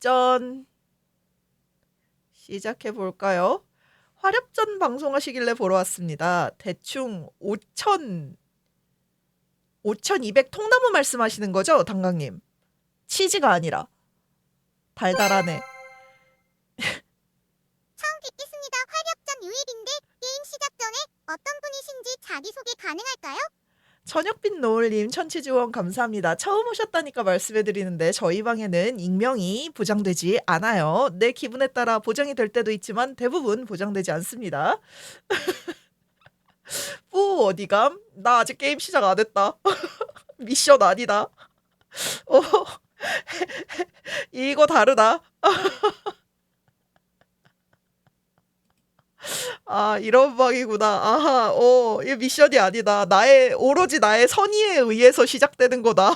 화렵전 시작해볼까요? 화렵전 방송하시길래 보러 왔습니다. 대충 5,200 통나무 말씀하시는 거죠? 당강님. 치즈가 아니라. 달달하네. 처음 뵙겠습니다. 화렵전 유일인데 게임 시작 전에 어떤 분이신지 자기소개 가능할까요? 저녁빛 노을님 천치지원 감사합니다. 처음 오셨다니까 말씀해드리는데 저희 방에는 익명이 보장되지 않아요. 내 기분에 따라 보장이 될 때도 있지만 대부분 보장되지 않습니다. 뿌 어디감? 나 아직 게임 시작 안 했다. 미션 아니다. 이거 다르다. 아, 이런 방이구나. 아하, 이 미션이 아니다. 오로지 나의 선의에 의해서 시작되는 거다.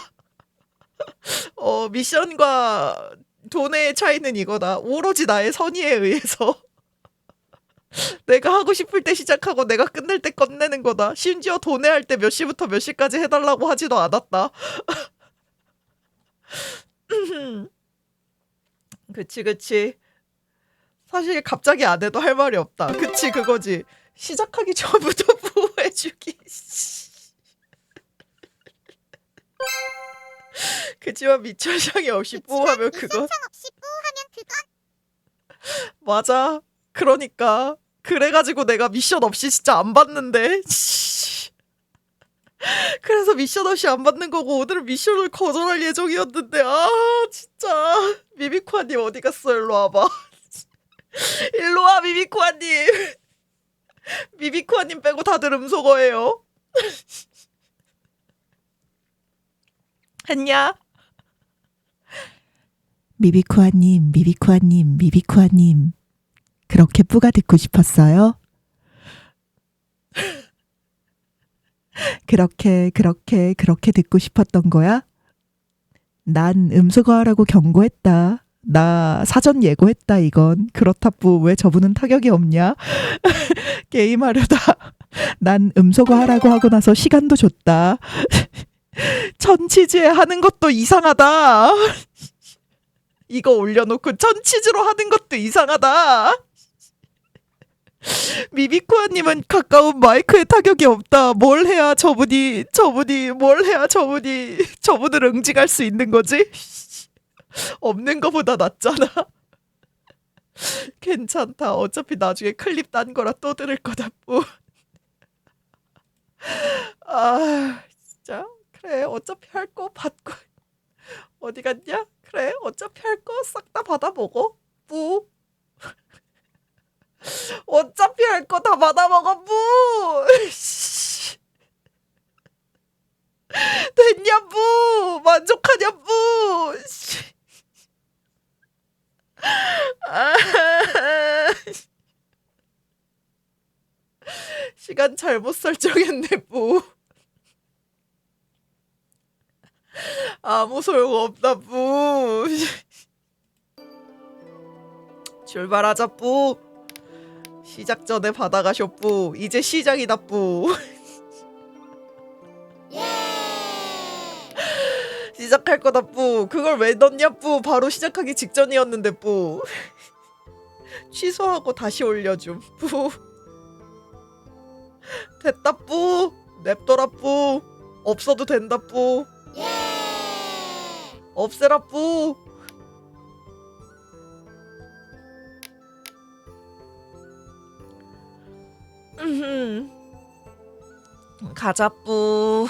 미션과 돈의 차이는 이거다. 오로지 나의 선의에 의해서. 내가 하고 싶을 때 시작하고 내가 끝낼 때 끝내는 거다. 심지어 돈에 할 때 몇 시부터 몇 시까지 해달라고 하지도 않았다. 그치. 사실 갑자기 안 해도 할 말이 없다. 그치, 그거지. 시작하기 전부터 보호해주기. 그치만 미천상이 없이 보호하면 그건 미션상 없이 뿌하면 그건 맞아. 그러니까 그래가지고 내가 미션 없이 진짜 안 받는데. 그래서 미션 없이 안 받는 거고 오늘은 미션을 거절할 예정이었는데 진짜 미미코아님 어디 갔어? 일로 와봐. 일로 와 미미코아님. 미미코아님 빼고 다들 음소거예요. 했냐? 미비쿠아님, 그렇게 뿌가 듣고 싶었어요? 그렇게 듣고 싶었던 거야? 난 음소거하라고 경고했다. 나 사전 예고했다, 이건. 그렇다 뿌, 왜 저분은 타격이 없냐? 게임하려다. 난 음소거하라고 하고 나서 시간도 줬다. 천치즈에 하는 것도 이상하다. 이거 올려놓고 천치즈로 하는 것도 이상하다. 미비쿠아님은 가까운 마이크에 타격이 없다. 뭘 해야 저분이 저분을 응징할 수 있는 거지? 없는 거보다 낫잖아. 괜찮다. 어차피 나중에 클립 딴 거라 또 들을 거다. 뭐. 진짜 그래. 어차피 할 거 받고 어디 갔냐? 그래. 어차피 할 거 싹 다 받아 먹어. 뿌. 어차피 할 거 다 받아 먹어. 뿌. 됐냐 뿌. 만족하냐 뿌. 시간 잘못 설정했네 뿌. 아무 소용없다 뿌. 출발하자 뿌. 시작 전에 받아가쇼 뿌. 이제 시작이다 뿌. 시작할 거다 뿌. 그걸 왜 넣냐 뿌. 바로 시작하기 직전이었는데 뿌. 취소하고 다시 올려줌 뿌. 됐다 뿌. 냅둬라 뿌. 없어도 된다 뿌. 없애라 뿌. 가자 뿌.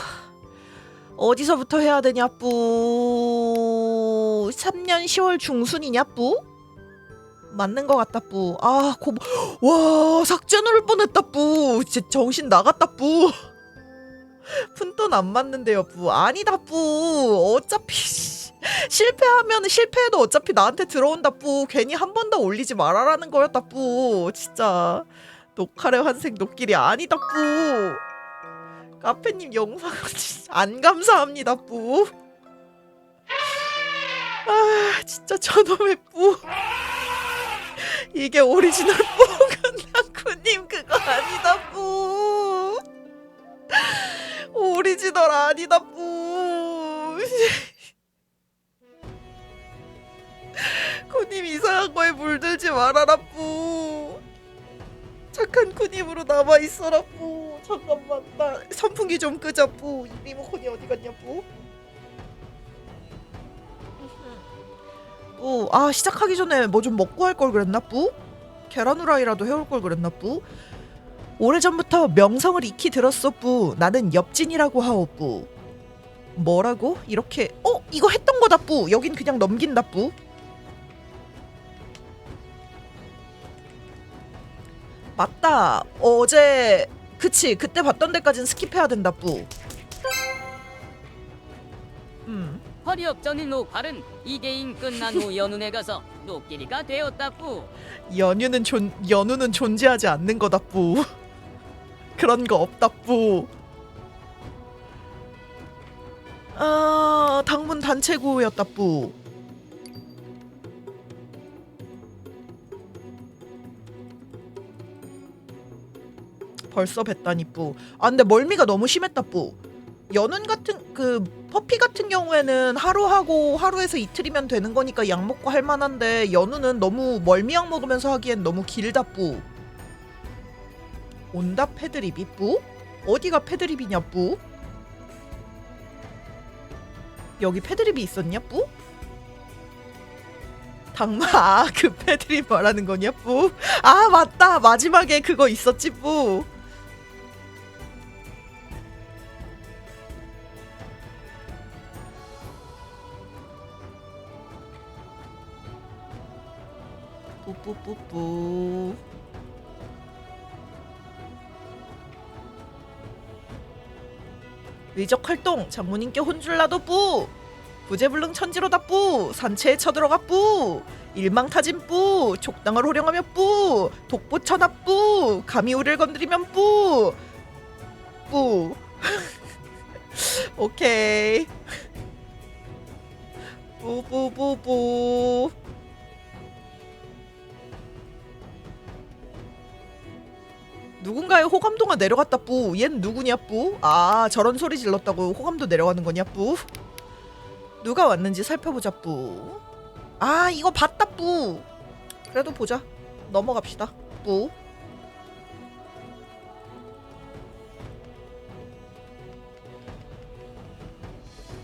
어디서부터 해야 되냐 뿌. 3년 10월 중순이냐 뿌. 맞는 거 같다 뿌. 와 삭제 누를 뻔했다 뿌. 진짜 정신 나갔다 뿌. 푼돈 안 맞는데요 뿌. 아니다 뿌. 어차피 실패하면 실패해도 어차피 나한테 들어온다 뿌. 괜히 한 번 더 올리지 말아라는 거였다 뿌. 진짜 녹화래 환생 녹길이 아니다 뿌. 카페님 영상 안 감사합니다 뿌. 진짜 저놈의 뿌. 이게 오리지널 뿌근나쿠님 그거 아니다 뿌. 오리지널 아니다 뿌. 쿠님 이상한 거에 물들지 말아라 뿌. 착한 쿠님으로 남아있어라 뿌. 잠깐만 나 선풍기 좀 끄자 뿌. 이 리모컨이 어디 갔냐 뿌. 뿌. 아 시작하기 전에 뭐 좀 먹고 할 걸 그랬나 뿌? 계란 후라이라도 해올 걸 그랬나 뿌? 오래전부터 명성을 익히 들었어 뿌. 나는 엽진이라고 하오 뿌. 뭐라고? 이렇게 이거 했던 거다 뿌. 여긴 그냥 넘긴다 뿌. 맞다. 어제 그치 그때 봤던 데까진 스킵해야 된다 뿌. 화력전인 녹팔은 2게임 끝난 후 연운에 가서 녹끼리가 되었다 뿌. 연우는 존재하지 않는 거다 뿌. 그런 거 없다 뿌. 아 당문 단체구였다 뿌. 벌써 뱉다니 뿌. 아 근데 멀미가 너무 심했다 뿌. 연운 같은 그 퍼피 같은 경우에는 하루 하고 하루에서 이틀이면 되는 거니까 약 먹고 할 만한데 연우는 너무 멀미약 먹으면서 하기엔 너무 길다 뿌. 온다 패드립이 뿌? 어디가 패드립이냐 뿌? 여기 패드립이 있었냐 뿌? 당마 그 패드립 말하는 거냐 뿌? 아 맞다 마지막에 그거 있었지 뿌. 뿌뿌뿌뿌. 의적 활동 장모님께 혼줄 나도 뿌. 구제불능 천지로다 뿌. 산채에 쳐들어가 뿌. 일망타진 뿌. 족당을 호령하며 뿌. 독보천하 뿌. 감히 우리를 건드리면 뿌. 뿌. 오케이. 뿌뿌뿌뿌. 누군가의 호감도가 내려갔다 뿌. 얜 누구냐 뿌? 아 저런 소리 질렀다고 호감도 내려가는 거냐 뿌? 누가 왔는지 살펴보자 뿌. 아 이거 봤다 뿌. 그래도 보자. 넘어갑시다 뿌.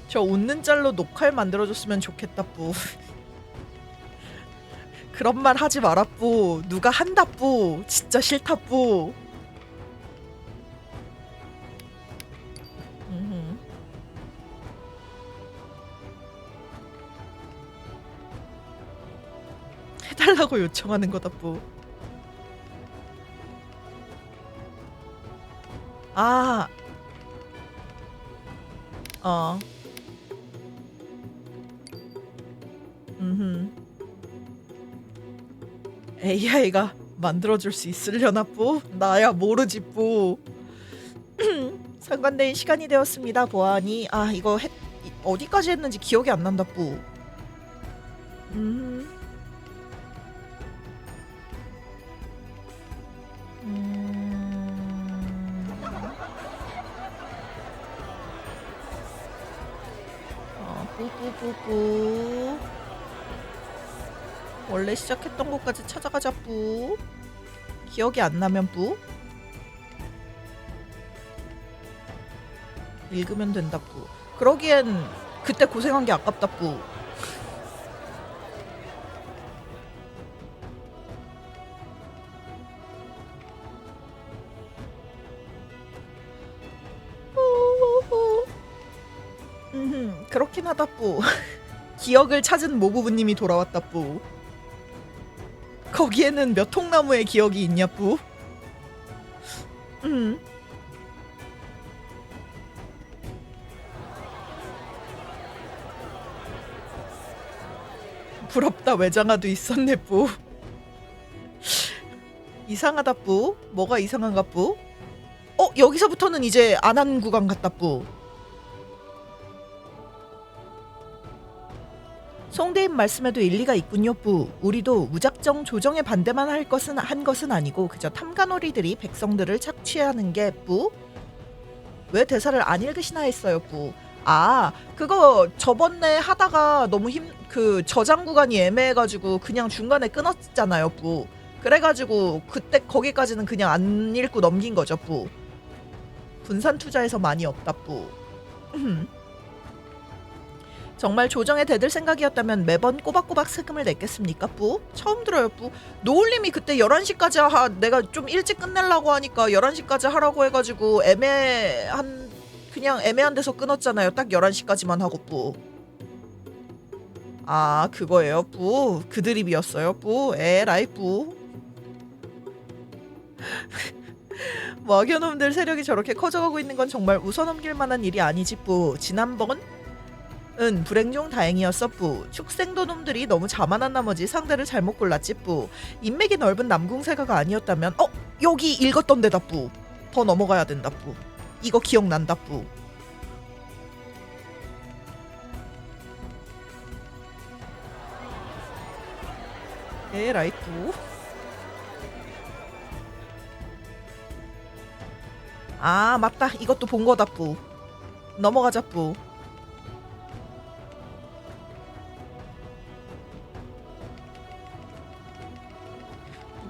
저 웃는 짤로 녹화를 만들어줬으면 좋겠다 뿌. 그런 말 하지 마라 뿌. 누가 한다 뿌. 진짜 싫다 뿌. 해달라고 요청하는 거다 뿌. 아, AI가 만들어줄 수 있으려나 뿌? 나야 모르지 뿌. 상관된 시간이 되었습니다 보아하니. 아 이거 어디까지 했는지 기억이 안 난다 뿌. 뿌뿌뿌뿌. 원래 시작했던 곳까지 찾아가자 뿌. 기억이 안 나면 뿌. 읽으면 된다 뿌. 그러기엔 그때 고생한 게 아깝다 뿌. 그렇긴 하다 뿌. 기억을 찾은 모부부님이 돌아왔다 뿌. 거기에는 몇 통나무의 기억이 있냐 뿌. 부럽다 외장하도 있었네 뿌. 이상하다 뿌. 뭐가 이상한가 뿌? 여기서부터는 이제 안 한 구간 같다 뿌. 송대인 말씀에도 일리가 있군요 뿌. 우리도 무작정 조정에 반대만 한 것은 아니고 그저 탐관오리들이 백성들을 착취하는 게 뿌. 왜 대사를 안 읽으시나 했어요 뿌. 아, 그거 저번에 하다가 너무 그 저장 구간이 애매해가지고 그냥 중간에 끊었잖아요, 뿌. 그래가지고 그때 거기까지는 그냥 안 읽고 넘긴 거죠, 뿌. 분산 투자에서 많이 없다, 뿌. 정말 조정에 대들 생각이었다면 매번 꼬박꼬박 세금을 냈겠습니까, 뿌? 처음 들어요, 뿌. 노을님이 그때 11시까지 내가 좀 일찍 끝내려고 하니까 11시까지 하라고 해가지고 그냥 애매한 데서 끊었잖아요. 딱 11시까지만 하고, 뿌. 아, 그거예요, 뿌. 그 드립이었어요, 뿌. 에라이, 뿌. 마견놈들 세력이 저렇게 커져가고 있는 건 정말 웃어넘길 만한 일이 아니지, 뿌. 지난번은 불행 중 다행이었어, 뿌. 축생도 놈들이 너무 자만한 나머지 상대를 잘못 골랐지, 뿌. 인맥이 넓은 남궁세가가 아니었다면 여기 읽었던 데다, 뿌. 더 넘어가야 된다, 뿌. 이거 기억난다, 뿌. 에라이, 뿌. 아, 맞다. 이것도 본 거다, 뿌. 넘어가자, 뿌.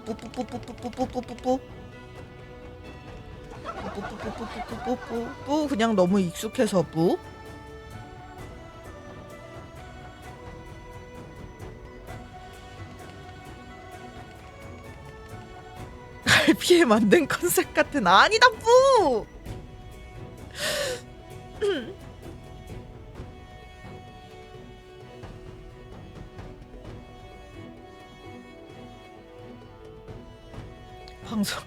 뿌뿌뿌뿌뿌뿌뿌뿌뿌뿌뿌 뿌뿌뿌뿌뿌뿌뿌뿌뿌 그냥 너무 익숙해서 뿌. 갈피에 만든 컨셉 같은 아니다 뿌. 방송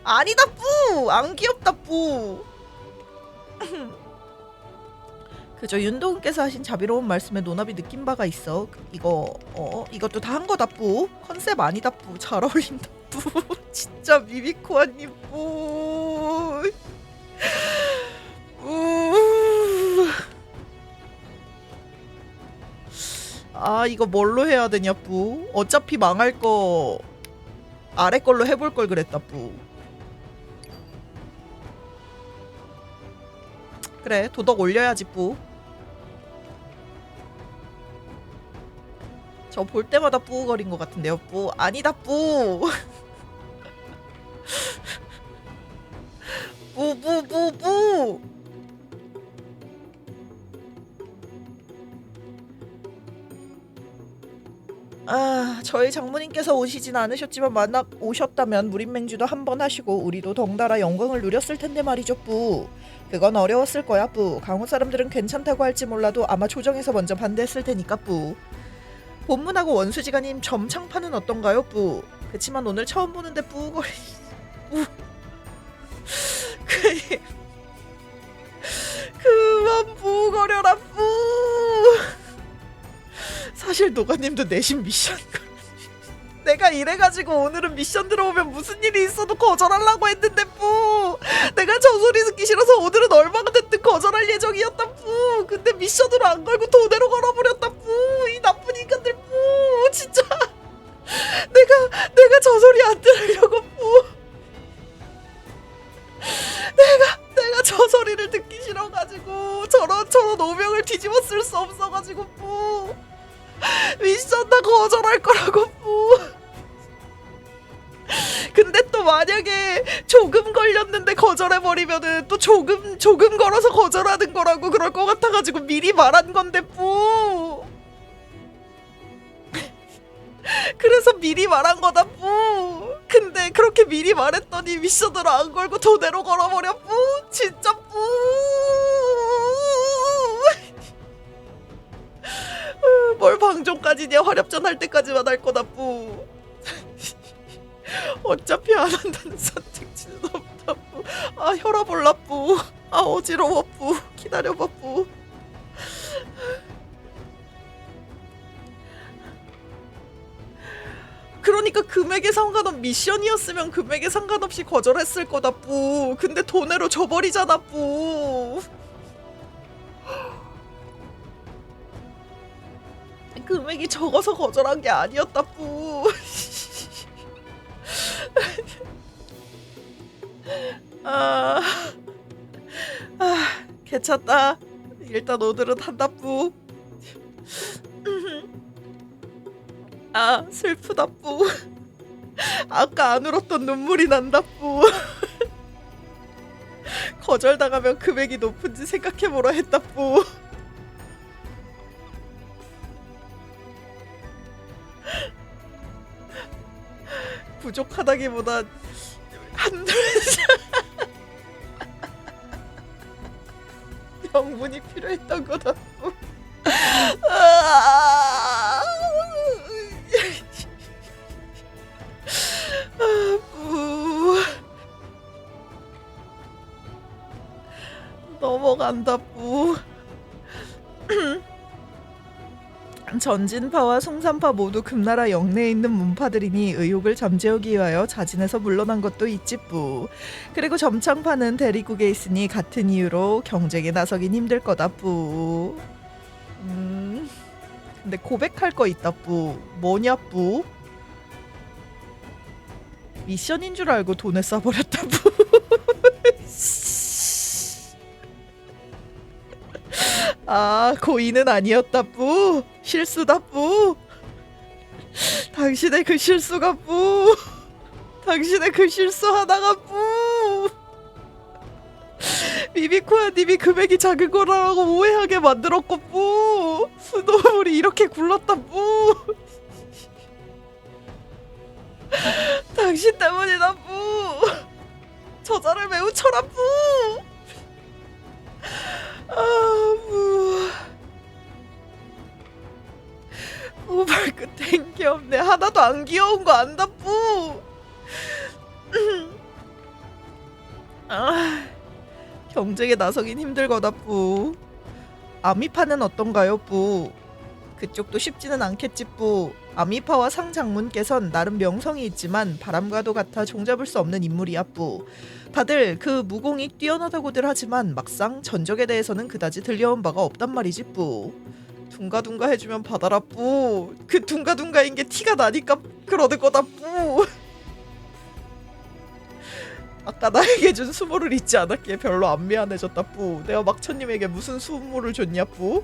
아니다 뿌. 안 귀엽다 뿌. 그저 윤도훈께서 하신 자비로운 말씀에 노나비 느낀 바가 있어. 이것도 다 한 거다 뿌. 컨셉 아니다 뿌. 잘 어울린다 뿌. 진짜 미미코아님 뿌. 아, 이거 뭘로 해야 되냐 뿌. 어차피 망할 거 아래 걸로 해볼 걸 그랬다 뿌. 그래, 도덕 올려야지 뿌. 저 볼 때마다 뿌거린 것 같은데요 뿌. 아니다 뿌. 뿌. 아, 저희 장모님께서 오시진 않으셨지만 만약 오셨다면 무림맹주도 한번 하시고 우리도 덩달아 영광을 누렸을 텐데 말이죠 뿌. 그건 어려웠을 거야 뿌. 강호 사람들은 괜찮다고 할지 몰라도 아마 조정에서 먼저 반대했을 테니까 뿌. 본문하고 원수지간님 점창판은 어떤가요 뿌. 그치만 오늘 처음 보는데 뿌거리 뿌. 그만 뿌거려라 뿌. 사실 노가님도 내신 미션 내가 이래가지고 오늘은 미션 들어오면 무슨 일이 있어도 거절하려고 했는데 뿌. 내가 저 소리 듣기 싫어서 오늘은 얼마가 됐든 거절할 예정이었다 뿌. 근데 미션으로 안 걸고 돈으로 걸어버렸다 뿌. 이 나쁜 인간들 뿌. 진짜 내가 저 소리 안 들으려고 뿌. 내가 저 소리를 듣기 싫어가지고 저런 오명을 뒤집어 쓸 수 없어가지고 뿌. 미션 다 거절할 거라고 뿌. 근데 또 만약에 조금 걸렸는데 거절해버리면은 또 조금 걸어서 거절하는 거라고 그럴 것 같아가지고 미리 말한 건데 뿌. 그래서 미리 말한 거다 뿌. 근데 그렇게 미리 말했더니 미션으로 안 걸고 도대로 걸어버려 뿌. 진짜 뿌. 뭘 방종까지냐. 화렵전 할 때까지만 할 거다 뿌. 어차피 안 한다는 선택지는 없다 뿌. 아, 혈압 올라 뿌. 아, 어지러워 뿌. 기다려봐 뿌. 그러니까 금액에 상관없이 미션이었으면 금액에 상관없이 거절했을 거다 뿌. 근데 돈으로 줘버리잖아 뿌. 금액이 적어서 거절한 게 아니었다 뿌. 괜찮다. 일단 오늘은 한다뿌. 아 슬프다뿌. 아까 안 울었던 눈물이 난다뿌. 거절당하면 금액이 높은지 생각해보라 했다뿌. 부족하다기보다 한 명분이 필요했던 거다. 아, 뿌. 넘어간다 뿌. 전진파와 송산파 모두 금나라 영내에 있는 문파들이니 의혹을 잠재우기 위하여 자진해서 물러난 것도 있지 뿌. 그리고 점창파는 대리국에 있으니 같은 이유로 경쟁에 나서긴 힘들 거다 뿌. 근데 고백할 거 있다 뿌. 뭐냐 뿌? 미션인 줄 알고 돈에 써버렸다 뿌. 아 고의는 아니었다 뿌. 실수다 뿌. 당신의 그 실수가 뿌. 당신의 그 실수 하나가 뿌. 미미코야 님이 금액이 작은 거라고 오해하게 만들었고 뿌. 수돗물이 이렇게 굴렀다 뿌. 당신 때문이다 뿌. 저자를 매우 쳐라 뿌. 아 뿌. 뿌 발끝 땡 귀엽네. 하나도 안 귀여운 거 안다 뿌. 아 경쟁에 나서긴 힘들거다 뿌. 아미파는 어떤가요 뿌? 그쪽도 쉽지는 않겠지 뿌. 아미파와 상장문께선 나름 명성이 있지만 바람과도 같아 종잡을 수 없는 인물이야 뿌. 다들 그 무공이 뛰어나다고들 하지만 막상 전적에 대해서는 그다지 들려온 바가 없단 말이지 뿌. 둥가둥가 해주면 받아라 뿌. 그 둥가둥가인 게 티가 나니까 그러는 거다 뿌. 아까 나에게 준 수모를 잊지 않았기에 별로 안 미안해졌다 뿌. 내가 막천님에게 무슨 수모를 줬냐 뿌?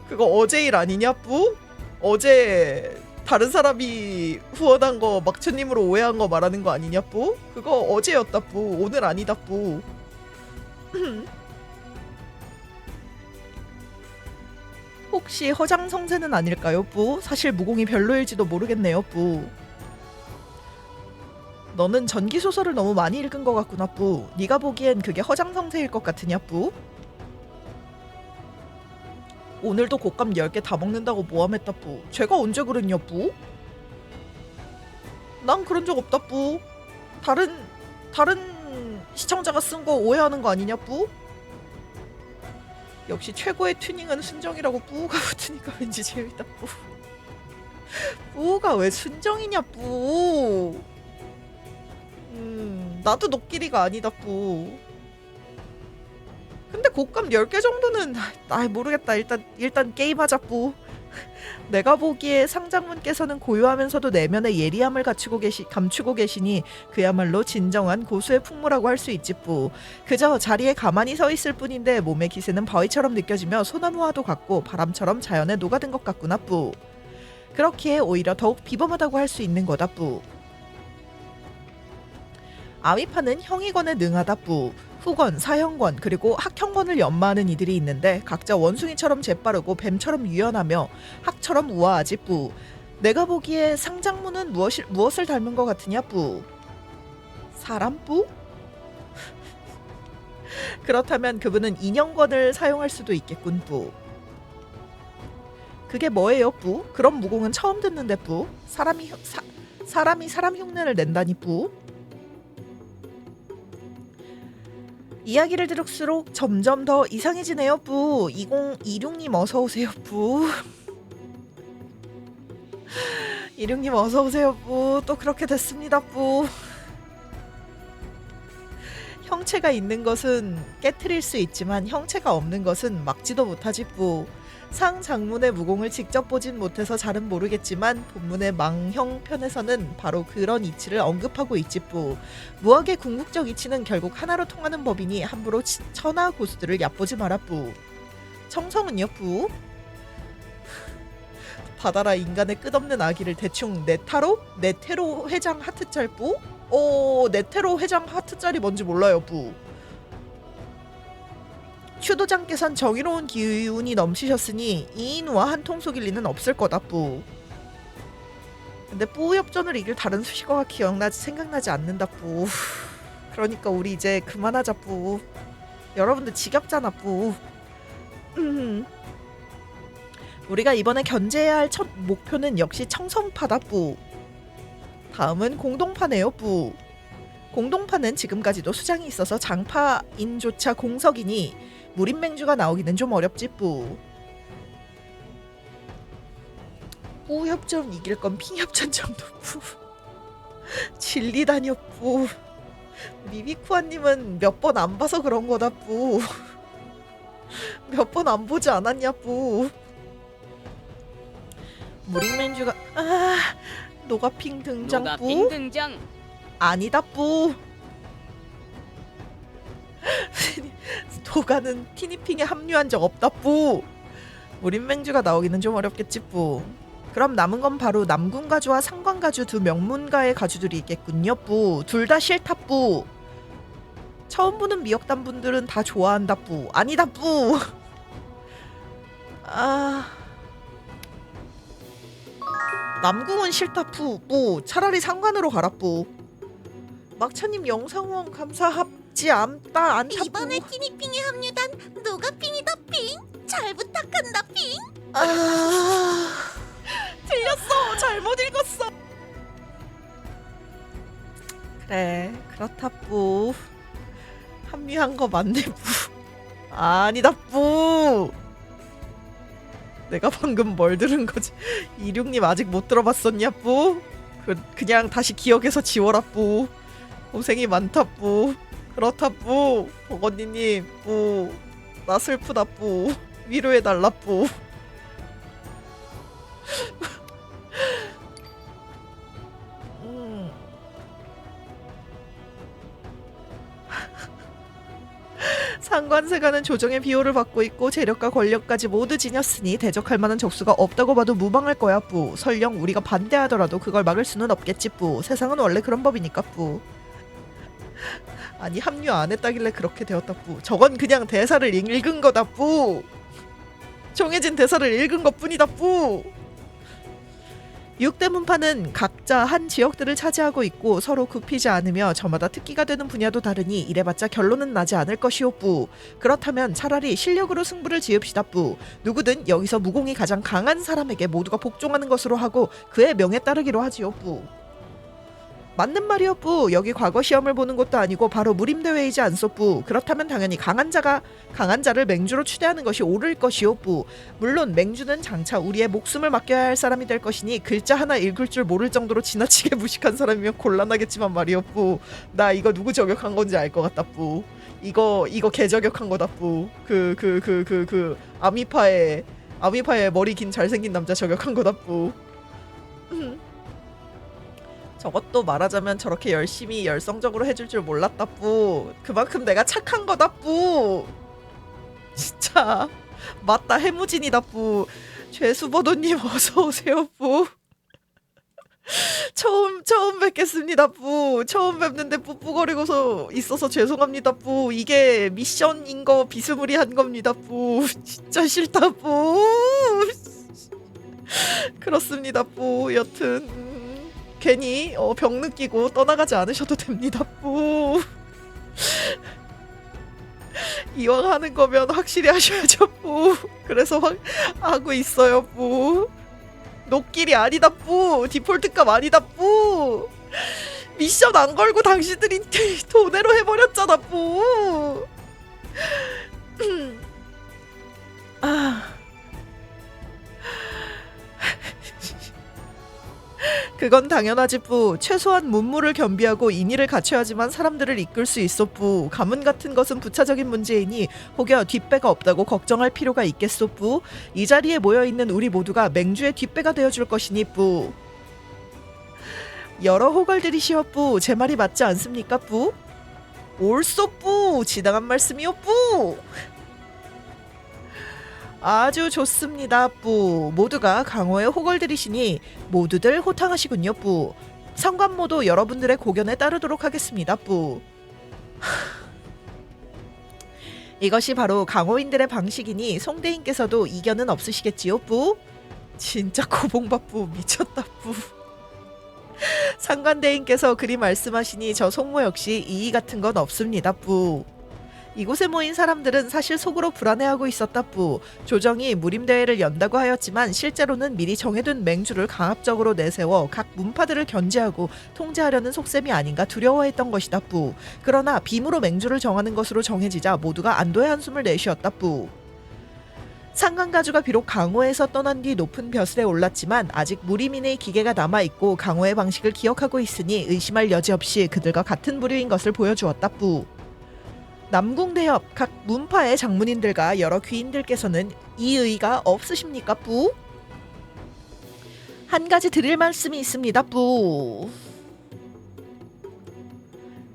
그거 어제 일 아니냐 뿌? 어제 다른 사람이 후원한 거 막천님으로 오해한 거 말하는 거 아니냐 뿌? 그거 어제였다 뿌. 오늘 아니다 뿌. 혹시 허장성세는 아닐까요 뿌? 사실 무공이 별로일지도 모르겠네요 뿌. 너는 전기소설을 너무 많이 읽은 것 같구나 뿌. 네가 보기엔 그게 허장성세일 것 같으냐 뿌? 오늘도 곶감 10개 다 먹는다고 모함했다 뿌. 제가 언제 그랬냐 뿌? 난 그런 적 없다 뿌. 다른 시청자가 쓴 거 오해하는 거 아니냐 뿌? 역시 최고의 튜닝은 순정이라고 뿌가 붙으니까 왠지 재밌다 뿌. 뿌가 왜 순정이냐 뿌. 나도 녹끼리가 아니다 뿌. 근데 곶감 10개 정도는 모르겠다. 일단 게임하자 뿌. 내가 보기에 상장문께서는 고요하면서도 내면의 예리함을 감추고 계시니 그야말로 진정한 고수의 풍무라고 할 수 있지 뿌. 그저 자리에 가만히 서 있을 뿐인데 몸의 기세는 바위처럼 느껴지며 소나무와도 같고 바람처럼 자연에 녹아든 것 같구나 뿌. 그렇기에 오히려 더욱 비범하다고 할 수 있는 거다 뿌. 아미파는 형이권에 능하다 뿌. 후권, 사형권, 그리고 학형권을 연마하는 이들이 있는데 각자 원숭이처럼 재빠르고 뱀처럼 유연하며 학처럼 우아하지 뿌. 내가 보기에 상장문은 무엇을 닮은 것 같으냐 뿌? 사람 뿌? 그렇다면 그분은 인형권을 사용할 수도 있겠군 뿌. 그게 뭐예요 뿌? 그럼 무공은 처음 듣는데 뿌. 사람이 사람 흉내를 낸다니 뿌. 이야기를 들을수록 점점 더 이상해지네요 뿌. 2026님 어서오세요 뿌. 26님 어서오세요 뿌. 또 그렇게 됐습니다 뿌. 형체가 있는 것은 깨트릴 수 있지만 형체가 없는 것은 막지도 못하지 뿌. 상장문의 무공을 직접 보진 못해서 잘은 모르겠지만 본문의 망형 편에서는 바로 그런 이치를 언급하고 있지 뿌. 무학의 궁극적 이치는 결국 하나로 통하는 법이니 함부로 천하 고수들을 얕보지 마라 뿌. 청성은요 뿌? 받아라 인간의 끝없는 아기를 대충 네테로 회장 하트짤 뿌? 네테로 회장 하트짤이 뭔지 몰라요 뿌. 추도장께선 정의로운 기운이 넘치셨으니 이인우와 한통속일 리는 없을 거다 뿌. 근데 뿌 협전을 이길 다른 수식어가 생각나지 않는다 뿌. 그러니까 우리 이제 그만하자 뿌. 여러분들 지겹잖아 뿌. 우리가 이번에 견제해야 할 첫 목표는 역시 청성파다 뿌. 다음은 공동파네요 뿌. 공동파는 지금까지도 수장이 있어서 장파인조차 공석이니 무림맹주가 나오기는 좀 어렵지 뿌. 뿌 협전 이길 건 핑 협전 정도 뿌. 진리다뇨 뿌. 미비쿠아님은 몇 번 안 봐서 그런 거다 뿌. 몇 번 안 보지 않았냐 뿌. 무림맹주가 노가핑 등장 노가핑 뿌. 등장. 아니다 뿌. 도가는 티니핑에 합류한 적 없다 뿌. 무림맹주가 나오기는 좀 어렵겠지 뿌. 그럼 남은 건 바로 남군가주와 상관가주 두 명문가의 가주들이 있겠군요 뿌. 둘 다 싫다 뿌. 처음 보는 미역단 분들은 다 좋아한다 뿌. 아니다 뿌. 남궁은 싫다 뿌. 차라리 상관으로 가라 뿌. 막차님 영상원 감사합지 않다 이번에 티니핑에 합류단 노가핑이다 핑. 잘 부탁한다 핑. 틀렸어. 잘못 읽었어. 그래 그렇다 뿌. 합류한 거 맞네 뿌. 아니다 뿌. 내가 방금 뭘 들은 거지? 이륙님 아직 못 들어봤었냐 뿌? 그냥 다시 기억에서 지워라 뿌. 고생이 많다 뿌. 그렇다 뿌. 버거니님 뿌. 나 슬프다 뿌. 위로해달라 뿌. 상관세가는 조정의 비호를 받고 있고 재력과 권력까지 모두 지녔으니 대적할 만한 적수가 없다고 봐도 무방할 거야 뿌. 설령 우리가 반대하더라도 그걸 막을 수는 없겠지 뿌. 세상은 원래 그런 법이니까 뿌. 아니 합류 안 했다길래 그렇게 되었다 뿌. 저건 그냥 대사를 읽은 거다 뿌. 정해진 대사를 읽은 것뿐이다 뿌. 6대 문파는 각자 한 지역들을 차지하고 있고 서로 굽히지 않으며 저마다 특기가 되는 분야도 다르니 이래봤자 결론은 나지 않을 것이오 뿌. 그렇다면 차라리 실력으로 승부를 지읍시다 뿌. 누구든 여기서 무공이 가장 강한 사람에게 모두가 복종하는 것으로 하고 그의 명에 따르기로 하지요 뿌. 맞는 말이요 뿌. 여기 과거 시험을 보는 것도 아니고 바로 무림대회이지 않소 뿌. 그렇다면 당연히 강한 자를 맹주로 추대하는 것이 옳을 것이오 뿌. 물론 맹주는 장차 우리의 목숨을 맡겨야 할 사람이 될 것이니 글자 하나 읽을 줄 모를 정도로 지나치게 무식한 사람이면 곤란하겠지만 말이오 뿌. 나 이거 누구 저격한 건지 알 것 같다 뿌. 이거 개저격한 거다 뿌. 아미파의 머리 긴 잘생긴 남자 저격한 거다 뿌. 저것도 말하자면 저렇게 열심히 열성적으로 해줄 줄 몰랐다 뿌. 그만큼 내가 착한 거다 뿌. 진짜 맞다 해무진이다 뿌. 죄수버도님 어서 오세요 뿌. 처음 뵙겠습니다 뿌. 처음 뵙는데 뿌뿌거리고서 있어서 죄송합니다 뿌. 이게 미션인 거 비스무리한 겁니다 뿌. 진짜 싫다 뿌. 그렇습니다 뿌. 여튼 괜히 병 느끼고 떠나가지 않으셔도 됩니다 뿌. 이왕 하는 거면 확실히 하셔야죠 뿌. 그래서 하고 있어요 뿌. 노길이 아니다 뿌. 디폴트값 아니다 뿌. 미션 안 걸고 당신들이 돈으로 해버렸잖아 뿌. 그건 당연하지 뿌. 최소한 문무를 겸비하고 인의를 갖춰야지만 사람들을 이끌 수 있어 뿌. 가문 같은 것은 부차적인 문제이니 혹여 뒷배가 없다고 걱정할 필요가 있겠소 뿌. 이 자리에 모여있는 우리 모두가 맹주의 뒷배가 되어줄 것이니 뿌. 여러 호걸들이시오 뿌. 제 말이 맞지 않습니까 뿌? 옳소 뿌. 지당한 말씀이오 뿌. 아주 좋습니다 뿌. 모두가 강호의 호걸들이시니 모두들 호탕하시군요 뿌. 상관모도 여러분들의 고견에 따르도록 하겠습니다 뿌. 이것이 바로 강호인들의 방식이니 송대인께서도 이견은 없으시겠지요 뿌. 진짜 고봉밥뿌 미쳤다 뿌. 상관대인께서 그리 말씀하시니 저 송모 역시 이의 같은 건 없습니다 뿌. 이곳에 모인 사람들은 사실 속으로 불안해하고 있었다 뿌. 조정이 무림대회를 연다고 하였지만 실제로는 미리 정해둔 맹주를 강압적으로 내세워 각 문파들을 견제하고 통제하려는 속셈이 아닌가 두려워했던 것이다 뿌. 그러나 빔으로 맹주를 정하는 것으로 정해지자 모두가 안도의 한숨을 내쉬었다 뿌. 상관가주가 비록 강호에서 떠난 뒤 높은 벼슬에 올랐지만 아직 무림인의 기계가 남아있고 강호의 방식을 기억하고 있으니 의심할 여지 없이 그들과 같은 부류인 것을 보여주었다 뿌. 남궁대협 각 문파의 장문인들과 여러 귀인들께서는 이의가 없으십니까 뿌? 한 가지 드릴 말씀이 있습니다 뿌.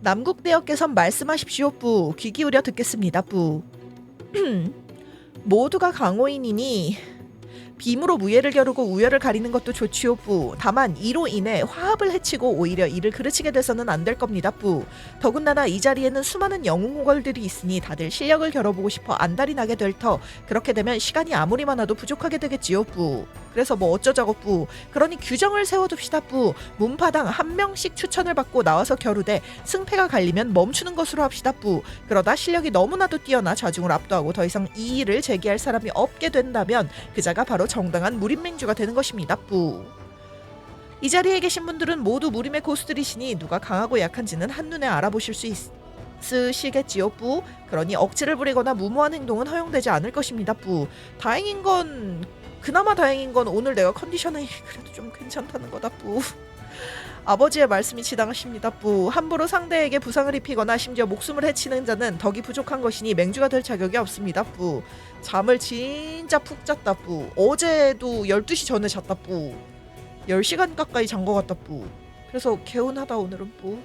남국대협께선 말씀하십시오 뿌. 귀 기울여 듣겠습니다 뿌. 모두가 강호인이니 빔으로 무예를 겨루고 우열을 가리는 것도 좋지요 뿌. 다만 이로 인해 화합을 해치고 오히려 이를 그르치게 돼서는 안 될 겁니다 뿌. 더군다나 이 자리에는 수많은 영웅호걸들이 있으니 다들 실력을 겨뤄보고 싶어 안달이 나게 될 터 그렇게 되면 시간이 아무리 많아도 부족하게 되겠지요 뿌. 그래서 뭐 어쩌자고 뿌. 그러니 규정을 세워둡시다 뿌. 문파당 한 명씩 추천을 받고 나와서 겨루되 승패가 갈리면 멈추는 것으로 합시다 뿌. 그러다 실력이 너무나도 뛰어나 자중을 압도하고 더 이상 이의를 제기할 사람이 없게 된다면 그자가 바로 정당한 무림맹주가 되는 것입니다 뿌. 이 자리에 계신 분들은 모두 무림의 고수들이시니 누가 강하고 약한지는 한눈에 알아보실 수 있으시겠지요 뿌. 그러니 억지를 부리거나 무모한 행동은 허용되지 않을 것입니다 뿌. 그나마 다행인 건 오늘 내가 컨디션이 그래도 좀 괜찮다는 거다 뿌. 아버지의 말씀이 지당하십니다 뿌. 함부로 상대에게 부상을 입히거나 심지어 목숨을 해치는 자는 덕이 부족한 것이니 맹주가 될 자격이 없습니다 뿌. 잠을 진짜 푹 잤다 뿌. 어제도 12시 전에 잤다 뿌. 10시간 가까이 잔 것 같다 뿌. 그래서 개운하다 오늘은 뿌.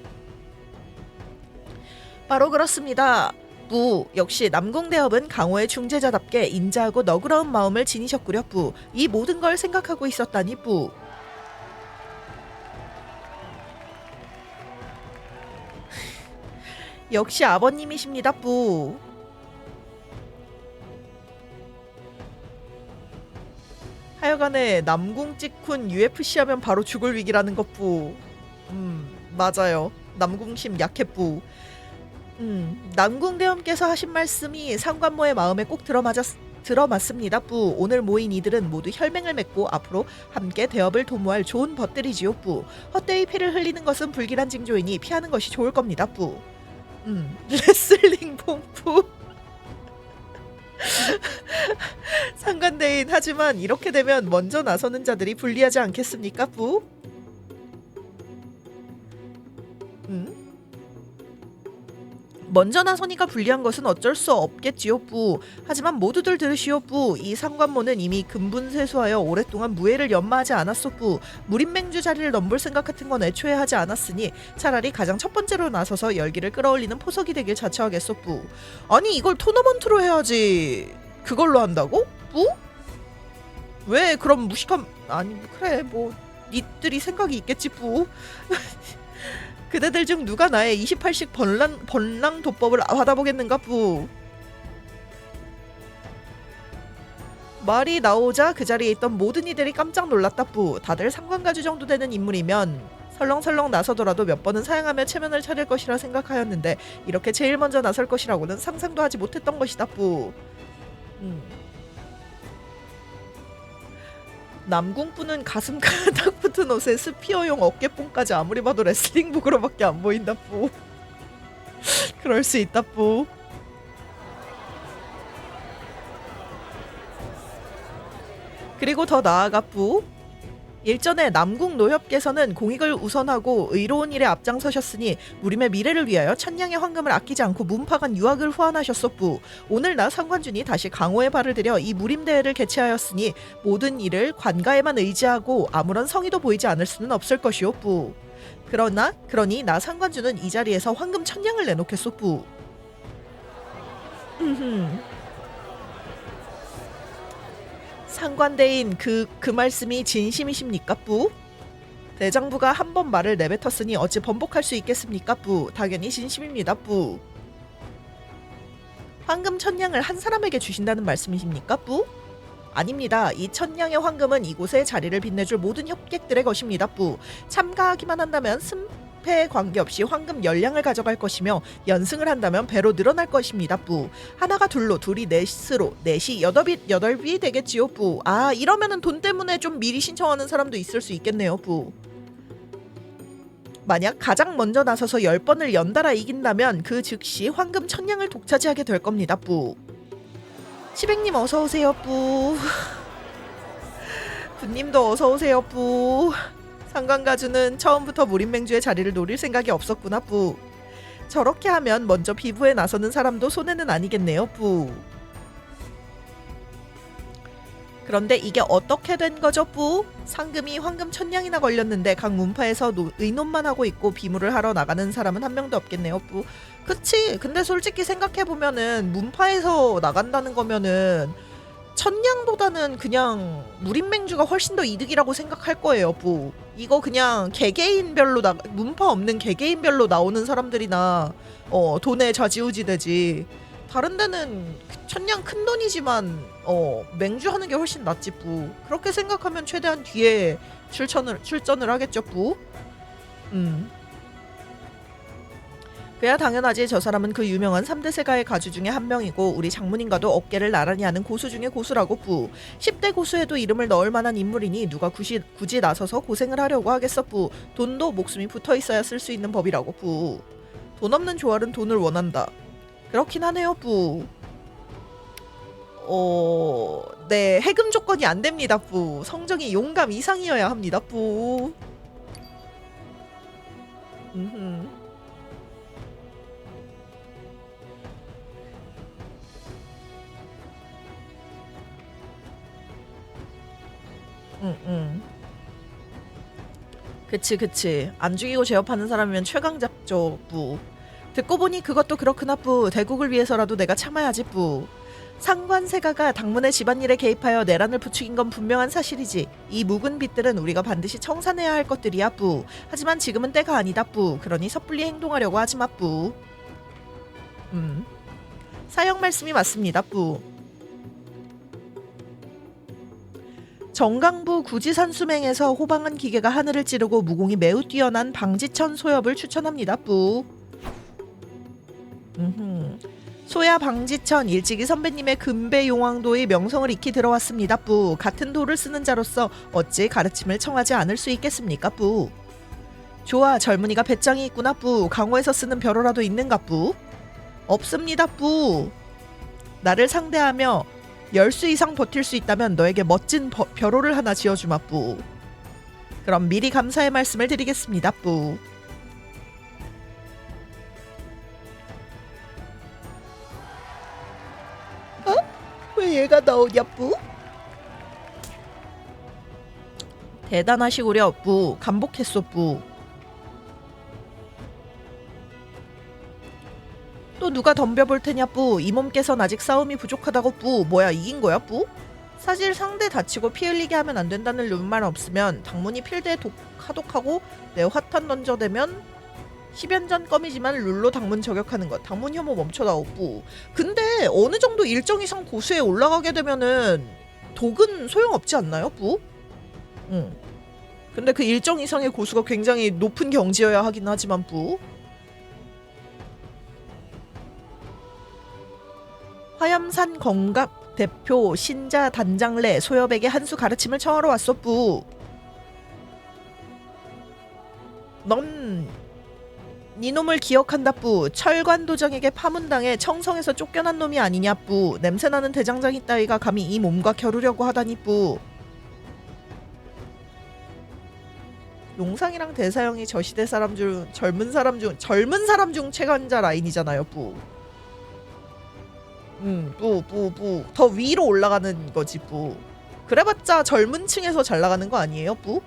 바로 그렇습니다 뿌. 역시 남궁대협은 강호의 중재자답게 인자하고 너그러운 마음을 지니셨구려 뿌. 이 모든 걸 생각하고 있었다니 뿌. 역시 아버님이십니다 뿌. 하여간에 남궁 찍훈 UFC 하면 바로 죽을 위기라는 것 뿌. 맞아요. 남궁심 약해 뿌. 남궁대원께서 하신 말씀이 상관모의 마음에 꼭 들어맞습니다 뿌. 오늘 모인 이들은 모두 혈맹을 맺고 앞으로 함께 대업을 도모할 좋은 벗들이지요 뿌. 헛되이 피를 흘리는 것은 불길한 징조이니 피하는 것이 좋을 겁니다 뿌. 레슬링 봉푸. 상관대인 하지만 이렇게 되면 먼저 나서는 자들이 불리하지 않겠습니까 뿌? 먼저 나서니까 불리한 것은 어쩔 수 없겠지요 뿌. 하지만 모두들 들으시오 뿌. 이 상관모는 이미 근분세수하여 오랫동안 무예를 연마하지 않았소 뿌. 무림맹주 자리를 넘볼 생각 같은 건 애초에 하지 않았으니 차라리 가장 첫 번째로 나서서 열기를 끌어올리는 포석이 되길 자처하겠소 뿌. 아니 이걸 토너먼트로 해야지 그걸로 한다고? 뿌? 왜 그럼 무식한 아니 그래 뭐 니들이 생각이 있겠지 뿌. 그대들 중 누가 나의 28식 번랑 도법을 받아보겠는가 뿌. 말이 나오자 그 자리에 있던 모든 이들이 깜짝 놀랐다 뿌. 다들 상관가주 정도 되는 인물이면 설렁설렁 나서더라도 몇 번은 사양하며 체면을 차릴 것이라 생각하였는데 이렇게 제일 먼저 나설 것이라고는 상상도 하지 못했던 것이다 뿌. 남궁뿌는 가슴 가닥 붙은 옷에 스피어용 어깨뽕까지 아무리 봐도 레슬링복으로밖에 안 보인다 뿌. 그럴 수 있다 뿌. 그리고 더 나아가 뿌. 일전에 남궁 노협께서는 공익을 우선하고 의로운 일에 앞장서셨으니 무림의 미래를 위하여 천냥의 황금을 아끼지 않고 문파간 유학을 후원하셨소 뿌. 오늘 나 상관준이 다시 강호의 발을 들여 이 무림대회를 개최하였으니 모든 일을 관가에만 의지하고 아무런 성의도 보이지 않을 수는 없을 것이오 뿌. 그러니 나 상관준은 이 자리에서 황금 천냥을 내놓겠소 뿌. 상관대인 그 말씀이 진심이십니까 뿌? 대장부가 한 번 말을 내뱉었으니 어찌 번복할 수 있겠습니까 뿌? 당연히 진심입니다 뿌. 황금 천냥을 한 사람에게 주신다는 말씀이십니까 뿌? 아닙니다. 이 천냥의 황금은 이곳에 자리를 빛내줄 모든 협객들의 것입니다 뿌. 참가하기만 한다면 승패에 관계없이 황금 10량을 가져갈 것이며 연승을 한다면 배로 늘어날 것입니다 뿌. 하나가 둘로 둘이 넷으로 넷이 여덟이 되겠지요 뿌. 아 이러면은 돈 때문에 좀 미리 신청하는 사람도 있을 수 있겠네요 뿌. 만약 가장 먼저 나서서 10번을 연달아 이긴다면 그 즉시 황금 천냥을 독차지하게 될 겁니다 뿌. 치백님 어서오세요 뿌. 군님도 어서오세요 뿌. 상관가주는 처음부터 무림맹주의 자리를 노릴 생각이 없었구나 뿌. 저렇게 하면 먼저 비부에 나서는 사람도 손해는 아니겠네요 뿌. 그런데 이게 어떻게 된 거죠 뿌? 상금이 황금 천냥이나 걸렸는데 각 문파에서 의논만 하고 있고 비무를 하러 나가는 사람은 한 명도 없겠네요 뿌. 그치. 근데 솔직히 생각해보면은 문파에서 나간다는 거면은 천냥보다는 그냥 무림맹주가 훨씬 더 이득이라고 생각할 거예요 뿌. 이거 그냥 개개인별로 문파 없는 개개인별로 나오는 사람들이나 돈에 좌지우지 되지. 다른 데는 천냥 큰 돈이지만 맹주 하는 게 훨씬 낫지 뿌. 그렇게 생각하면 최대한 뒤에 출전을 하겠죠 뿌. 그야 당연하지. 저 사람은 그 유명한 3대 세가의 가주 중에 한 명이고 우리 장모님과도 어깨를 나란히 하는 고수 중에 고수라고 뿌. 10대 고수에도 이름을 넣을 만한 인물이니 누가 굳이 나서서 고생을 하려고 하겠어 뿌. 돈도 목숨이 붙어 있어야 쓸 수 있는 법이라고 뿌. 돈 없는 조알은 돈을 원한다. 그렇긴 하네요 뿌. 네 해금 조건이 안 됩니다 뿌. 성정이 용감 이상이어야 합니다 뿌. 그치. 안 죽이고 제압하는 사람이면 최강잡죠 뿌. 듣고 보니 그것도 그렇구나 뿌. 대국을 위해서라도 내가 참아야지 뿌. 상관세가가 당문의 집안일에 개입하여 내란을 부추긴 건 분명한 사실이지. 이 묵은 빚들은 우리가 반드시 청산해야 할 것들이야 뿌. 하지만 지금은 때가 아니다 뿌. 그러니 섣불리 행동하려고 하지마 뿌. 사형 말씀이 맞습니다 뿌. 정강부 구지산 수맹에서 호방한 기계가 하늘을 찌르고 무공이 매우 뛰어난 방지천 소엽을 추천합니다 뿌. 소야 방지천 일찍이 선배님의 금배 용왕도의 명성을 익히 들어왔습니다 뿌. 같은 도를 쓰는 자로서 어찌 가르침을 청하지 않을 수 있겠습니까 뿌. 좋아 젊은이가 배짱이 있구나 뿌. 강호에서 쓰는 벼로라도 있는가 뿌. 없습니다 뿌. 나를 상대하며 10수 이상 버틸 수 있다면 너에게 멋진 벼로를 하나 지어주마 뿌. 그럼 미리 감사의 말씀을 드리겠습니다 뿌. 왜 얘가 나오냐 뿌? 대단하시구려 뿌. 감복했소 뿌. 또 누가 덤벼볼 테냐 뿌. 이 몸께선 아직 싸움이 부족하다고 뿌. 뭐야 이긴 거야 뿌? 사실 상대 다치고 피 흘리게 하면 안 된다는 룰만 없으면 당문이 필드에 하독하고 내 화탄 던져대면 10연전 껌이지만 룰로 당문 저격하는 것. 당문 혐오 멈춰다오 뿌. 근데 어느 정도 일정 이상 고수에 올라가게 되면은 독은 소용없지 않나요 뿌? 근데 그 일정 이상의 고수가 굉장히 높은 경지여야 하긴 하지만 뿌. 화염산 건갑 대표 신자 단장래 소엽에게 한 수 가르침을 청하러 왔소 뿌. 넌 니놈을 기억한다 뿌. 철관도정에게 파문당해 청성에서 쫓겨난 놈이 아니냐 뿌. 냄새나는 대장장이 따위가 감히 이 몸과 겨루려고 하다니 뿌. 용상이랑 대사형이 저 시대 사람 중 젊은 사람 중 최강자 라인이잖아요 뿌. 뿌. 더 위로 올라가는 거지 뿌. 그래봤자 젊은 층에서 잘 나가는 거 아니에요 뿌?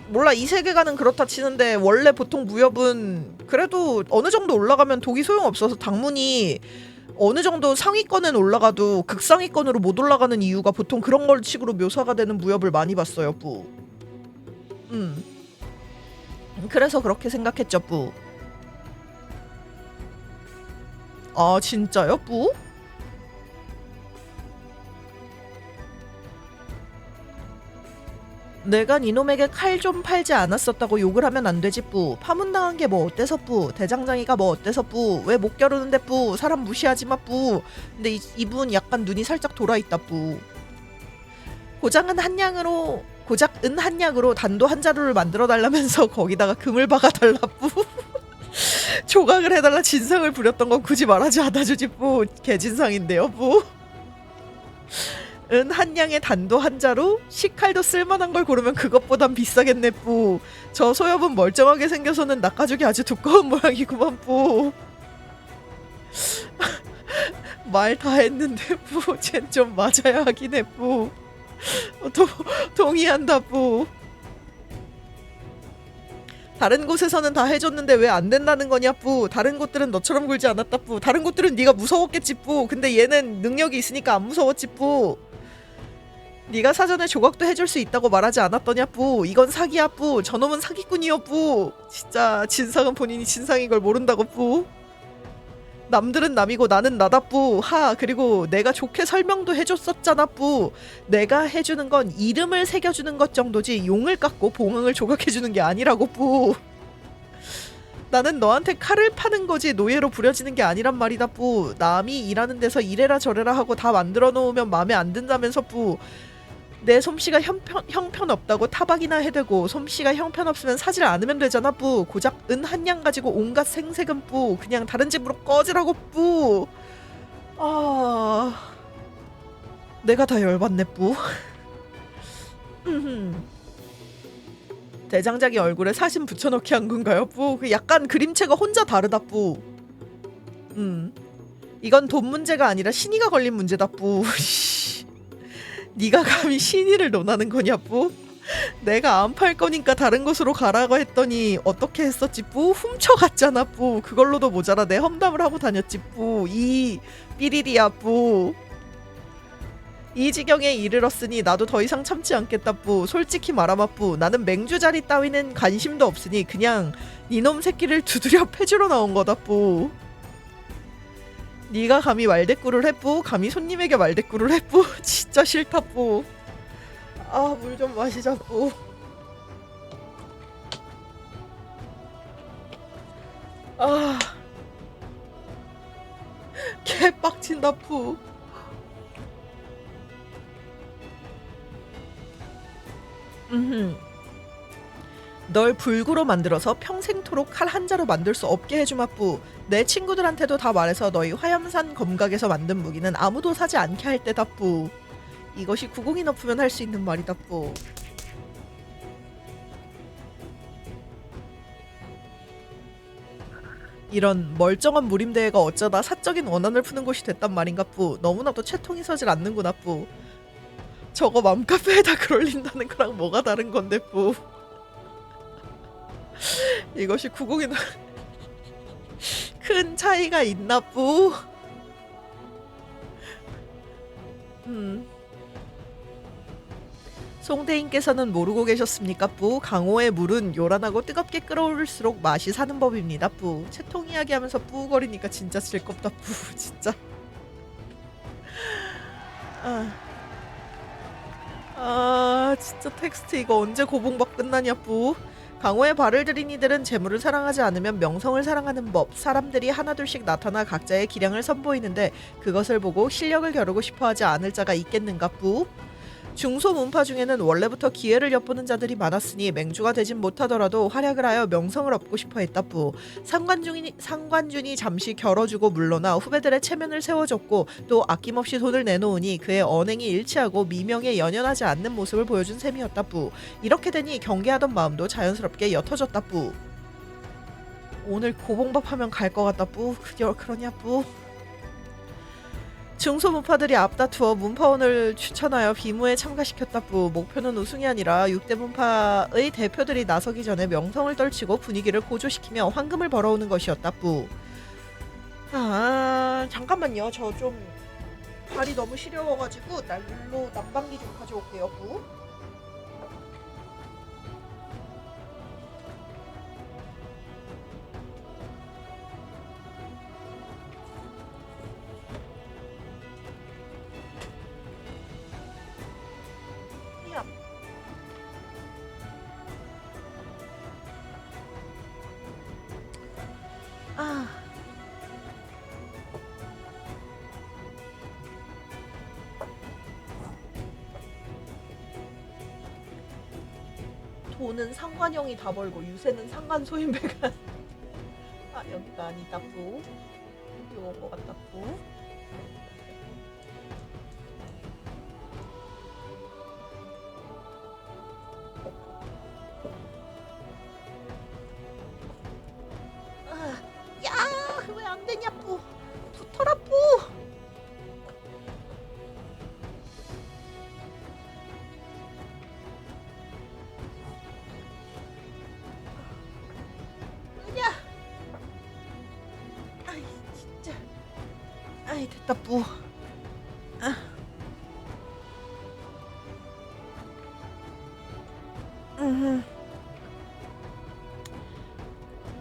몰라 이 세계관은 그렇다 치는데 원래 보통 무협은 그래도 어느 정도 올라가면 독이 소용없어서 당문이 어느 정도 상위권은 올라가도 극상위권으로 못 올라가는 이유가 보통 그런 걸 식으로 묘사가 되는 무협을 많이 봤어요, 뿌. 그래서 그렇게 생각했죠, 뿌. 아, 진짜요, 뿌? 내가 니놈에게 칼 좀 팔지 않았었다고 욕을 하면 안 되지, 뿌. 파문당한 게 뭐 어때서, 뿌. 대장장이가 뭐 어때서, 뿌. 왜 못 겨루는데, 뿌. 사람 무시하지 마, 뿌. 근데 이분 약간 눈이 살짝 돌아있다, 뿌. 고작은 한 양으로 단도 한 자루를 만들어 달라면서 거기다가 금을 박아 달라, 뿌. 조각을 해달라 진상을 부렸던 건 굳이 말하지 않아주지, 뿌. 개진상인데요, 뿌. 은 한 양의 단도 한 자루? 식칼도 쓸만한 걸 고르면 그것보단 비싸겠네, 뿌. 저 소엽은 멀쩡하게 생겨서는 낚아주기 아주 두꺼운 모양이구만, 뿌. 말 다 했는데, 뿌. 쟨 좀 맞아야 하긴 해, 뿌. 동의한다, 뿌. 다른 곳에서는 다 해줬는데 왜 안 된다는 거냐, 뿌. 다른 곳들은 너처럼 굴지 않았다, 뿌. 다른 곳들은 네가 무서웠겠지, 뿌. 근데 얘는 능력이 있으니까 안 무서웠지, 뿌. 네가 사전에 조각도 해줄 수 있다고 말하지 않았더냐, 뿌. 이건 사기야, 뿌. 저놈은 사기꾼이여, 뿌. 진짜 진상은 본인이 진상인 걸 모른다고, 뿌. 남들은 남이고 나는 나다, 뿌. 하. 그리고 내가 좋게 설명도 해줬었잖아, 뿌. 내가 해주는 건 이름을 새겨주는 것 정도지 용을 깎고 봉황을 조각해주는 게 아니라고, 뿌. 나는 너한테 칼을 파는 거지 노예로 부려지는 게 아니란 말이다, 뿌. 남이 일하는 데서 이래라 저래라 하고 다 만들어 놓으면 마음에 안 든다면서, 뿌. 내 솜씨가 형편없다고 타박이나 해대고 솜씨가 형편없으면 사질 않으면 되잖아, 뿌. 고작 은 한 양 가지고 온갖 생색은, 뿌. 그냥 다른 집으로 꺼지라고, 뿌. 아... 내가 다 열받네, 뿌. 대장작이 얼굴에 사진 붙여넣기 한 건가요, 뿌? 약간 그림체가 혼자 다르다, 뿌. 이건 돈 문제가 아니라 신의가 걸린 문제다, 뿌. 네가 감히 신의를 논하는 거냐, 뿌? 내가 안 팔 거니까 다른 곳으로 가라고 했더니 어떻게 했었지, 뿌? 훔쳐갔잖아, 뿌. 그걸로도 모자라 내 험담을 하고 다녔지, 뿌. 이 삐리리야, 뿌. 이 지경에 이르렀으니 나도 더 이상 참지 않겠다, 뿌. 솔직히 말하마, 뿌. 나는 맹주자리 따위는 관심도 없으니 그냥 니놈 새끼를 두드려 패주러 나온 거다, 뿌. 네가 감히 말대꾸를 해, 뿌? 감히 손님에게 말대꾸를 해, 뿌? 진짜 싫다, 뿌. 아, 물 좀 마시자, 뿌. 아, 개빡친다, 뿌. 널 불구로 만들어서 평생토록 칼 한 자루 만들 수 없게 해주마, 뿌. 내 친구들한테도 다 말해서 너희 화염산 검각에서 만든 무기는 아무도 사지 않게 할 때다, 뿌. 이것이 구공이 높으면 할 수 있는 말이다, 뿌. 이런 멀쩡한 무림대회가 어쩌다 사적인 원한을 푸는 곳이 됐단 말인가, 뿌. 너무나도 채통이 서질 않는구나, 뿌. 저거 맘카페에다 글 올린다는 거랑 뭐가 다른 건데, 뿌. 이것이 구공이나 큰 차이가 있나, 뿌. 송대인께서는 모르고 계셨습니까, 뿌? 강호의 물은 요란하고 뜨겁게 끓어오를수록 맛이 사는 법입니다, 뿌. 채통 이야기하면서 뿌거리니까 진짜 즐겁다, 뿌. 진짜. 진짜 텍스트 이거 언제 고봉밥 끝나냐, 뿌. 강호의 발을 들인 이들은 재물을 사랑하지 않으면 명성을 사랑하는 법. 사람들이 하나둘씩 나타나 각자의 기량을 선보이는데 그것을 보고 실력을 겨루고 싶어하지 않을 자가 있겠는가, 뿌. 중소문파 중에는 원래부터 기회를 엿보는 자들이 많았으니 맹주가 되진 못하더라도 활약을 하여 명성을 얻고 싶어 했다, 뿌. 상관준이 잠시 겨뤄주고 물러나 후배들의 체면을 세워줬고 또 아낌없이 돈을 내놓으니 그의 언행이 일치하고 미명에 연연하지 않는 모습을 보여준 셈이었다, 뿌. 이렇게 되니 경계하던 마음도 자연스럽게 옅어졌다, 뿌. 오늘 고봉밥 하면 갈 것 같다, 뿌. 그러냐, 뿌. 중소문파들이 앞다투어 문파원을 추천하여 비무에 참가시켰다 뿌. 목표는 우승이 아니라 6대 문파의 대표들이 나서기 전에 명성을 떨치고 분위기를 고조시키며 황금을 벌어오는 것이었다 뿌. 아 잠깐만요. 저 좀 발이 너무 시려워가지고 난로 난방기 좀 가져올게요 뿌. 아. 돈은 상관형이 다 벌고 유세는 상관 소인배가 아 여기가 아니다 뿌. 요거 같다 뿌. 야, 왜 안 되냐 뿌. 붙어라 뿌. 야. 아이 진짜. 아이 됐다 뿌. 아.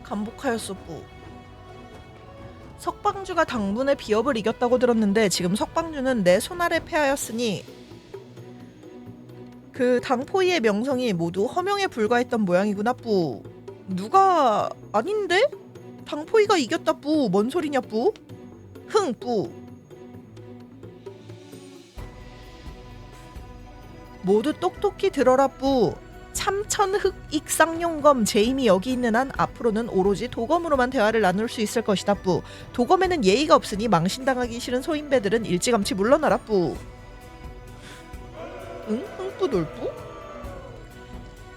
감복하였소 뿌. 석방주가 당분의 비협을 이겼다고 들었는데 지금 석방주는 내 손아래 패하였으니 그 당포이의 명성이 모두 허명에 불과했던 모양이구나 뿌. 누가 아닌데? 당포이가 이겼다 뿌. 뭔 소리냐 뿌? 흥 뿌. 모두 똑똑히 들어라 뿌. 참천흑익상용검 제임이 여기 있는 한 앞으로는 오로지 도검으로만 대화를 나눌 수 있을 것이다 뿌. 도검에는 예의가 없으니 망신당하기 싫은 소인배들은 일찌감치 물러나라 뿌. 응? 흥뿌 놀뿌?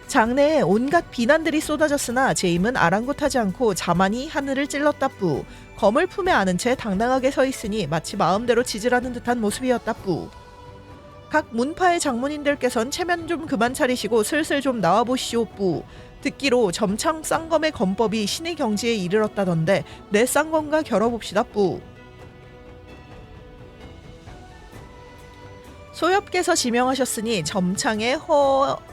장내에 온갖 비난들이 쏟아졌으나 제임은 아랑곳하지 않고 자만히 하늘을 찔렀다 뿌. 검을 품에 안은 채 당당하게 서 있으니 마치 마음대로 지질하는 듯한 모습이었다 뿌. 각 문파의 장문인들께선 체면 좀 그만 차리시고 슬슬 좀 나와보시오 뿌. 듣기로 점창 쌍검의 검법이 신의 경지에 이르렀다던데 내 쌍검과 겨뤄봅시다 뿌. 소엽께서 지명하셨으니 점창의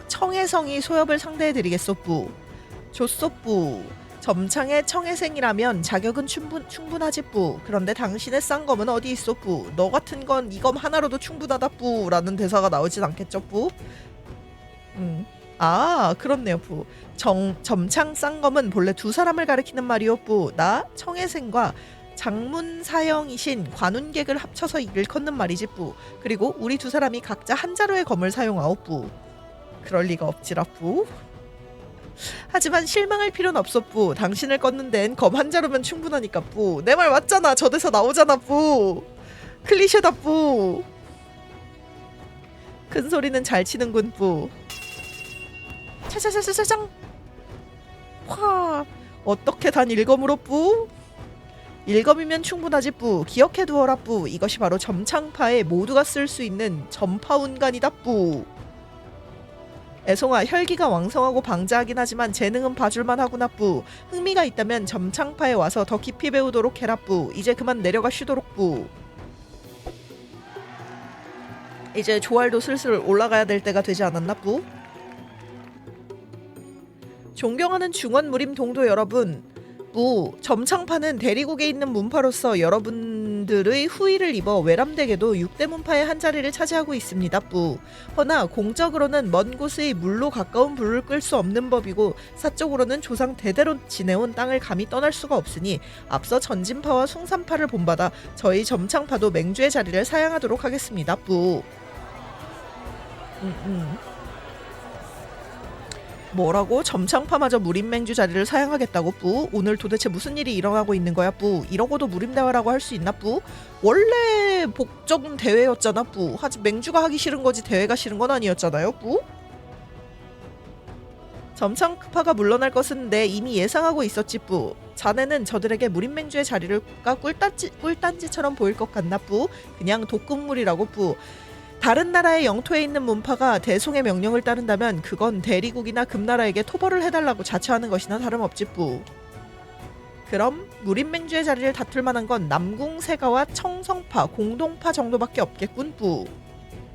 청해성이 소엽을 상대해드리겠소 뿌. 좋소 뿌. 점창의 청해생이라면 자격은 충분하지 뿌. 그런데 당신의 쌍검은 어디 있소 뿌. 너 같은 건 이 검 하나로도 충분하다 뿌. 라는 대사가 나오진 않겠죠 뿌. 아 그렇네요 뿌. 점창 쌍검은 본래 두 사람을 가리키는 말이오 뿌. 나 청해생과 장문사형이신 관운객을 합쳐서 일컫는 말이지 뿌. 그리고 우리 두 사람이 각자 한 자루의 검을 사용하오 뿌. 그럴 리가 없지라 뿌. 하지만 실망할 필요는 없어 뿌. 당신을 꺾는 데엔 검 한 자루면 충분하니까 뿌. 내 말 맞잖아. 저 대사 나오잖아 뿌. 클리셰다 뿌. 큰 소리는 잘 치는군 뿌. 차차차차차장. 화. 어떻게 단 일검으로 뿌? 일검이면 충분하지 뿌. 기억해두어라 뿌. 이것이 바로 점창파에 모두가 쓸 수 있는 점파운간이다 뿌. 애송아 혈기가 왕성하고 방자하긴 하지만 재능은 봐줄만 하구나 뿌. 흥미가 있다면 점창파에 와서 더 깊이 배우도록 해라 뿌. 이제 그만 내려가 쉬도록 뿌. 이제 조알도 슬슬 올라가야 될 때가 되지 않았나 뿌. 존경하는 중원무림 동도 여러분 뿌. 점창파는 대리국에 있는 문파로서 여러분들의 후의를 입어 외람되게도 6대 문파의 한 자리를 차지하고 있습니다 뿌. 허나 공적으로는 먼 곳의 물로 가까운 불을 끌 수 없는 법이고 사적으로는 조상 대대로 지내온 땅을 감히 떠날 수가 없으니 앞서 전진파와 숭산파를 본받아 저희 점창파도 맹주의 자리를 사양하도록 하겠습니다 뿌. 뭐라고? 점창파마저 무림맹주 자리를 사양하겠다고 뿌? 오늘 도대체 무슨 일이 일어나고 있는 거야 뿌? 이러고도 무림대화라고 할 수 있나 뿌? 원래 복적은 대회였잖아 뿌. 하지 맹주가 하기 싫은 거지 대회가 싫은 건 아니었잖아요 뿌? 점창파가 물러날 것은 내 이미 예상하고 있었지 뿌. 자네는 저들에게 무림맹주의 자리가 꿀단지처럼 보일 것 같나 뿌? 그냥 독극물이라고 뿌. 다른 나라의 영토에 있는 문파가 대송의 명령을 따른다면 그건 대리국이나 금나라에게 토벌을 해달라고 자처하는 것이나 다름없지 뿌. 그럼 무림맹주의 자리를 다툴 만한 건 남궁세가와 청성파, 공동파 정도밖에 없겠군 뿌.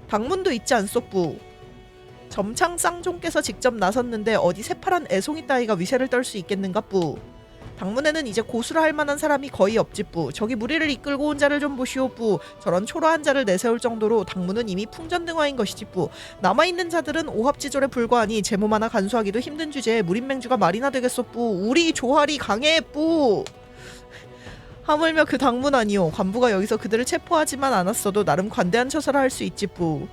당문도 있지 않소 뿌. 점창 쌍종께서 직접 나섰는데 어디 새파란 애송이 따위가 위세를 떨 수 있겠는가 뿌. 당문에는 이제 고수를 할 만한 사람이 거의 없지 뿌. 저기 무리를 이끌고 온 자를 좀 보시오 뿌. 저런 초라한 자를 내세울 정도로 당문은 이미 풍전등화인 것이지 뿌. 남아있는 자들은 오합지졸에 불과하니 제 몸 하나 간수하기도 힘든 주제에 무림맹주가 말이나 되겠소 뿌. 우리 조할이 강해 뿌. 하물며 그 당문 아니오. 관부가 여기서 그들을 체포하지만 않았어도 나름 관대한 처사를 할 수 있지 뿌.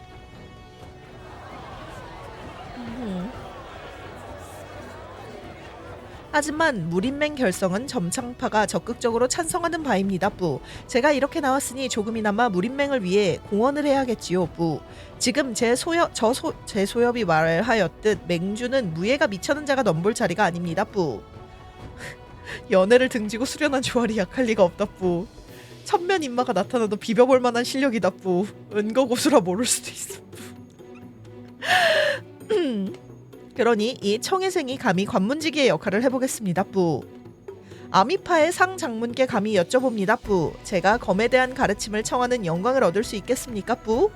하지만 무림맹 결성은 점창파가 적극적으로 찬성하는 바입니다 뿌. 제가 이렇게 나왔으니 조금이나마 무림맹을 위해 공헌을 해야겠지요 뿌. 지금 제 소엽이 말하였듯 맹주는 무예가 미천한 자가 넘볼 자리가 아닙니다 뿌. 연애를 등지고 수련한 조알이 약할 리가 없다 뿌. 천면 인마가 나타나도 비벼볼 만한 실력이다 뿌. 은거고수라 모를 수도 있어 뿌. 그러니 이 청해생이 감히 관문지기의 역할을 해보겠습니다 뿌. 아미파의 상장문께 감히 여쭤봅니다 뿌. 제가 검에 대한 가르침을 청하는 영광을 얻을 수 있겠습니까 뿌?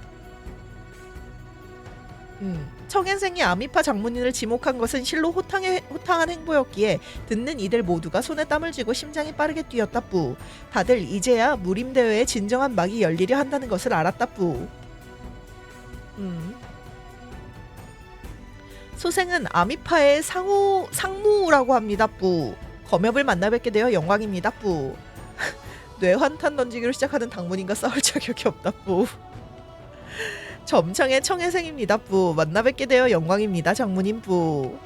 청해생이 아미파 장문인을 지목한 것은 실로 호탕한 행보였기에 듣는 이들 모두가 손에 땀을 쥐고 심장이 빠르게 뛰었다 뿌. 다들 이제야 무림대회의 진정한 막이 열리려 한다는 것을 알았다 뿌. 소생은 아미파의 상무라고 합니다 뿌. 검엽을 만나 뵙게 되어 영광입니다 뿌. 뇌환탄 던지기로 시작하는 당문인과 싸울 자격이 없다 뿌. 점창의 청해생입니다 뿌. 만나 뵙게 되어 영광입니다 장문인 뿌.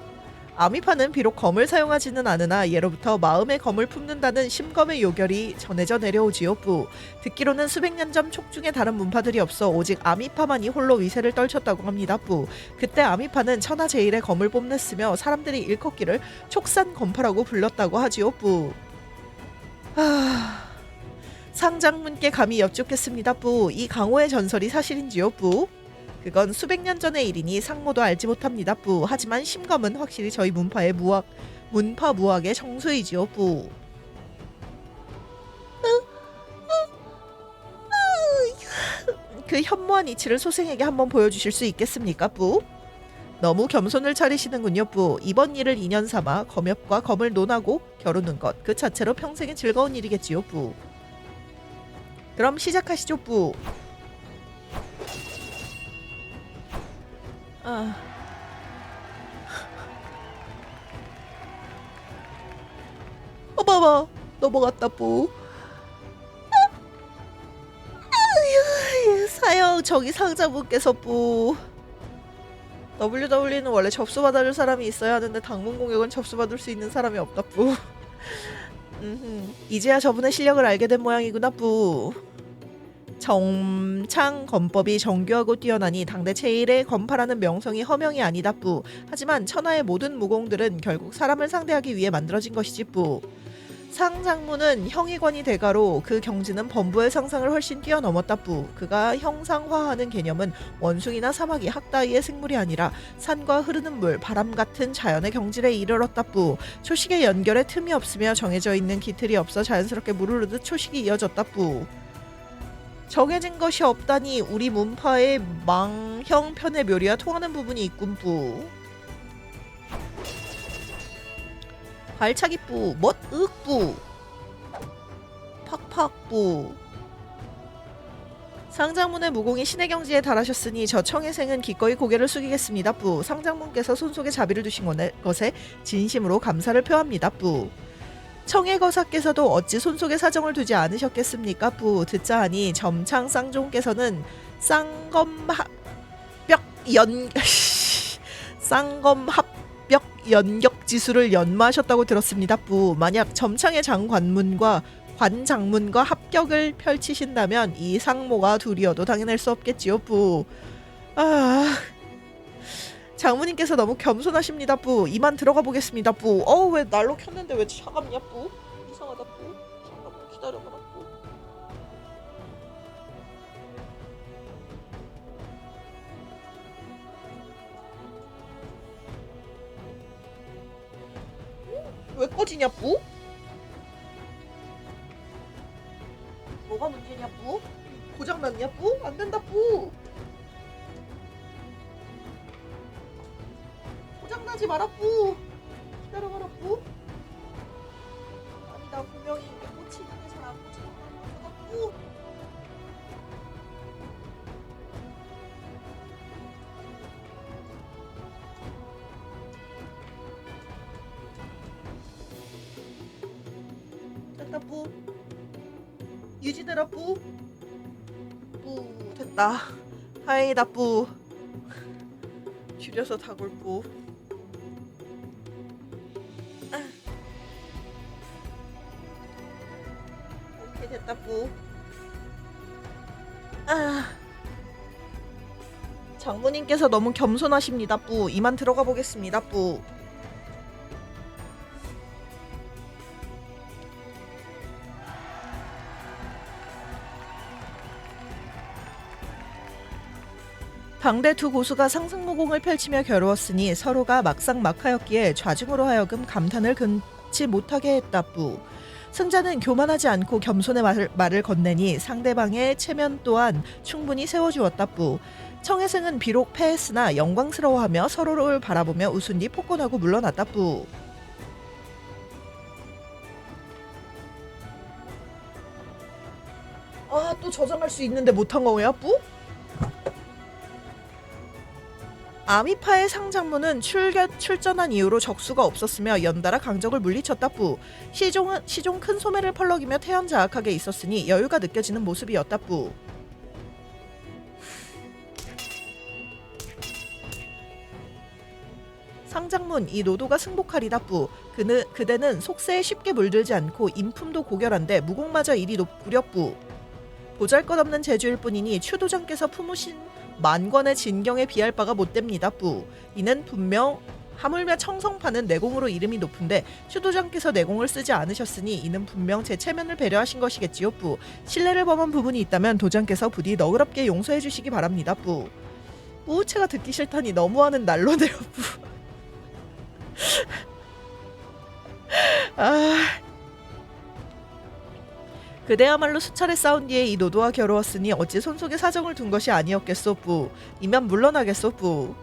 아미파는 비록 검을 사용하지는 않으나 예로부터 마음의 검을 품는다는 심검의 요결이 전해져 내려오지요 뿌. 듣기로는 수백 년 전 촉중에 다른 문파들이 없어 오직 아미파만이 홀로 위세를 떨쳤다고 합니다 뿌. 그때 아미파는 천하제일의 검을 뽐냈으며 사람들이 일컫기를 촉산검파라고 불렀다고 하지요 뿌. 상장문께 감히 여쭙겠습니다 뿌. 이 강호의 전설이 사실인지요 뿌? 그건 수백 년 전의 일이니 상모도 알지 못합니다 뿌. 하지만 심검은 확실히 저희 문파 무학의 정수이지요 뿌. 그 현무한 이치를 소생에게 한번 보여주실 수 있겠습니까 뿌? 너무 겸손을 차리시는군요 뿌. 이번 일을 인연 삼아 검엽과 검을 논하고 겨루는 것 그 자체로 평생의 즐거운 일이겠지요 뿌. 그럼 시작하시죠 뿌. 봐봐 넘어갔다 뿌. 사형 저기 상자분께서 뿌. WW는 원래 접수받아줄 사람이 있어야 하는데 당문 공격은 접수받을 수 있는 사람이 없다 뿌. 이제야 저분의 실력을 알게 된 모양이구나 뿌. 점창 검법이 정교하고 뛰어나니 당대 제일의 검파라는 명성이 허명이 아니다 뿌. 하지만 천하의 모든 무공들은 결국 사람을 상대하기 위해 만들어진 것이지 뿌. 상장문은 형의관이 대가로 그 경지는 범부의 상상을 훨씬 뛰어넘었다 뿌. 그가 형상화하는 개념은 원숭이나 사마귀, 학 따위의 생물이 아니라 산과 흐르는 물, 바람 같은 자연의 경지에 이르렀다 뿌. 초식의 연결에 틈이 없으며 정해져 있는 기틀이 없어 자연스럽게 물을 흐르듯 초식이 이어졌다 뿌. 정해진 것이 없다니 우리 문파의 망형편의 묘리와 통하는 부분이 있군 뿌. 발차기 뿌, 멋윽 뿌, 팍팍 뿌. 상장문의 무공이 신의 경지에 달하셨으니 저 청해생은 기꺼이 고개를 숙이겠습니다 뿌. 상장문께서 손속에 자비를 두신 것에 진심으로 감사를 표합니다 뿌. 청해거사께서도 어찌 손속에 사정을 두지 않으셨겠습니까 뿌. 듣자 하니 점창 쌍종께서는 쌍검합벽 연격지수를 연마하셨다고 들었습니다 뿌. 만약 점창의 장관문과 관장문과 합격을 펼치신다면 이 상모가 둘이어도 당해낼 수 없겠지요 뿌. 장모님께서 너무 겸손하십니다 뿌. 이만 들어가 보겠습니다 뿌. 왜 난로 켰는데 왜 차갑냐 뿌. 뿌. 잠깐만 기다려봐라 뿌. 왜 꺼지냐 뿌? 뭐가 문제냐 뿌? 고장났냐 뿌? 안 된다 뿌. 고장나지 마라 뿌. 기다려봐라 뿌. 아니 나 분명히 이게 꽂히는데 잘 안 꽂히는 거야 뿌. 됐다 뿌. 유지되라 뿌. 뿌 됐다. 다행이다 뿌. 줄여서 다골 뿌. 오케이 됐다 뿌. 장모님께서 너무 겸손하십니다 뿌. 이만 들어가 보겠습니다 뿌. 당대 두 고수가 상승모공을 펼치며 겨루었으니 서로가 막상막하였기에 좌중으로 하여금 감탄을 금치 못하게 했다 뿌. 승자는 교만하지 않고 겸손의 말을 건네니 상대방의 체면 또한 충분히 세워주었다 뿌. 청혜승은 비록 패했으나 영광스러워하며 서로를 바라보며 웃은 뒤 폭권하고 물러났다 뿌. 아, 또 저장할 수 있는데 못한 거야 뿌? 아미파의 상장모는 출전한 이후로 적수가 없었으며 연달아 강적을 물리쳤다 뿌. 시종 큰 소매를 펄럭이며 태연자악하게 있었으니 여유가 느껴지는 모습이었다 뿌. 상장문 이 노도가 승복하리다 뿌. 그대는 속세에 쉽게 물들지 않고 인품도 고결한데 무공마저 일이 높구려 뿌. 보잘것없는 재주일 뿐이니 추도장께서 품으신 만권의 진경에 비할 바가 못됩니다 뿌. 이는 분명 하물며 청성파는 내공으로 이름이 높은데 추도장께서 내공을 쓰지 않으셨으니 이는 분명 제 체면을 배려하신 것이겠지요 뿌. 신뢰를 범한 부분이 있다면 도장께서 부디 너그럽게 용서해 주시기 바랍니다 뿌. 뿌우체가 듣기 싫다니 너무하는 난로네요 뿌. 그대야말로 수차례 싸운 뒤에 이 노도와 겨루었으니 어찌 손속에 사정을 둔 것이 아니었겠소 뿌. 이면 물러나겠소 뿌.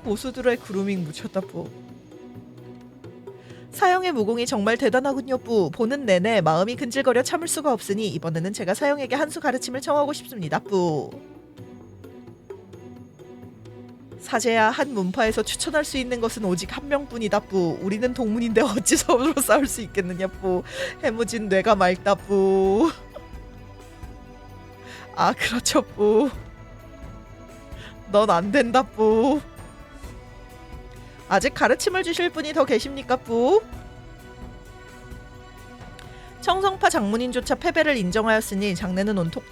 고수들의 그루밍 묻혔다 뿌. 사형의 무공이 정말 대단하군요 뿌. 보는 내내 마음이 근질거려 참을 수가 없으니 이번에는 제가 사형에게 한 수 가르침을 청하고 싶습니다 뿌. 사제야, 한 문파에서 추천할 수 있는 것은 오직 한 명뿐이다 뿌. 우리는 동문인데 어찌 서로 싸울 수 있겠느냐 뿌. 해무진 뇌가 맑다 뿌. 아 그렇죠 뿌. 넌 안 된다 뿌. 아직 가르침을 주실 분이 더 계십니까 뿌? 청성파 장문인조차 패배를 인정하였으니 장래는 온통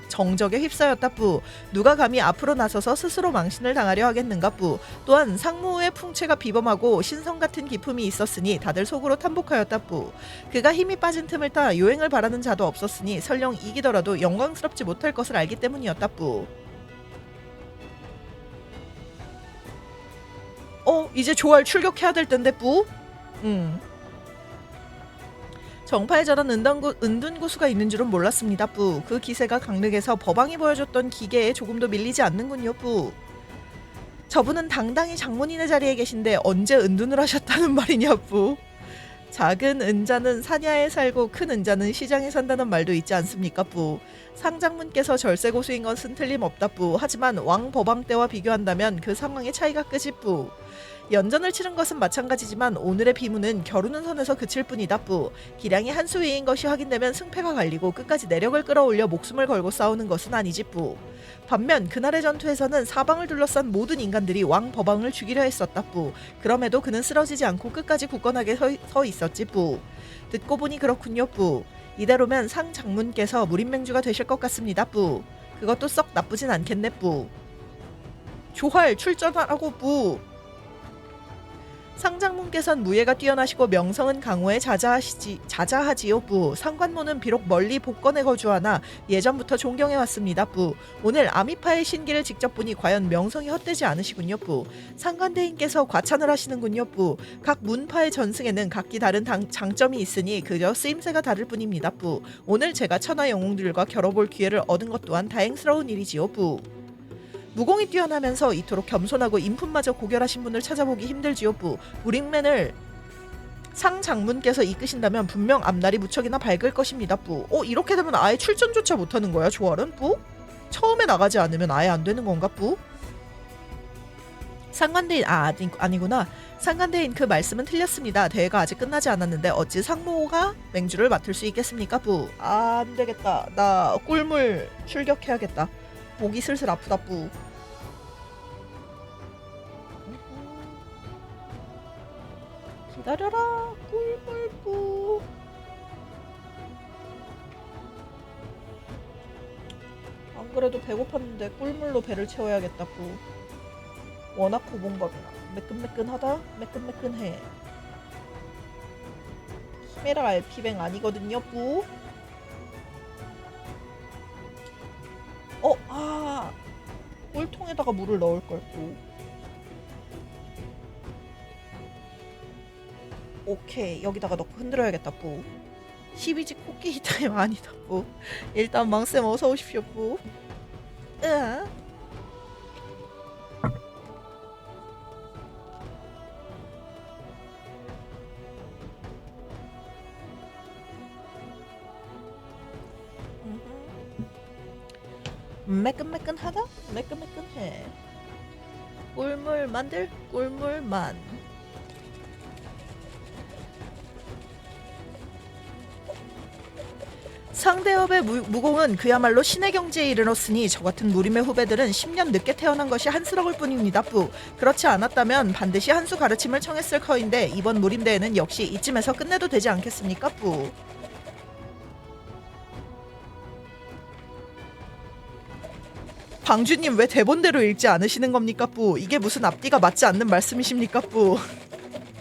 정적에 휩싸였다 뿌. 누가 감히 앞으로 나서서 스스로 망신을 당하려 하겠는가 뿌. 또한 상무의 풍채가 비범하고 신성 같은 기품이 있었으니 다들 속으로 탐복하였다 뿌. 그가 힘이 빠진 틈을 타 요행을 바라는 자도 없었으니 설령 이기더라도 영광스럽지 못할 것을 알기 때문이었다 뿌. 이제 조알 출격해야 될 텐데 뿌? 정파에 저런 은둔고수가 있는 줄은 몰랐습니다 뿌. 그 기세가 강력해서 법왕이 보여줬던 기계에 조금도 밀리지 않는군요 뿌. 저분은 당당히 장문인의 자리에 계신데 언제 은둔을 하셨다는 말이냐 뿌. 작은 은자는 사냐에 살고 큰 은자는 시장에 산다는 말도 있지 않습니까 뿌. 상장문께서 절세고수인 것은 틀림없다 뿌. 하지만 왕 법왕 때와 비교한다면 그 상황의 차이가 크지 뿌. 연전을 치른 것은 마찬가지지만 오늘의 비문은 겨루는 선에서 그칠 뿐이다 뿌. 기량이 한 수 위인 것이 확인되면 승패가 갈리고 끝까지 내력을 끌어올려 목숨을 걸고 싸우는 것은 아니지 뿌. 반면 그날의 전투에서는 사방을 둘러싼 모든 인간들이 왕 법왕을 죽이려 했었다 뿌. 그럼에도 그는 쓰러지지 않고 끝까지 굳건하게 서 있었지 뿌. 듣고 보니 그렇군요 뿌. 이대로면 상 장문께서 무림맹주가 되실 것 같습니다 뿌. 그것도 썩 나쁘진 않겠네 뿌. 조활 출전하라고 뿌. 상장문께선 무예가 뛰어나시고 명성은 강호에 자자하지요 뿌. 상관모는 비록 멀리 복건에 거주하나 예전부터 존경해왔습니다 뿌. 오늘 아미파의 신기를 직접 보니 과연 명성이 헛되지 않으시군요 뿌. 상관대인께서 과찬을 하시는군요 뿌. 각 문파의 전승에는 각기 다른 장점이 있으니 그저 쓰임새가 다를 뿐입니다 뿌. 오늘 제가 천하 영웅들과 겨뤄볼 기회를 얻은 것 또한 다행스러운 일이지요 뿌. 무공이 뛰어나면서 이토록 겸손하고 인품마저 고결하신 분을 찾아보기 힘들지요 뿌. 무링맨을 상 장문께서 이끄신다면 분명 앞날이 무척이나 밝을 것입니다 뿌. 이렇게 되면 아예 출전조차 못하는 거야 조알은 뿌? 처음에 나가지 않으면 아예 안 되는 건가 뿌? 상관대인 아니구나. 상관대인 그 말씀은 틀렸습니다. 대회가 아직 끝나지 않았는데 어찌 상모가 맹주를 맡을 수 있겠습니까 뿌. 안 되겠다. 나 꿀물 출격해야겠다. 목이 슬슬 아프다 뿌. 기다려라 꿀물 뿌. 안 그래도 배고팠는데 꿀물로 배를 채워야겠다 뿌. 워낙 고봉밥이나 매끈매끈하다 매끈매끈해. 히메라 알피뱅 아니거든요 뿌. 꿀통에다가 물을 넣을걸 뿌. 오케이 여기다가 넣고 흔들어야겠다 뿌. 12지 코끼리 타임 아니다 뿌. 일단 망쌤 어서 오십시오 뿌. 으아. 매끈매끈하다? 매끈매끈해. 꿀물 만들 꿀물만. 상대업의 무공은 그야말로 신의 경지에 이르렀으니 저같은 무림의 후배들은 10년 늦게 태어난 것이 한스러울 뿐입니다 뿌. 그렇지 않았다면 반드시 한 수 가르침을 청했을 터인데 이번 무림대회는 역시 이쯤에서 끝내도 되지 않겠습니까 뿌. 방주님 왜 대본대로 읽지 않으시는 겁니까 뿌? 이게 무슨 앞뒤가 맞지 않는 말씀이십니까 뿌?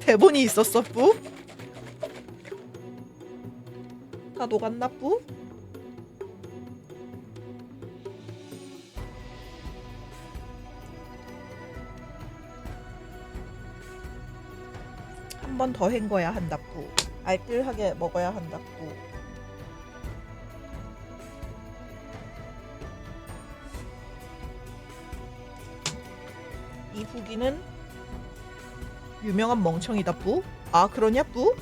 대본이 있었어 뿌? 다 녹았나 뿌? 한 번 더 헹궈야 한다 뿌. 알뜰하게 먹어야 한다 뿌. 이 후기는 유명한 멍청이다 뿌? 아 그러냐 뿌?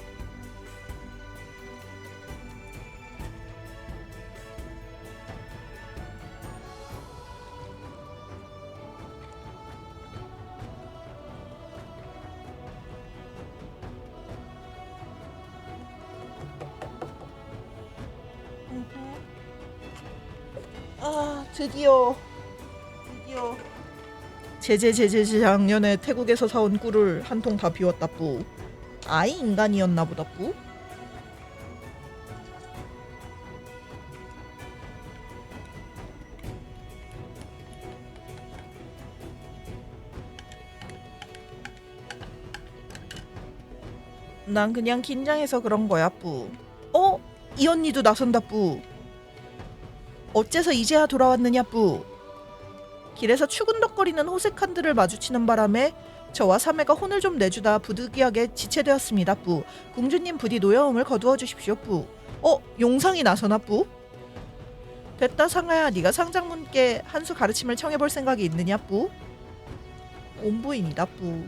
아 드디어 제제 작년에 태국에서 사온 꿀을 한 통 다 비웠다 뿌. 아이 인간이었나 보다 뿌. 난 그냥 긴장해서 그런 거야 뿌. 이 언니도 나선다 뿌. 어째서 이제야 돌아왔느냐 뿌. 길에서 추근덕거리는 호색한들을 마주치는 바람에 저와 사매가 혼을 좀 내주다 부득이하게 지체되었습니다 뿌. 공주님 부디 노여움을 거두어 주십시오 뿌. 용상이 나서나 뿌? 됐다 상아야 네가 상장문께 한 수 가르침을 청해볼 생각이 있느냐 뿌? 온부인이다 뿌.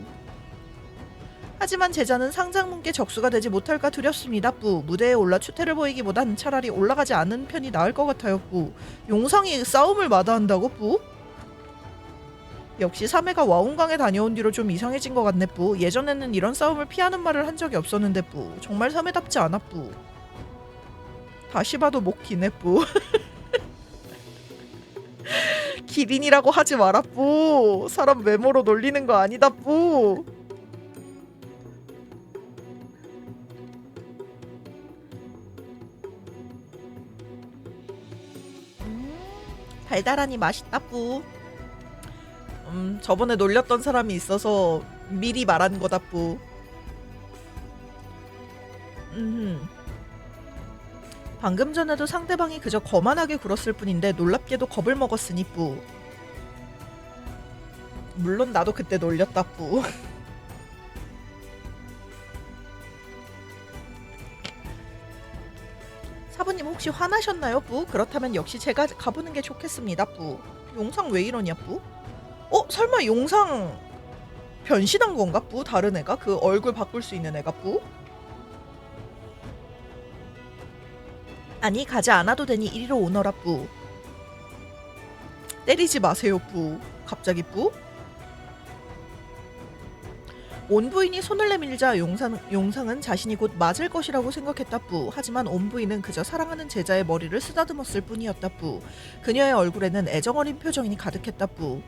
하지만 제자는 상장문께 적수가 되지 못할까 두렵습니다 뿌. 무대에 올라 추태를 보이기보단 차라리 올라가지 않은 편이 나을 것 같아요 뿌. 용상이 싸움을 마다한다고 뿌? 역시 사매가 와운강에 다녀온 뒤로 좀 이상해진 것 같네 뿌. 예전에는 이런 싸움을 피하는 말을 한 적이 없었는데 뿌. 정말 사매답지 않아 뿌. 다시 봐도 목 기네 뿌. 기린이라고 하지 마라 뿌. 사람 외모로 놀리는 거 아니다 뿌. 달달하니 맛있다 뿌. 저번에 놀렸던 사람이 있어서 미리 말한 거다 뿌. 방금 전에도 상대방이 그저 거만하게 굴었을 뿐인데 놀랍게도 겁을 먹었으니 뿌. 물론 나도 그때 놀렸다 뿌. 사부님 혹시 화나셨나요 뿌? 그렇다면 역시 제가 가보는 게 좋겠습니다 뿌. 용상 왜 이러냐 뿌? 설마 용상 변신한 건가 뿌? 다른 애가? 그 얼굴 바꿀 수 있는 애가 뿌? 아니 가지 않아도 되니 이리로 오너라 뿌. 때리지 마세요 뿌. 갑자기 뿌? 온부인이 손을 내밀자 용상은 자신이 곧 맞을 것이라고 생각했다 뿌. 하지만 온부인은 그저 사랑하는 제자의 머리를 쓰다듬었을 뿐이었다 뿌. 그녀의 얼굴에는 애정어린 표정이 가득했다 뿌.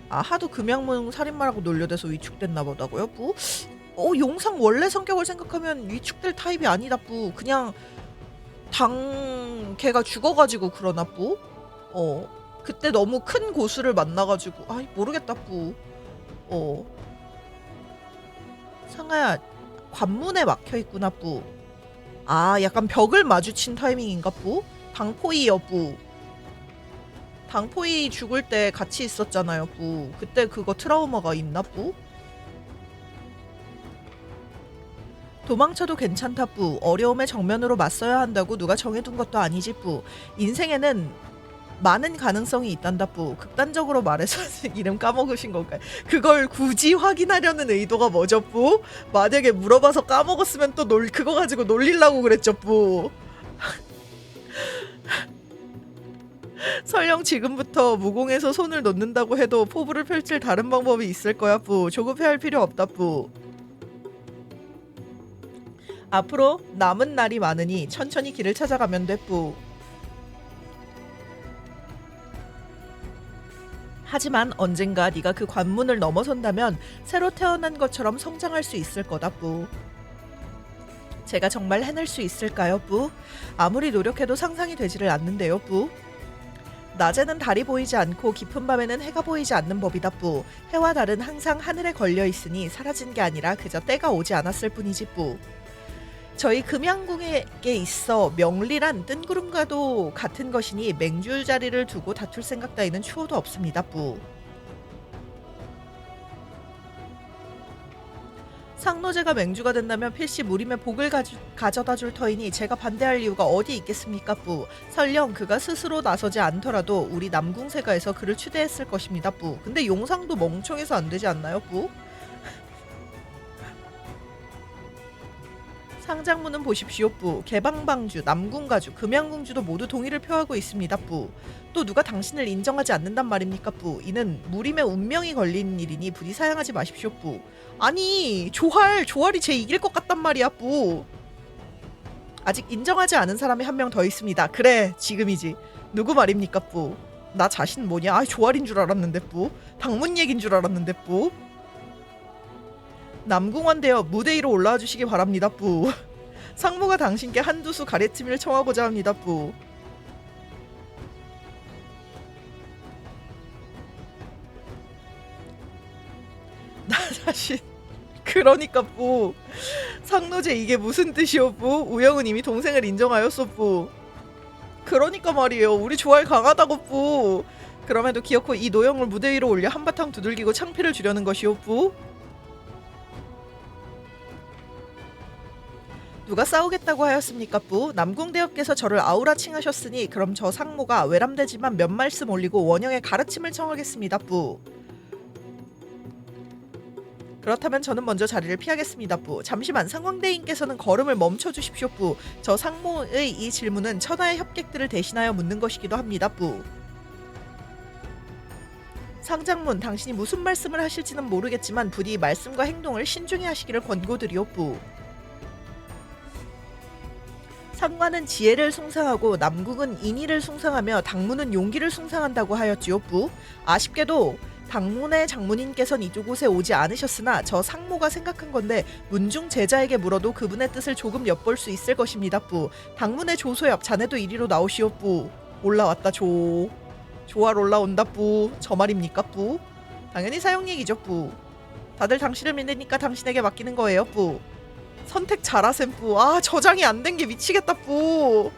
아 하도 금양문 살인마라고 놀려대서 위축됐나 보다고요 뿌? 용상 원래 성격을 생각하면 위축될 타입이 아니다 뿌. 그냥 걔가 죽어가지고 그러나 뿌? 그때 너무 큰 고수를 만나가지고 아이 모르겠다 뿌. 상아야 관문에 막혀있구나 뿌. 아 약간 벽을 마주친 타이밍인가 뿌? 당포이여 뿌. 당포이 죽을 때 같이 있었잖아요 뿌. 그때 그거 트라우마가 있나 뿌? 도망쳐도 괜찮다 뿌. 어려움에 정면으로 맞서야 한다고 누가 정해둔 것도 아니지 뿌. 인생에는 많은 가능성이 있단다 뿌. 극단적으로 말해서 이름 까먹으신 건가요? 그걸 굳이 확인하려는 의도가 뭐죠 뿌? 만약에 물어봐서 까먹었으면 또 그거 가지고 놀리려고 그랬죠 뿌. 설령 지금부터 무공에서 손을 놓는다고 해도 포부를 펼칠 다른 방법이 있을 거야 뿌. 조급해할 필요 없다 뿌. 앞으로 남은 날이 많으니 천천히 길을 찾아가면 돼 뿌. 하지만 언젠가 네가 그 관문을 넘어선다면 새로 태어난 것처럼 성장할 수 있을 거다 뿌. 제가 정말 해낼 수 있을까요 뿌? 아무리 노력해도 상상이 되지를 않는데요 뿌. 낮에는 달이 보이지 않고 깊은 밤에는 해가 보이지 않는 법이다 뿌. 해와 달은 항상 하늘에 걸려 있으니 사라진 게 아니라 그저 때가 오지 않았을 뿐이지 뿌. 저희 금양궁에게 있어 명리란 뜬구름과도 같은 것이니 맹주 자리를 두고 다툴 생각 따위는 추호도 없습니다 뿌. 상노제가 맹주가 된다면 필시 무림의 복을 가져다 줄 터이니 제가 반대할 이유가 어디 있겠습니까 뿌. 설령 그가 스스로 나서지 않더라도 우리 남궁세가에서 그를 추대했을 것입니다 뿌. 근데 용상도 멍청해서 안 되지 않나요 뿌? 상장문은 보십시오 뿌. 개방방주, 남궁가주, 금양궁주도 모두 동의를 표하고 있습니다 뿌. 또 누가 당신을 인정하지 않는단 말입니까 뿌. 이는 무림의 운명이 걸린 일이니 부디 사양하지 마십시오 뿌. 아니 조활이 제 이길 것 같단 말이야 뿌. 아직 인정하지 않은 사람이 한 명 더 있습니다. 그래 지금이지. 누구 말입니까 뿌. 나 자신 뭐냐. 아 조활인 줄 알았는데 뿌. 당문 얘긴 줄 알았는데 뿌. 남궁원 되어 무대 위로 올라와 주시기 바랍니다 뿌. 상무가 당신께 한두 수 가래침을 청하고자 합니다 뿌. 나 자신 그러니까 뿌. 상노제 이게 무슨 뜻이오 뿌. 우영은 이미 동생을 인정하였소 뿌. 그러니까 말이에요. 우리 조활 강하다고 뿌. 그럼에도 기어코 이 노영을 무대 위로 올려 한바탕 두들기고 창피를 주려는 것이오 뿌. 누가 싸우겠다고 하였습니까 뿌? 남궁대역께서 저를 아우라칭하셨으니 그럼 저 상모가 외람되지만 몇 말씀 올리고 원영의 가르침을 청하겠습니다 뿌. 그렇다면 저는 먼저 자리를 피하겠습니다 뿌. 잠시만 상황대인께서는 걸음을 멈춰주십시오 뿌. 저 상모의 이 질문은 천하의 협객들을 대신하여 묻는 것이기도 합니다 뿌. 상장문 당신이 무슨 말씀을 하실지는 모르겠지만 부디 말씀과 행동을 신중히 하시기를 권고드리오 뿌. 상관은 지혜를 숭상하고 남궁은 인의를 숭상하며 당문은 용기를 숭상한다고 하였지요 뿌. 아쉽게도 당문의 장문인께서는 이곳에 오지 않으셨으나 저 상모가 생각한 건데 문중 제자에게 물어도 그분의 뜻을 조금 엿볼 수 있을 것입니다 뿌. 당문의 조소엽 자네도 이리로 나오시오 뿌. 올라왔다 조활 올라온다 뿌. 저 말입니까 뿌. 당연히 사용 얘기죠 뿌. 다들 당신을 믿으니까 당신에게 맡기는 거예요 뿌. 선택 잘하셈 뿌. 아 저장이 안 된 게 미치겠다 뿌.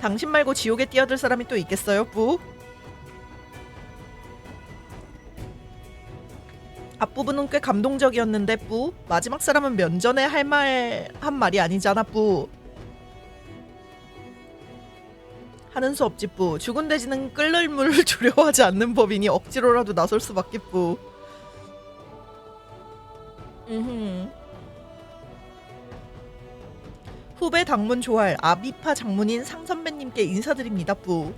당신 말고 지옥에 뛰어들 사람이 또 있겠어요 뿌? 앞부분은 꽤 감동적이었는데 뿌. 마지막 사람은 면전에 할 말 한 말이 아니잖아 뿌. 하는 수 없지 뿌. 죽은 돼지는 끓는 물을 두려워하지 않는 법이니 억지로라도 나설 수밖에 뿌. 후배 당문 조할 아비파 장문인 상선배님께 인사드립니다 뿌.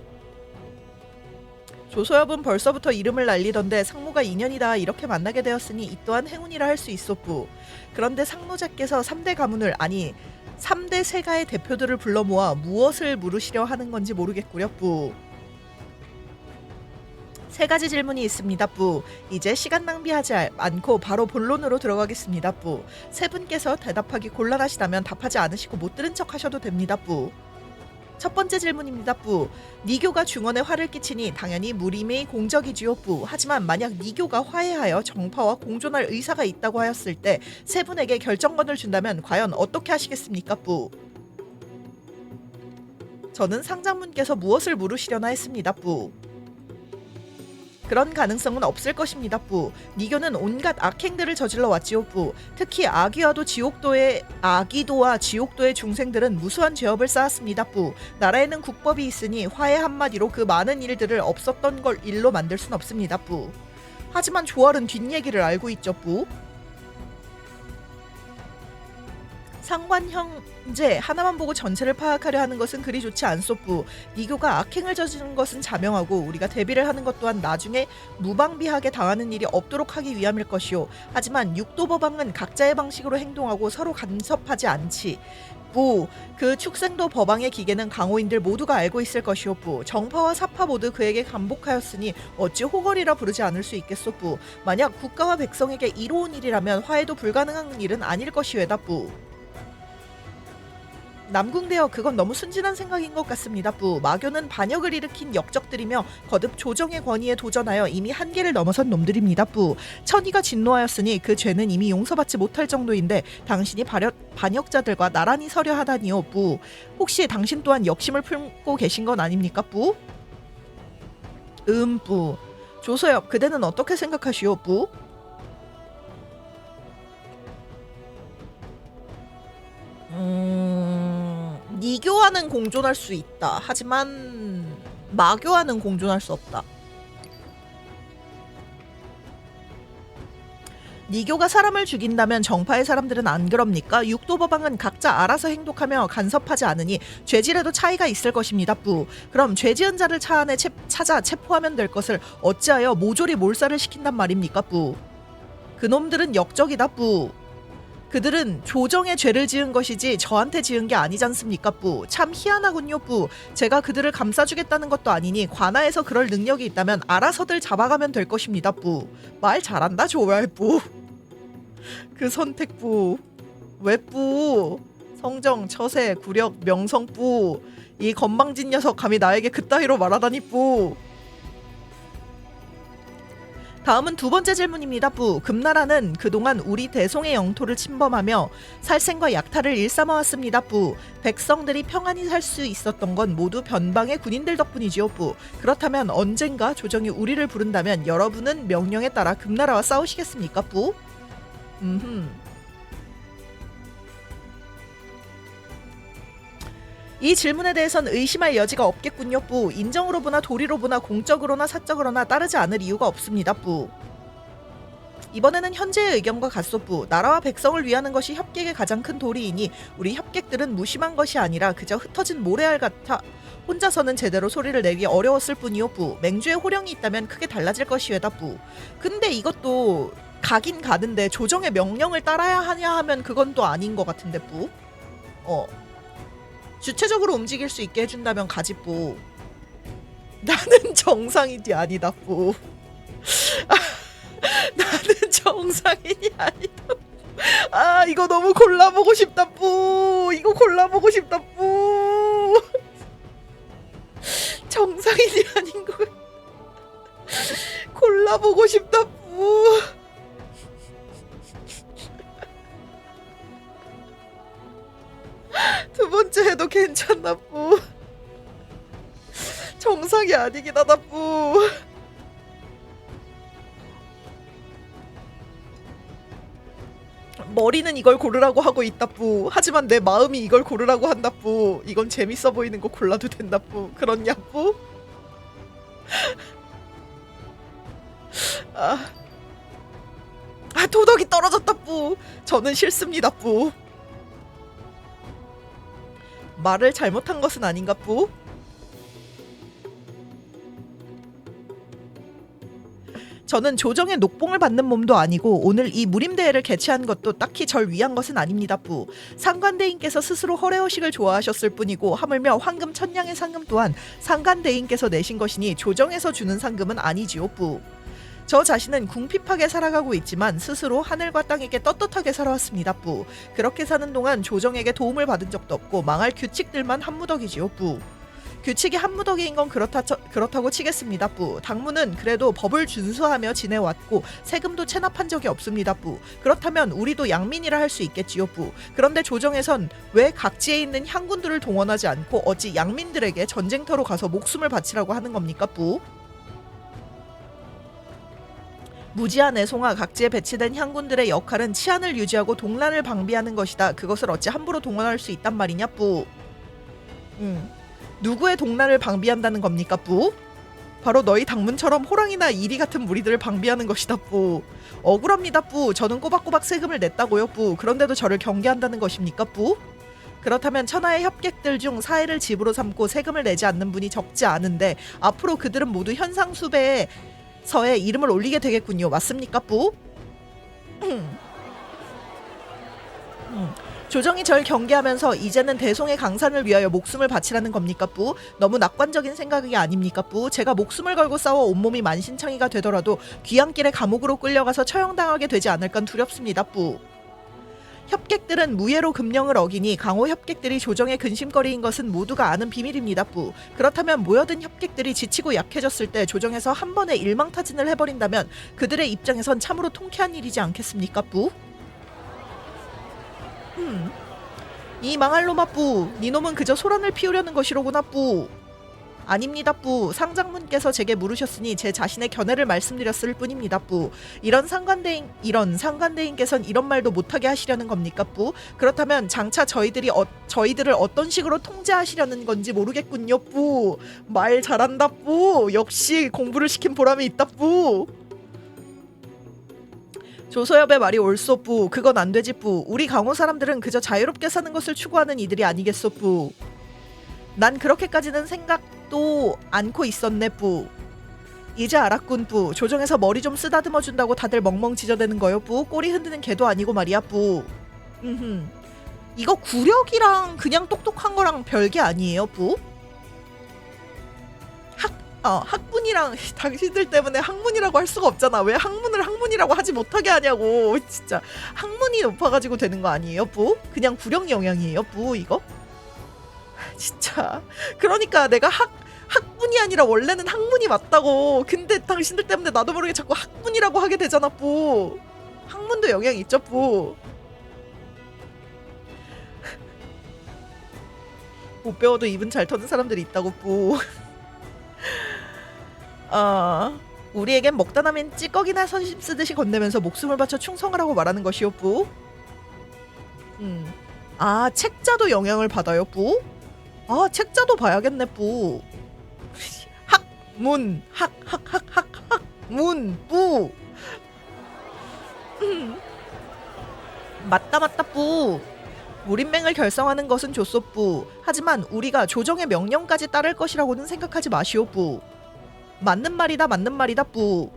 조소엽은 벌써부터 이름을 날리던데 상무가 인연이다 이렇게 만나게 되었으니 이 또한 행운이라 할 수 있어 뿌. 그런데 상무자께서 3대 가문을 아니 3대 세가의 대표들을 불러 모아 무엇을 물으시려 하는 건지 모르겠구려 뿌. 세 가지 질문이 있습니다 뿌. 이제 시간 낭비하지 않고 바로 본론으로 들어가겠습니다 뿌. 세 분께서 대답하기 곤란하시다면 답하지 않으시고 못 들은 척 하셔도 됩니다 뿌. 첫 번째 질문입니다 뿌. 니교가 중원에 화를 끼치니 당연히 무림의 공적이지요 뿌. 하지만 만약 니교가 화해하여 정파와 공존할 의사가 있다고 하였을 때 세 분에게 결정권을 준다면 과연 어떻게 하시겠습니까 뿌. 저는 상장문께서 무엇을 물으시려나 했습니다 뿌. 그런 가능성은 없을 것입니다 뿌. 니교는 온갖 악행들을 저질러 왔지요 뿌. 특히 아기와도 아기도와 지옥도의 중생들은 무수한 죄업을 쌓았습니다 뿌. 나라에는 국법이 있으니 화해 한마디로 그 많은 일들을 없었던 걸 일로 만들 순 없습니다 뿌. 하지만 조알은 뒷얘기를 알고 있죠 뿌. 상관 형제 하나만 보고 전체를 파악하려 하는 것은 그리 좋지 않소 뿌. 니교가 악행을 저지른 것은 자명하고 우리가 대비를 하는 것 또한 나중에 무방비하게 당하는 일이 없도록 하기 위함일 것이오. 하지만 육도법왕은 각자의 방식으로 행동하고 서로 간섭하지 않지 뿌. 그 축생도 법왕의 기계는 강호인들 모두가 알고 있을 것이오 뿌. 정파와 사파 모두 그에게 감복하였으니 어찌 호걸이라 부르지 않을 수 있겠소 뿌. 만약 국가와 백성에게 이로운 일이라면 화해도 불가능한 일은 아닐 것이외다 뿌. 남궁대여 그건 너무 순진한 생각인 것 같습니다 뿌. 마교는 반역을 일으킨 역적들이며 거듭 조정의 권위에 도전하여 이미 한계를 넘어선 놈들입니다 뿌. 천희가 진노하였으니 그 죄는 이미 용서받지 못할 정도인데 당신이 반역자들과 나란히 서려 하다니요 뿌. 혹시 당신 또한 역심을 품고 계신 건 아닙니까 뿌? 뿌. 조소엽 그대는 어떻게 생각하시오 뿌? 니교와는 공존할 수 있다. 하지만 마교와는 공존할 수 없다. 니교가 사람을 죽인다면 정파의 사람들은 안 그럽니까? 육도법왕은 각자 알아서 행동하며 간섭하지 않으니 죄질에도 차이가 있을 것입니다 뿌. 그럼 죄지은 자를 차 안에 찾아 체포하면 될 것을 어찌하여 모조리 몰살을 시킨단 말입니까 뿌. 그놈들은 역적이다 뿌. 그들은 조정에 죄를 지은 것이지 저한테 지은 게 아니지 않습니까 뿌. 참 희한하군요 뿌. 제가 그들을 감싸주겠다는 것도 아니니 관아에서 그럴 능력이 있다면 알아서들 잡아가면 될 것입니다 뿌. 말 잘한다 조알 뿌. 그 선택 뿌. 왜 뿌. 성정, 처세, 구력, 명성 뿌. 이 건방진 녀석 감히 나에게 그따위로 말하다니 뿌. 다음은 두 번째 질문입니다 뿌. 금나라는 그동안 우리 대송의 영토를 침범하며 살생과 약탈을 일삼아왔습니다 뿌. 백성들이 평안히 살 수 있었던 건 모두 변방의 군인들 덕분이지요 뿌. 그렇다면 언젠가 조정이 우리를 부른다면 여러분은 명령에 따라 금나라와 싸우시겠습니까 뿌? 이 질문에 대해선 의심할 여지가 없겠군요 뿌. 인정으로 보나 도리로 보나 공적으로나 사적으로나 따르지 않을 이유가 없습니다 뿌. 이번에는 현재의 의견과 같소 뿌. 나라와 백성을 위하는 것이 협객의 가장 큰 도리이니 우리 협객들은 무심한 것이 아니라 그저 흩어진 모래알 같아 혼자서는 제대로 소리를 내기 어려웠을 뿐이요 뿌. 맹주에 호령이 있다면 크게 달라질 것이외다 뿌. 근데 이것도 가긴 가는데 조정의 명령을 따라야 하냐 하면 그건 또 아닌 것 같은데 뿌. 주체적으로 움직일 수 있게 해준다면 가지 뿌. 나는 정상인이 아니다 뿌. 나는 정상인이 아니다. 아 이거 너무 골라보고 싶다 뿌. 이거 골라보고 싶다 뿌. 정상인이 아닌 거 골라 까보고 싶다 뿌. 두 번째 해도 괜찮나 뿌. 정상이 아니긴 하다 뿌. 머리는 이걸 고르라고 하고 있다 뿌. 하지만 내 마음이 이걸 고르라고 한다 뿌. 이건 재밌어 보이는 거 골라도 된다 뿌. 그렇냐 뿌? 도덕이 떨어졌다 뿌. 저는 싫습니다 뿌. 말을 잘못한 것은 아닌가 뿌? 저는 조정의 녹봉을 받는 몸도 아니고 오늘 이 무림대회를 개최한 것도 딱히 절 위한 것은 아닙니다 뿌. 상관대인께서 스스로 허례허식을 좋아하셨을 뿐이고 하물며 황금 천냥의 상금 또한 상관대인께서 내신 것이니 조정에서 주는 상금은 아니지요 뿌. 저 자신은 궁핍하게 살아가고 있지만 스스로 하늘과 땅에게 떳떳하게 살아왔습니다 뿌. 그렇게 사는 동안 조정에게 도움을 받은 적도 없고 망할 규칙들만 한무더기지요 뿌. 규칙이 한무더기인 건 그렇다고 치겠습니다 뿌. 당무는 그래도 법을 준수하며 지내왔고 세금도 체납한 적이 없습니다 뿌. 그렇다면 우리도 양민이라 할 수 있겠지요 뿌. 그런데 조정에선 왜 각지에 있는 향군들을 동원하지 않고 어찌 양민들에게 전쟁터로 가서 목숨을 바치라고 하는 겁니까 뿌? 무지한 애송아, 각지에 배치된 향군들의 역할은 치안을 유지하고 동란을 방비하는 것이다. 그것을 어찌 함부로 동원할 수 있단 말이냐 뿌. 누구의 동란을 방비한다는 겁니까 뿌? 바로 너희 당문처럼 호랑이나 이리 같은 무리들을 방비하는 것이다 뿌. 억울합니다 뿌. 저는 꼬박꼬박 세금을 냈다고요 뿌. 그런데도 저를 경계한다는 것입니까 뿌? 그렇다면 천하의 협객들 중 사해를 집으로 삼고 세금을 내지 않는 분이 적지 않은데 앞으로 그들은 모두 현상수배에 서에 이름을 올리게 되겠군요. 맞습니까 뿌? 조정이 절 경계하면서 이제는 대송의 강산을 위하여 목숨을 바치라는 겁니까 뿌? 너무 낙관적인 생각이 아닙니까 뿌? 제가 목숨을 걸고 싸워 온몸이 만신창이가 되더라도 귀향길에 감옥으로 끌려가서 처형당하게 되지 않을까 두렵습니다 뿌. 협객들은 무예로 금령을 어기니 강호 협객들이 조정의 근심거리인 것은 모두가 아는 비밀입니다 뿌. 그렇다면 모여든 협객들이 지치고 약해졌을 때 조정에서 한 번에 일망타진을 해버린다면 그들의 입장에선 참으로 통쾌한 일이지 않겠습니까 뿌? 이 망할 놈아 뿌. 니놈은 그저 소란을 피우려는 것이로구나 뿌. 아닙니다 뿌. 상장문께서 제게 물으셨으니 제 자신의 견해를 말씀드렸을 뿐입니다 뿌. 이런 상관대인께선 이런 말도 못하게 하시려는 겁니까 뿌? 그렇다면 장차 저희들을 어떤 식으로 통제하시려는 건지 모르겠군요 뿌. 말 잘한다 뿌. 역시 공부를 시킨 보람이 있다 뿌. 조서엽의 말이 옳소 뿌. 그건 안 되지 뿌. 우리 강호 사람들은 그저 자유롭게 사는 것을 추구하는 이들이 아니겠소 뿌. 난 그렇게까지는 생각도 않고 있었네 뿌. 이제 알았군 뿌. 조정에서 머리 좀 쓰다듬어 준다고 다들 멍멍 지저대는 거요 뿌. 꼬리 흔드는 개도 아니고 말이야 뿌. 이거 구력이랑 그냥 똑똑한 거랑 별개 아니에요 뿌? 학문이랑 당신들 때문에 학문이라고 할 수가 없잖아. 왜 학문을 학문이라고 하지 못하게 하냐고. 진짜 학문이 높아가지고 되는 거 아니에요 뿌? 그냥 구력 영향이에요 뿌 이거? 진짜 그러니까 내가 학문이 아니라 원래는 학문이 맞다고. 근데 당신들 때문에 나도 모르게 자꾸 학문이라고 하게 되잖아 뿌. 학문도 영향이 있죠 뿌. 못 배워도 입은 잘 터는 사람들이 있다고 뿌. 우리에겐 먹다 남인 찌꺼기나 선심 쓰듯이 건네면서 목숨을 바쳐 충성하라고 말하는 것이요 뿌. 책자도 영향을 받아요 뿌. 책자도 봐야겠네 뿌. 학문 학문 뿌. 맞다 뿌. 무림맹을 결성하는 것은 좋소 뿌. 하지만 우리가 조정의 명령까지 따를 것이라고는 생각하지 마시오 뿌. 맞는 말이다 뿌.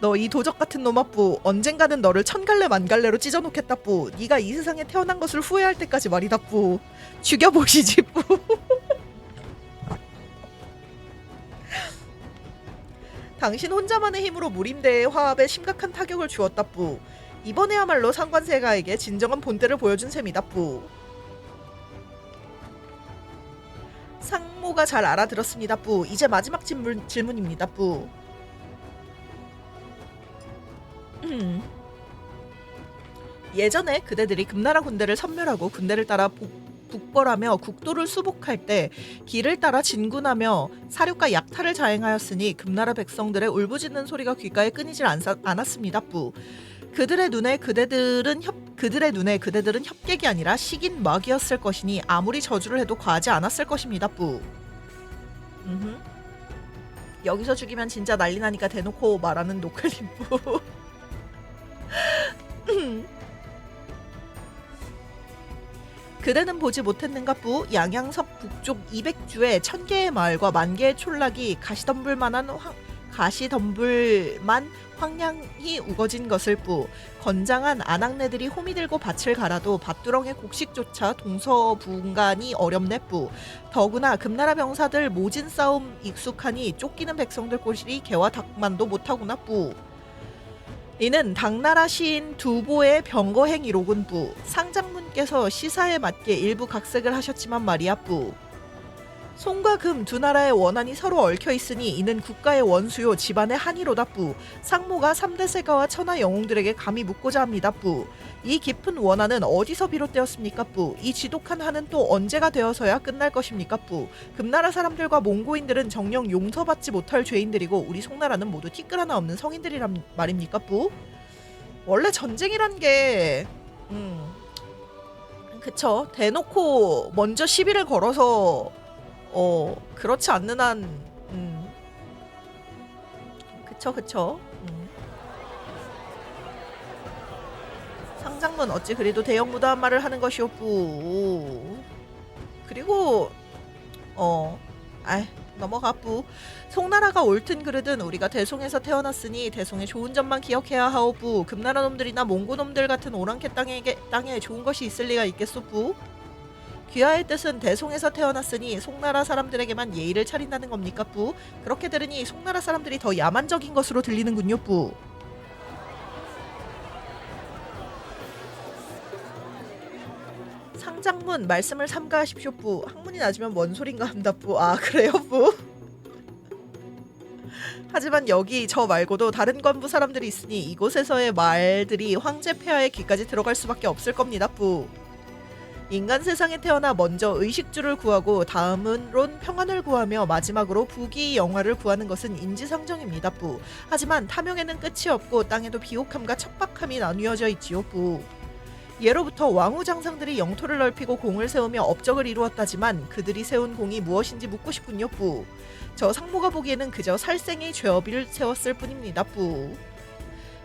너 이 도적 같은 놈아 뿌. 언젠가는 너를 천갈래 만갈래로 찢어놓겠다 뿌. 네가 이 세상에 태어난 것을 후회할 때까지 말이다 뿌. 죽여보시지 뿌. 당신 혼자만의 힘으로 무림대의 화합에 심각한 타격을 주었다 뿌. 이번에야말로 상관세가에게 진정한 본때를 보여준 셈이다 뿌. 상모가 잘 알아들었습니다 뿌. 이제 마지막 질문입니다 뿌. 예전에 그대들이 금나라 군대를 섬멸하고 군대를 따라 북벌하며 국도를 수복할 때 길을 따라 진군하며 사륙과 약탈을 자행하였으니 금나라 백성들의 울부짖는 소리가 귓가에 끊이질 않았습니다. 뿌. 그들의 눈에 그대들은 협객이 아니라 식인 막이었을 것이니 아무리 저주를 해도 과하지 않았을 것입니다. 뿌. 여기서 죽이면 진짜 난리 나니까 대놓고 말하는 노클림 뿌. 그대는 보지 못했는가 뿌. 양양섭 북쪽 200주에 1000개의 마을과 10,000개의 촌락이 가시덤불만 황량히 우거진 것을 뿌. 건장한 아낙네들이 호미 들고 밭을 갈아도 밭두렁의 곡식조차 동서분간이 어렵네 뿌. 더구나 금나라 병사들 모진 싸움 익숙하니 쫓기는 백성들 꼬시리 개와 닭만도 못하구나 뿌. 이는 당나라 시인 두보의 병거행이로군 뿌. 상장문께서 시사에 맞게 일부 각색을 하셨지만 말이야 뿌. 송과 금 두 나라의 원한이 서로 얽혀 있으니 이는 국가의 원수요 집안의 한이로다 뿌. 상모가 3대 세가와 천하 영웅들에게 감히 묻고자 합니다 뿌. 이 깊은 원한은 어디서 비롯되었습니까 뿌. 이 지독한 한은 또 언제가 되어서야 끝날 것입니까 뿌. 금나라 사람들과 몽고인들은 정녕 용서받지 못할 죄인들이고 우리 송나라는 모두 티끌 하나 없는 성인들이란 말입니까 뿌. 원래 전쟁이란 게 그쵸, 대놓고 먼저 시비를 걸어서 그렇지 않는 한 그쵸. 상장문 어찌 그리도 대형무다한 말을 하는 것이오뿌. 그리고 넘어가 뿌. 송나라가 옳든 그르든 우리가 대송에서 태어났으니 대송의 좋은 점만 기억해야 하오뿌. 금나라 놈들이나 몽고 놈들 같은 오랑캐 땅에 좋은 것이 있을 리가 있겠소 뿌. 귀하의 뜻은 대송에서 태어났으니 송나라 사람들에게만 예의를 차린다는 겁니까 뿌? 그렇게 들으니 송나라 사람들이 더 야만적인 것으로 들리는군요 뿌. 상장문 말씀을 삼가하십시오 뿌. 학문이 낮으면 뭔 소린가 한다 뿌. 아 그래요 뿌? 하지만 여기 저 말고도 다른 관부 사람들이 있으니 이곳에서의 말들이 황제 폐하의 귀까지 들어갈 수밖에 없을 겁니다 뿌. 인간 세상에 태어나 먼저 의식주를 구하고 다음으론 평안을 구하며 마지막으로 부귀 영화를 구하는 것은 인지상정입니다 뿌. 하지만 탐욕에는 끝이 없고 땅에도 비옥함과 척박함이 나뉘어져 있지요 뿌. 예로부터 왕후장상들이 영토를 넓히고 공을 세우며 업적을 이루었다지만 그들이 세운 공이 무엇인지 묻고 싶군요 뿌. 저 상모가 보기에는 그저 살생의 죄업을 세웠을 뿐입니다 뿌.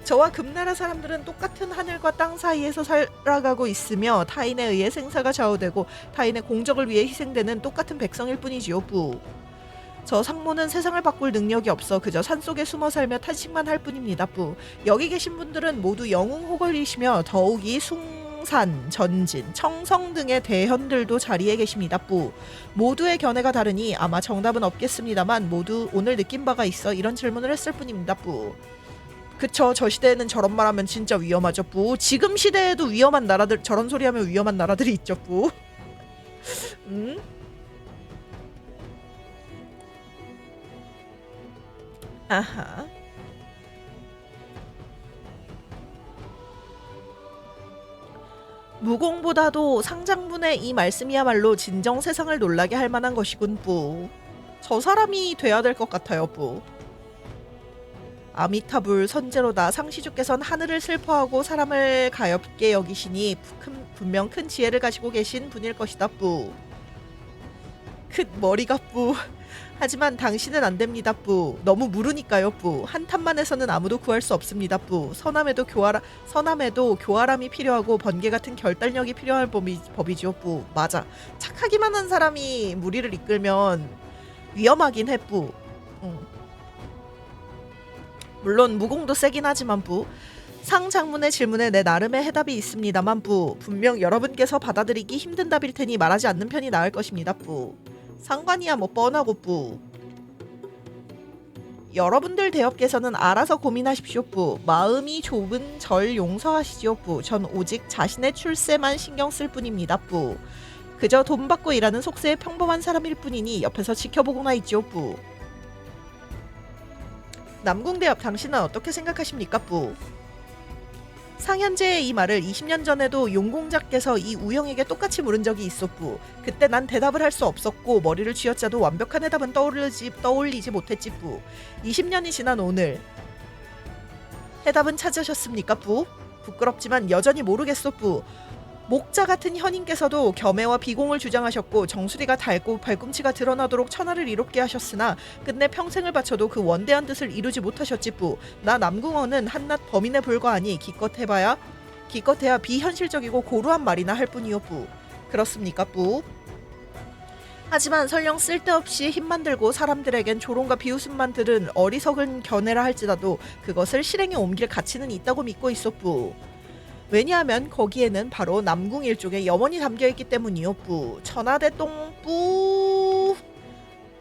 저와 금나라 사람들은 똑같은 하늘과 땅 사이에서 살아가고 있으며 타인에 의해 생사가 좌우되고 타인의 공적을 위해 희생되는 똑같은 백성일 뿐이지요 뿌. 저 상모는 세상을 바꿀 능력이 없어 그저 산속에 숨어 살며 탄식만 할 뿐입니다 뿌. 여기 계신 분들은 모두 영웅 호걸이시며 더욱이 숭산, 전진, 청성 등의 대현들도 자리에 계십니다 뿌. 모두의 견해가 다르니 아마 정답은 없겠습니다만 모두 오늘 느낀 바가 있어 이런 질문을 했을 뿐입니다 뿌. 그쵸, 저 시대에는 저런 말 하면 진짜 위험하죠 뿌. 지금 시대에도 위험한 나라들, 저런 소리 하면 위험한 나라들이 있죠 뿌. 아하. 무공보다도 상장분의 이 말씀이야말로 진정 세상을 놀라게 할 만한 것이군 뿌. 저 사람이 돼야 될 것 같아요 뿌. 아미타불 선제로다. 상시주께서는 하늘을 슬퍼하고 사람을 가엽게 여기시니 분명 큰 지혜를 가지고 계신 분일 것이다 뿌. 큰 머리가 뿌. 하지만 당신은 안 됩니다 뿌. 너무 무르니까요 뿌. 한탄만 해서는 아무도 구할 수 없습니다 뿌. 선함에도 교활함이 필요하고 번개 같은 결단력이 필요한 법이지요 뿌. 맞아. 착하기만 한 사람이 무리를 이끌면 위험하긴 해 뿌. 물론 무공도 세긴 하지만 뿌. 상 장문의 질문에 내 나름의 해답이 있습니다만 뿌. 분명 여러분께서 받아들이기 힘든 답일 테니 말하지 않는 편이 나을 것입니다 뿌. 상관이야 뭐 뻔하고 뿌. 여러분들 대업께서는 알아서 고민하십시오 뿌. 마음이 좁은 절 용서하시지요 뿌. 전 오직 자신의 출세만 신경 쓸 뿐입니다 뿌. 그저 돈 받고 일하는 속세의 평범한 사람일 뿐이니 옆에서 지켜보고나 있지요 뿌. 남궁대업 당신은 어떻게 생각하십니까 뿌? 상현재의 이 말을 20년 전에도 용공자께서 이 우영에게 똑같이 물은 적이 있었고 그때 난 대답을 할 수 없었고 머리를 쥐어짜도 완벽한 해답은 떠올리지 못했지 뿌. 20년이 지난 오늘 해답은 찾으셨습니까 뿌? 부끄럽지만 여전히 모르겠소 뿌. 목자 같은 현인께서도 겸해와 비공을 주장하셨고 정수리가 닳고 발꿈치가 드러나도록 천하를 이롭게 하셨으나 끝내 평생을 바쳐도 그 원대한 뜻을 이루지 못하셨지 뿌. 나 남궁어는 한낱 범인에 불과하니 기껏해야 비현실적이고 고루한 말이나 할 뿐이오 뿌. 그렇습니까 뿌? 하지만 설령 쓸데없이 힘만 들고 사람들에겐 조롱과 비웃음만 들은 어리석은 견해라 할지라도 그것을 실행에 옮길 가치는 있다고 믿고 있어 뿌. 왜냐하면 거기에는 바로 남궁 일족의 염원이 담겨있기 때문이요 뿌. 천하대똥 뿌.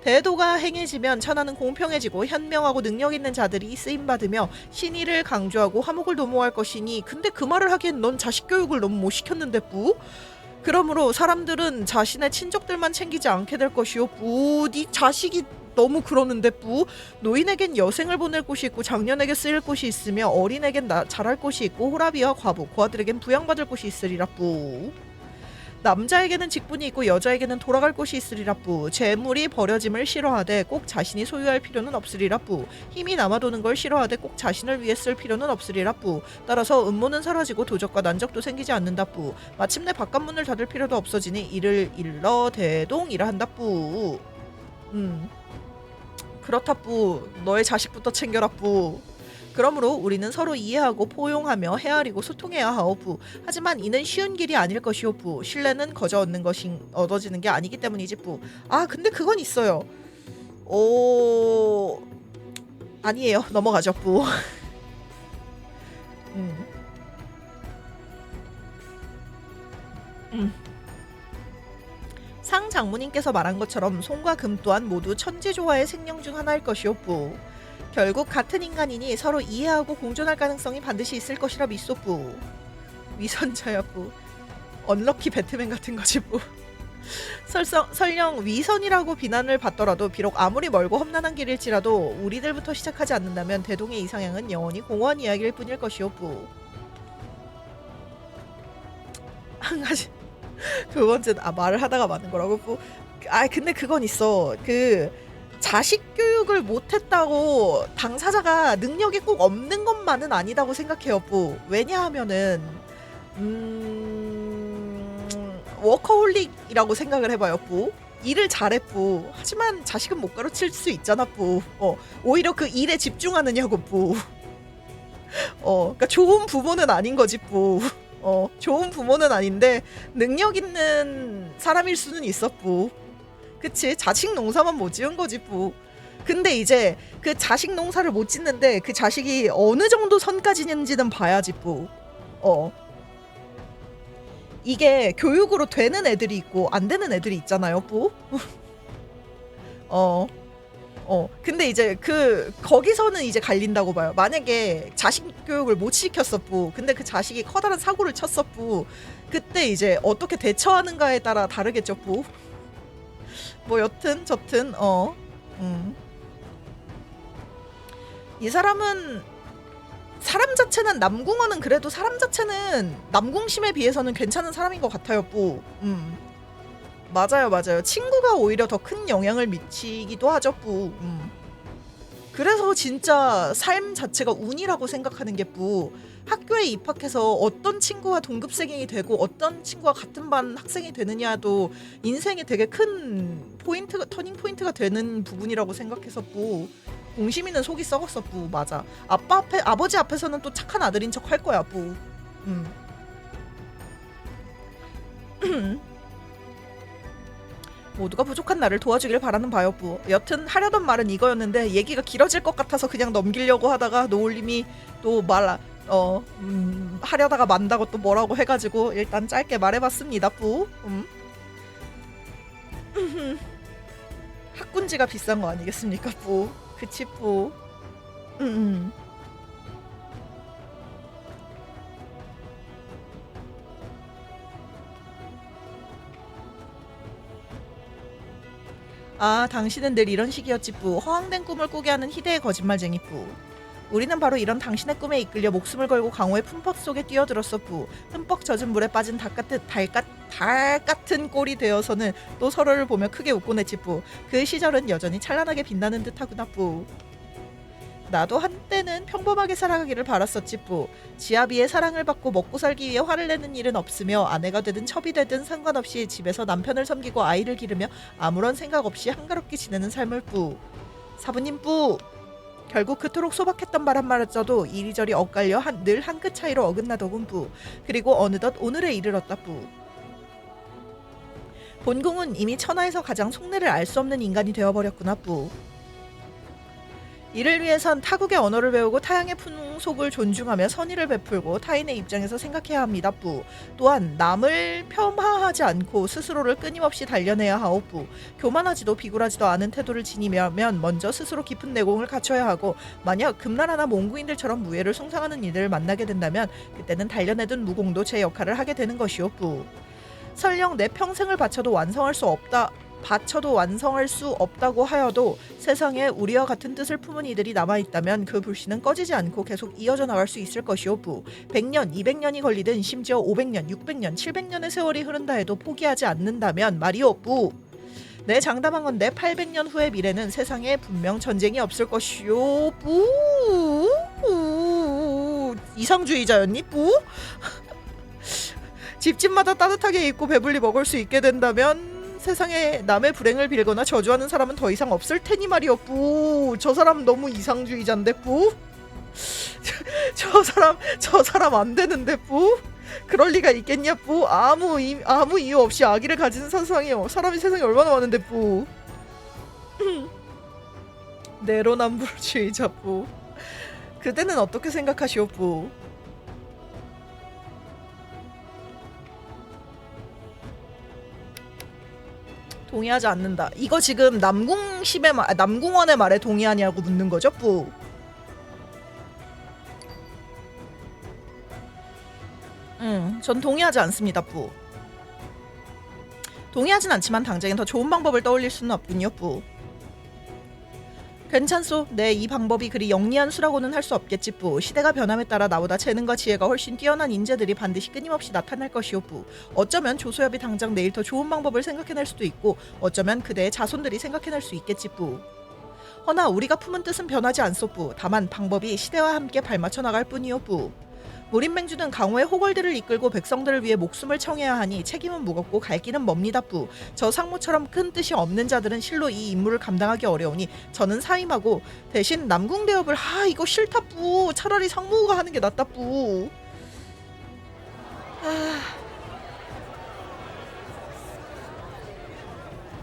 대도가 행해지면 천하는 공평해지고 현명하고 능력 있는 자들이 쓰임받으며 신의를 강조하고 화목을 도모할 것이니 근데 그 말을 하기엔 넌 자식 교육을 너무 못 시켰는데 뿌. 그러므로 사람들은 자신의 친족들만 챙기지 않게 될 것이요 뿌. 네 자식이 너무 그러는데 뿌. 노인에겐 여생을 보낼 곳이 있고 장년에게 쓰일 곳이 있으며 어린에겐 자랄 곳이 있고 호라비와 과부, 고아들에겐 부양받을 곳이 있으리라 뿌. 남자에게는 직분이 있고 여자에게는 돌아갈 곳이 있으리라 뿌. 재물이 버려짐을 싫어하되 꼭 자신이 소유할 필요는 없으리라 뿌. 힘이 남아도는 걸 싫어하되 꼭 자신을 위해 쓸 필요는 없으리라 뿌. 따라서 음모는 사라지고 도적과 난적도 생기지 않는다 뿌. 마침내 바깥문을 닫을 필요도 없어지니 이를 일러 대동이라 한다 뿌. 그렇다 뿌. 너의 자식부터 챙겨라 뿌. 그러므로 우리는 서로 이해하고 포용하며 헤아리고 소통해야 하오 뿌. 하지만 이는 쉬운 길이 아닐 것이오 뿌. 신뢰는 거저 얻어지는 게 아니기 때문이지 뿌. 아 근데 그건 있어요. 아니에요. 넘어가죠 뿌. 상 장모님께서 말한 것처럼 송과 금 또한 모두 천지조화의 생령 중 하나일 것이오 뿌. 결국 같은 인간이니 서로 이해하고 공존할 가능성이 반드시 있을 것이라 믿소 뿌. 위선자야 뿌. 언럭키 배트맨 같은 거지 뿌. 설령 위선이라고 비난을 받더라도 비록 아무리 멀고 험난한 길일지라도 우리들부터 시작하지 않는다면 대동의 이상향은 영원히 공허한 이야기일 뿐일 것이오 뿌. 한 가지 두 번째는 말을 하다가 마는 거라고 뿌. 근데 그건 있어. 자식 교육을 못했다고 당사자가 능력이 꼭 없는 것만은 아니다고 생각해요 뿌. 왜냐하면은 워커홀릭이라고 생각을 해봐요 뿌. 일을 잘해 뿌. 하지만 자식은 못 가르칠 수 있잖아 뿌. 오히려 그 일에 집중하느냐고 뿌. 그러니까 좋은 부모는 아닌 거지 뿌. 좋은 부모는 아닌데 능력 있는 사람일 수는 있어 뿌. 그치? 자식 농사만 못 지은 거지 뿌. 근데 이제 그 자식 농사를 못 짓는데 그 자식이 어느 정도 선까지는지는 봐야지 뿌. 이게 교육으로 되는 애들이 있고 안 되는 애들이 있잖아요 뿌. 근데 이제 거기서는 이제 갈린다고 봐요. 만약에 자식 교육을 못 시켰어 뿌. 근데 그 자식이 커다란 사고를 쳤어 뿌. 그때 이제 어떻게 대처하는가에 따라 다르겠죠 뿌. 뭐 여튼 저튼 이 사람 자체는 남궁어는 그래도 사람 자체는 남궁심에 비해서는 괜찮은 사람인 것 같아요 뿌. 맞아요. 친구가 오히려 더 큰 영향을 미치기도 하죠 뿌. 그래서 진짜 삶 자체가 운이라고 생각하는 게 뿌. 학교에 입학해서 어떤 친구와 동급생이 되고 어떤 친구와 같은 반 학생이 되느냐도 인생에 되게 큰 터닝 포인트가 되는 부분이라고 생각해서 뿌. 공심이는 속이 썩었어 뿌. 맞아. 아버지 앞에서는 또 착한 아들인 척 할 거야 뿌. 모두가 부족한 나를 도와주길 바라는 바요 뿌. 여튼 하려던 말은 이거였는데 얘기가 길어질 것 같아서 그냥 넘기려고 하다가 노을님이 또 하려다가 만다고 또 뭐라고 해가지고 일단 짧게 말해봤습니다 뿌. 학군지가 비싼 거 아니겠습니까 뿌. 그치 뿌. 당신은 늘 이런 식이었지 뿌. 허황된 꿈을 꾸게 하는 희대의 거짓말쟁이 뿌. 우리는 바로 이런 당신의 꿈에 이끌려 목숨을 걸고 강호의 품법 속에 뛰어들었어 뿌. 흠뻑 젖은 물에 빠진 닭 같은 꼴이 되어서는 또 서로를 보며 크게 웃곤 했지 뿌. 그 시절은 여전히 찬란하게 빛나는 듯하구나 뿌. 나도 한때는 평범하게 살아가기를 바랐었지 뿌. 지아비의 사랑을 받고 먹고 살기 위해 화를 내는 일은 없으며 아내가 되든 첩이 되든 상관없이 집에서 남편을 섬기고 아이를 기르며 아무런 생각 없이 한가롭게 지내는 삶을 뿌. 사부님 뿌. 결국 그토록 소박했던 바람마저도 이리저리 엇갈려 늘 한 끗 차이로 어긋나더군 뿌. 그리고 어느덧 오늘에 이르렀다 뿌. 본궁은 이미 천하에서 가장 속내를 알 수 없는 인간이 되어버렸구나 뿌. 이를 위해선 타국의 언어를 배우고 타향의 풍속을 존중하며 선의를 베풀고 타인의 입장에서 생각해야 합니다 뿌. 또한 남을 폄하하지 않고 스스로를 끊임없이 단련해야 하오 뿌. 교만하지도 비굴하지도 않은 태도를 지니려면 먼저 스스로 깊은 내공을 갖춰야 하고 만약 금나라나 몽구인들처럼 무예를 숭상하는 이들을 만나게 된다면 그때는 단련해둔 무공도 제 역할을 하게 되는 것이오 뿌. 설령 내 평생을 바쳐도 완성할 수 없다고 하여도 세상에 우리와 같은 뜻을 품은 이들이 남아있다면 그 불씨는 꺼지지 않고 계속 이어져 나갈 수 있을 것이오 뿌. 100년, 200년이 걸리든 심지어 500년, 600년, 700년의 세월이 흐른다 해도 포기하지 않는다면 말이오 뿌. 내 장담한 건데 800년 후의 미래는 세상에 분명 전쟁이 없을 것이오 뿌. 이상주의자였니 뿌? 집집마다 따뜻하게 입고 배불리 먹을 수 있게 된다면 세상에 남의 불행을 빌거나 저주하는 사람은 더 이상 없을 테니 말이오 뿌. 저 사람 너무 이상주의자인데 뿌. 저 사람 안 되는데 뿌. 그럴 리가 있겠냐 뿌. 아무 이유 없이 아기를 가진 사람이 세상에 얼마나 많은데 뿌. 내로남불주의자 뿌. 그대는 어떻게 생각하시오 뿌? 동의하지 않는다. 이거 지금 남궁원의 말에 동의하냐고 묻는 거죠, 뿌. 전 동의하지 않습니다, 뿌. 동의하진 않지만 당장엔 더 좋은 방법을 떠올릴 수는 없군요, 뿌. 괜찮소. 내 이 방법이 그리 영리한 수라고는 할 수 없겠지 뿌. 시대가 변함에 따라 나보다 재능과 지혜가 훨씬 뛰어난 인재들이 반드시 끊임없이 나타날 것이오 뿌. 어쩌면 조소엽이 당장 내일 더 좋은 방법을 생각해낼 수도 있고 어쩌면 그대의 자손들이 생각해낼 수 있겠지 뿌. 허나 우리가 품은 뜻은 변하지 않소 뿌. 다만 방법이 시대와 함께 발맞춰 나갈 뿐이오 뿌. 무림맹주는 강호의 호걸들을 이끌고 백성들을 위해 목숨을 청해야 하니 책임은 무겁고 갈 길은 멉니다 뿌. 저 상무처럼 큰 뜻이 없는 자들은 실로 이 임무를 감당하기 어려우니 저는 사임하고 대신 남궁대업을 이거 싫다 뿌. 차라리 상무가 하는 게 낫다 뿌.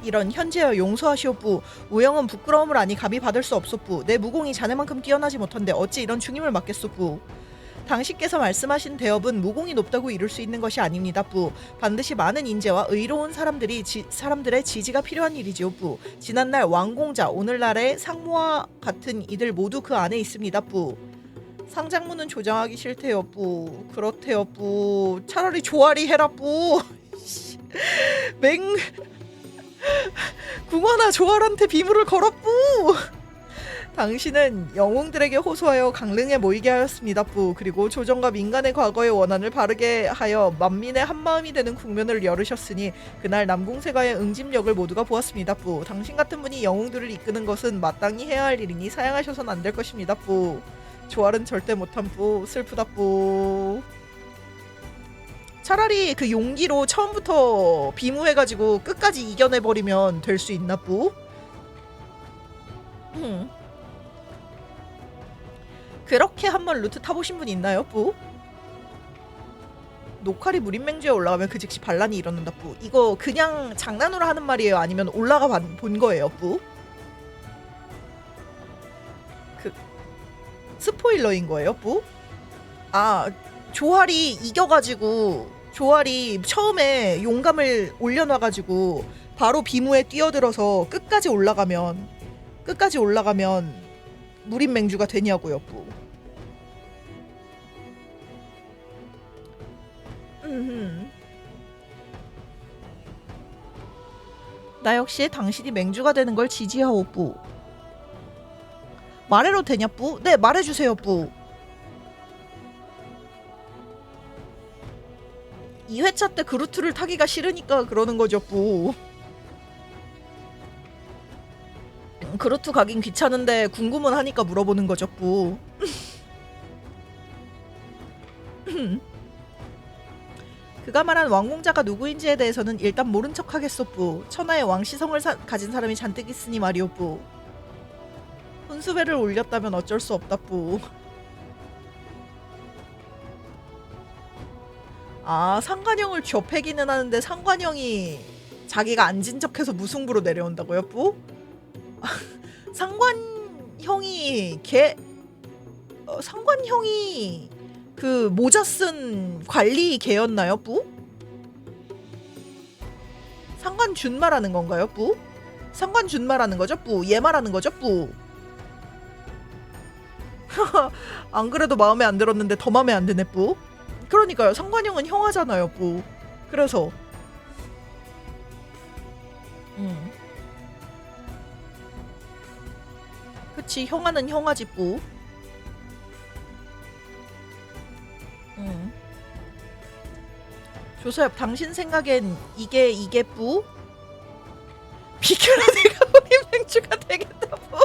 이런 현재여 용서하시오 뿌. 우영은 부끄러움을 아니 감히 받을 수 없소 뿌. 내 무공이 자네만큼 뛰어나지 못한데 어찌 이런 중임을 맡겠소 뿌. 당신께서 말씀하신 대업은 무공이 높다고 이룰 수 있는 것이 아닙니다 뿌. 반드시 많은 인재와 의로운 사람들의 지지가 필요한 일이지요 뿌. 지난날 왕공자 오늘날의 상무와 같은 이들 모두 그 안에 있습니다 뿌. 상장문은 조장하기 싫대요 뿌. 그렇대요 뿌. 차라리 조아리 해라 뿌. 궁원아 조알한테 비물을 걸어 뿌. 당신은 영웅들에게 호소하여 강릉에 모이게 하였습니다 뿌. 그리고 조정과 민간의 과거의 원한을 바르게 하여 만민의 한마음이 되는 국면을 열으셨으니 그날 남궁세가의 응집력을 모두가 보았습니다 뿌. 당신 같은 분이 영웅들을 이끄는 것은 마땅히 해야 할 일이니 사양하셔선 안 될 것입니다 뿌. 조알은 절대 못한 뿌. 슬프다 뿌. 차라리 그 용기로 처음부터 비무해가지고 끝까지 이겨내버리면 될 수 있나 뿌? 그렇게 한번 루트 타보신 분 있나요 뿌? 녹화리 무림맹주에 올라가면 그 즉시 반란이 일어난다 뿌. 이거 그냥 장난으로 하는 말이에요? 아니면 올라가 본 거예요 뿌? 그 스포일러인 거예요 뿌? 조알이 이겨가지고 조알이 처음에 용감을 올려놔가지고 바로 비무에 뛰어들어서 끝까지 올라가면 무림맹주가 되냐고요 뿌. 나 역시 당신이 맹주가 되는 걸 지지하오 뿌. 말해도 되냐 뿌? 네 말해주세요 뿌. 2회차 때 그루트를 타기가 싫으니까 그러는 거죠 뿌. 그루트 가긴 귀찮은데 궁금은 하니까 물어보는 거죠 뿌. 그가 말한 왕공자가 누구인지에 대해서는 일단 모른 척 하겠소 뿌. 천하의 왕시성을 가진 사람이 잔뜩 있으니 말이오 뿌. 혼수배를 올렸다면 어쩔 수 없다 뿌. 아 상관형을 쥐어패기는 하는데 상관형이 자기가 앉은 척해서 무승부로 내려온다고요 뿌? 상관형이 상관형이 그 모자 쓴 관리 개였나요 뿌? 상관준 말하는 건가요 뿌? 상관준 말하는 거죠 뿌? 얘 말하는 거죠 뿌? 안 그래도 마음에 안 들었는데 더 마음에 안 드네 뿌? 그러니까요 상관형은 형하잖아요 뿌. 그래서 그치 형아는 형아지 뿌. 조서엽 당신 생각엔 이게 뿌? 비켜라 내가 우리 맹주가 되겠다 뿌.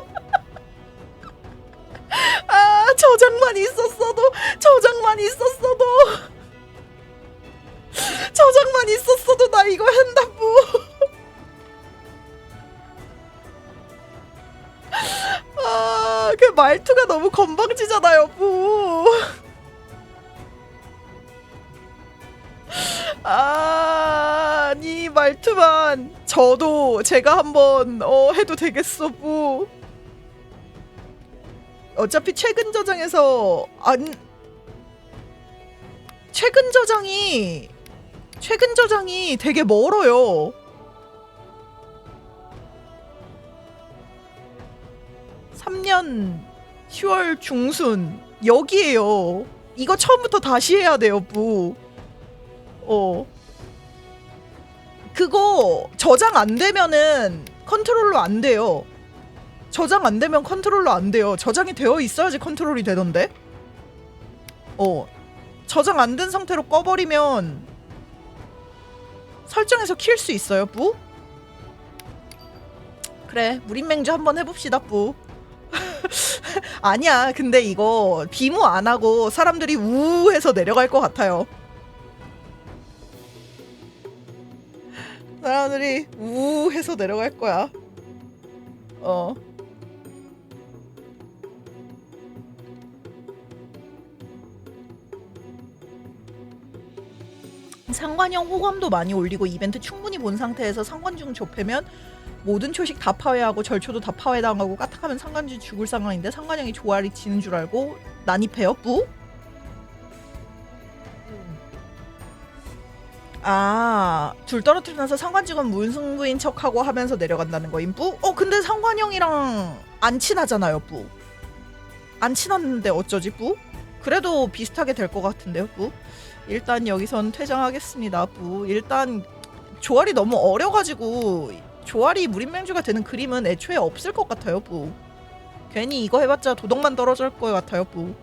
아 저장만 있었어도 나 이거 한다 뿌. 아, 그 말투가 너무 건방지잖아요, 부. 아니 말투만 저도 제가 한번 해도 되겠어, 부. 어차피 최근 저장에서 최근 저장이 되게 멀어요. 3년 10월 중순 여기에요. 이거 처음부터 다시 해야 돼요, 부. 그거 저장 안 되면은 컨트롤로 안 돼요. 저장 안 되면 컨트롤로 안 돼요. 저장이 되어 있어야지 컨트롤이 되던데. 저장 안 된 상태로 꺼버리면 설정에서 킬 수 있어요, 부. 그래, 무림맹주 한번 해봅시다, 부. 아니야, 근데 이거 비무 안 하고 사람들이 우해서 내려갈 것 같아요. 사람들이 우해서 내려갈 거야. 상관형 호감도 많이 올리고 이벤트 충분히 본 상태에서 상관중 좁히면 모든 초식 다 파회하고 절초도 다 파회당하고 까딱하면 상관중 죽을 상황인데 상관형이 조알이 지는 줄 알고 난입해요? 뿌? 아, 둘 떨어뜨리면서 상관중은 무승부인 척하고 하면서 내려간다는 거임 뿌? 근데 상관형이랑 안 친하잖아요, 뿌. 안 친했는데 어쩌지, 뿌? 그래도 비슷하게 될 것 같은데요, 뿌? 일단 여기선 퇴장하겠습니다, 뿌. 일단 조알이 너무 어려가지고 조알이 무림맹주가 되는 그림은 애초에 없을 것 같아요, 뿌. 괜히 이거 해봤자 도덕만 떨어질 것 같아요, 뿌.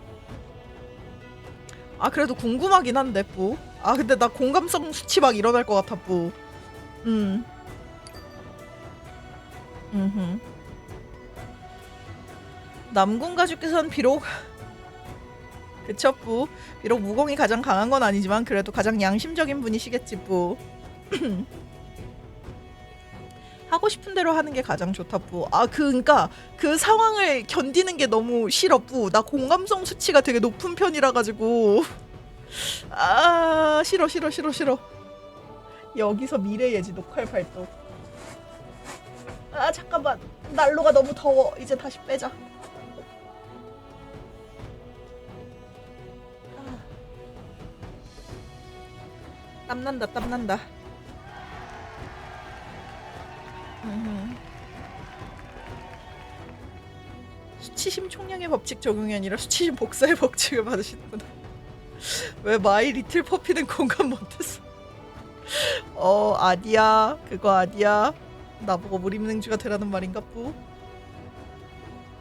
아, 그래도 궁금하긴 한데, 뿌. 아, 근데 나 공감성 수치 막 일어날 것 같아, 뿌. 남궁 가족께서는 비록 그쵸, 뿌. 비록 무공이 가장 강한 건 아니지만 그래도 가장 양심적인 분이시겠지, 뿌. 하고 싶은 대로 하는 게 가장 좋다, 뿌. 아, 그니까 그 상황을 견디는 게 너무 싫어, 뿌. 나 공감성 수치가 되게 높은 편이라 가지고 아, 싫어. 여기서 미래 예지 녹화 발동. 아, 잠깐만. 난로가 너무 더워. 이제 다시 빼자. 땀난다. 수치심 총량의 법칙 적용이 아니라 수치심 복사의 법칙을 받으시는구나. 왜 마이 리틀 퍼피는 공감 못했어? 아니야. 그거 아니야. 나보고 무림맹주가 되라는 말인가, 뿌?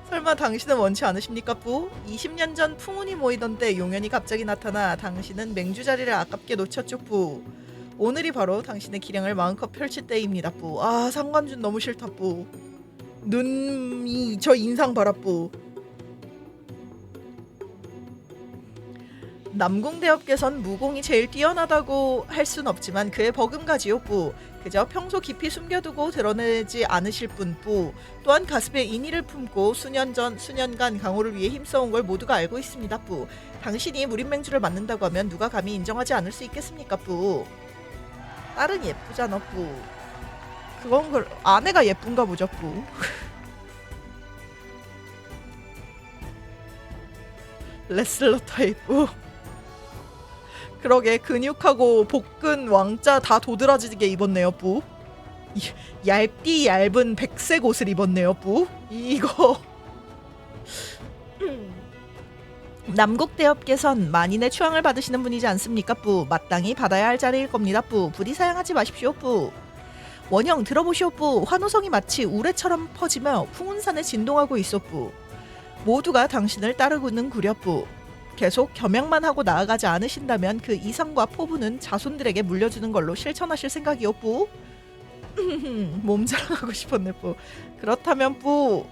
설마 당신은 원치 않으십니까 뿌? 20년 전 풍운이 모이던 때 용연이 갑자기 나타나 당신은 맹주 자리를 아깝게 놓쳤죠 뿌. 오늘이 바로 당신의 기량을 마음껏 펼칠 때입니다 뿌. 아 상관준 너무 싫다 뿌. 눈이 저 인상 봐라 뿌. 남궁대업께선 무공이 제일 뛰어나다고 할 순 없지만 그의 버금가지요 뿌. 그저 평소 깊이 숨겨두고 드러내지 않으실 뿐 뿌. 또한 가슴에 인의를 품고 수년간 강호를 위해 힘써온 걸 모두가 알고 있습니다 뿌. 당신이 무림맹주를 맡는다고 하면 누가 감히 인정하지 않을 수 있겠습니까 뿌. 딸은 예쁘잖아 뿌. 그건 아내가 예쁜가 보죠 뿌. 레슬러 타입 뿌. 그러게 근육하고 복근 왕자 다 도드라지게 입었네요 뿌. 얇디 얇은 백색 옷을 입었네요 뿌. 이거 남국대업께선 만인의 추앙을 받으시는 분이지 않습니까 뿌. 마땅히 받아야 할 자리일 겁니다 뿌. 부디 사양하지 마십시오 뿌. 원형 들어보시오 뿌. 환호성이 마치 우레처럼 퍼지며 풍운산에 진동하고 있어 뿌. 모두가 당신을 따르고는 구려 뿌. 계속 겸양만 하고 나아가지 않으신다면 그 이상과 포부는 자손들에게 물려주는 걸로 실천하실 생각이오 뿌. 몸자랑하고 싶었네 뿌. 그렇다면 뿌.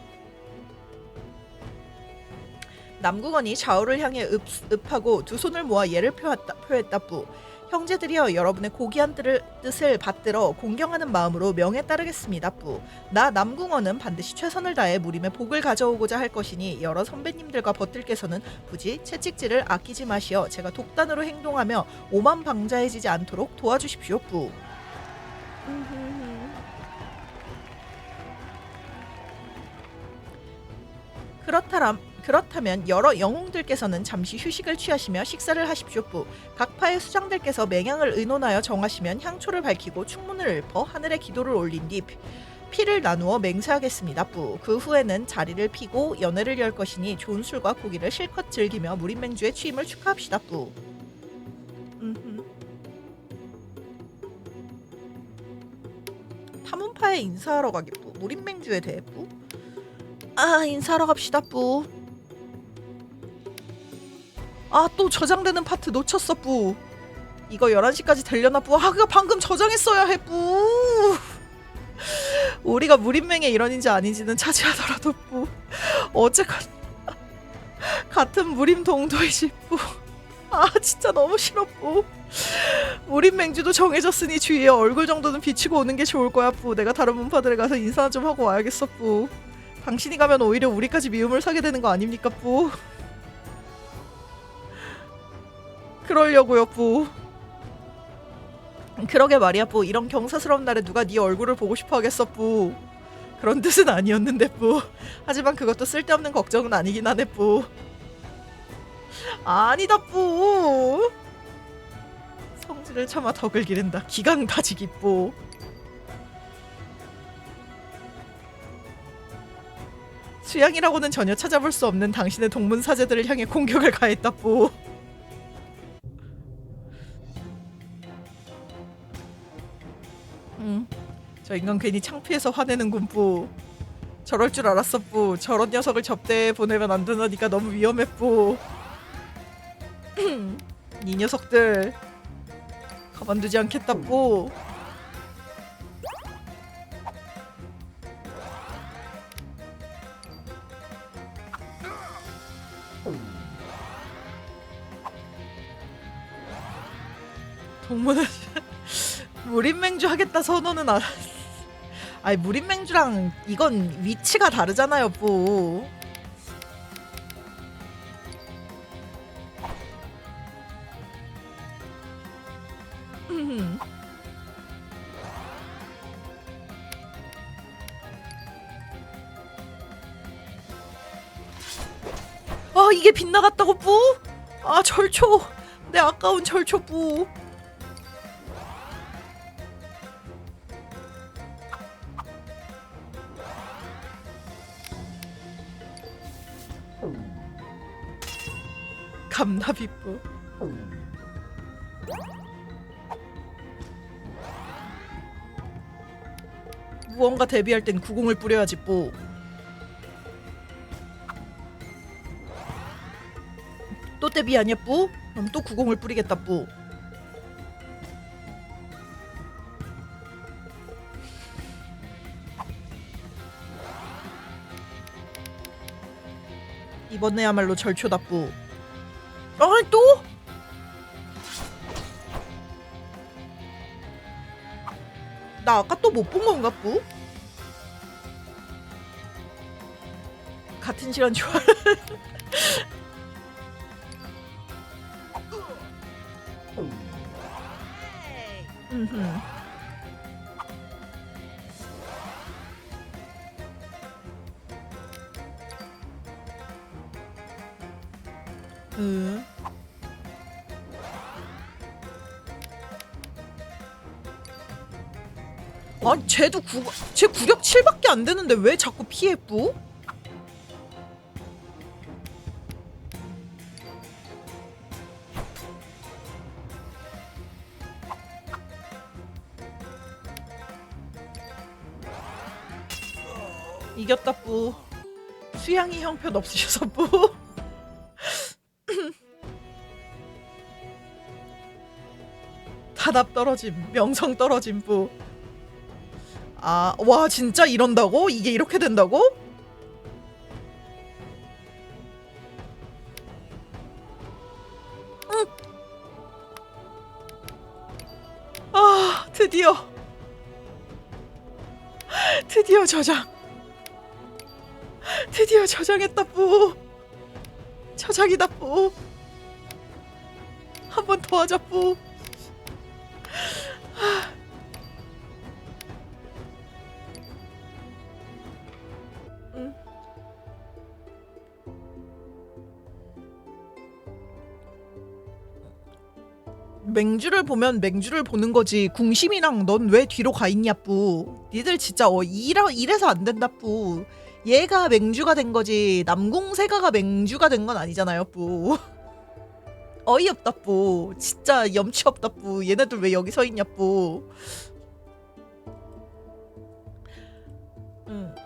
남궁원이 좌우를 향해 읍하고 두 손을 모아 예를 표했다 뿌. 형제들이여 여러분의 고귀한 뜻을 받들어 공경하는 마음으로 명에 따르겠습니다 뿌. 나 남궁원은 반드시 최선을 다해 무림의 복을 가져오고자 할 것이니 여러 선배님들과 벗들께서는 굳이 채찍질을 아끼지 마시어 제가 독단으로 행동하며 오만방자해지지 않도록 도와주십시오 뿌. 그렇다면 여러 영웅들께서는 잠시 휴식을 취하시며 식사를 하십시오 뿌. 각 파의 수장들께서 맹양을 의논하여 정하시면 향초를 밝히고 충문을 읊어 하늘에 기도를 올린 뒤 피를 나누어 맹세하겠습니다 뿌. 그 후에는 자리를 피고 연회를 열 것이니 좋은 술과 고기를 실컷 즐기며 무림맹주의 취임을 축하합시다 뿌. 탐문파에 인사하러 가기 뿌. 무림맹주에 대해 뿌. 아 인사하러 갑시다 뿌. 아 또 저장되는 파트 놓쳤어 뿌. 이거 11시까지 되려나 뿌. 아 그거 방금 저장했어야 해 뿌. 우리가 무림맹의 일원인지 아닌지는 차지하더라도 뿌. 어쨌건 같은 무림 동도이지 뿌. 아 진짜 너무 싫어 뿌. 무림맹주도 정해졌으니 주위에 얼굴 정도는 비치고 오는 게 좋을 거야 뿌. 내가 다른 문파들에 가서 인사 좀 하고 와야겠어 뿌. 당신이 가면 오히려 우리까지 미움을 사게 되는 거 아닙니까 뿌. 그러려고요 뿌. 그러게 말이야 뿌. 이런 경사스러운 날에 누가 네 얼굴을 보고 싶어 하겠어 뿌. 그런 뜻은 아니었는데 뿌. 하지만 그것도 쓸데없는 걱정은 아니긴 하네 뿌. 아니다 뿌. 성질을 참아 덕을 기른다. 기강 다지기 뿌. 수양이라고는 전혀 찾아볼 수 없는 당신의 동문사제들을 향해 공격을 가했다 뿌. 저 인간 괜히 창피해서 화내는군 뿌. 저럴 줄 알았어 뿌. 저런 녀석을 접대에 보내면 안 되나니까 너무 위험해 뿌. 이 녀석들 가만두지 않겠다 뿌. 동문은 무림맹주 하겠다 선언은 안. 아니 무림맹주랑 이건 위치가 다르잖아요 뿌. 아 이게 빗나갔다고 뿌? 아 절초. 내 아까운 절초 뿌. 감나비뿌. 무언가 대비할 땐 구공을 뿌려야지 뿌. 대비 아니야 뿌? 그럼 또 구공을 뿌리겠다 뿌. 이번에야말로 절초다 뿌. 아니 또? 나 아까 또 못 본 건가 뿌? 같은 시간 좋아. 음흠. 아니 쟤도 쟤 구력 7밖에 안 되는데 왜 자꾸 피해 뿌? 이겼다 뿌. 수양이 형편 없으셔서 뿌. 단합 떨어짐, 명성 떨어짐 뿌. 아, 와 진짜 이런다고? 이게 이렇게 된다고? 아, 드디어 저장. 드디어 저장했다 뿌. 저장이다 뿌. 한 번 더 하자 뿌. 맹주를 보면 맹주를 보는 거지. 궁심이랑 넌 왜 뒤로 가 있냐 뿌. 니들 진짜 이래서 안 된다 뿌. 얘가 맹주가 된 거지 남궁세가가 맹주가 된 건 아니잖아요 뿌. 어이없다 뿌. 진짜 염치 없다 뿌. 얘네들 왜 여기 서 있냐 뿌.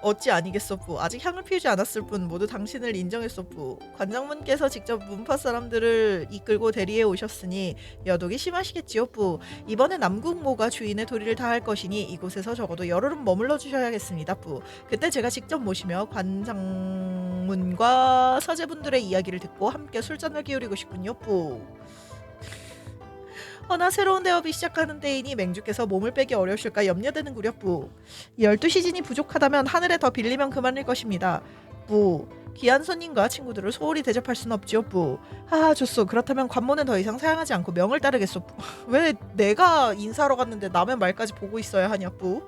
어찌 아니겠소 뿌. 아직 향을 피우지 않았을 뿐 모두 당신을 인정했소 뿌. 관장분께서 직접 문파 사람들을 이끌고 대리해 오셨으니 여독이 심하시겠지요 뿌. 이번에 남궁모가 주인의 도리를 다할 것이니 이곳에서 적어도 열흘은 머물러 주셔야겠습니다 뿌. 그때 제가 직접 모시며 관장문과 서재분들의 이야기를 듣고 함께 술잔을 기울이고 싶군요 뿌. 허나 새로운 대업이 시작하는 때이니 맹주께서 몸을 빼기 어려우실까 염려되는구려 뿌. 12시즌이 부족하다면 하늘에 더 빌리면 그만일 것입니다 뿌. 귀한 손님과 친구들을 소홀히 대접할 순 없지요 뿌. 하하 좋소. 그렇다면 관모는 더 이상 사양하지 않고 명을 따르겠소 뿌. 왜 내가 인사하러 갔는데 남의 말까지 보고 있어야 하냐 뿌.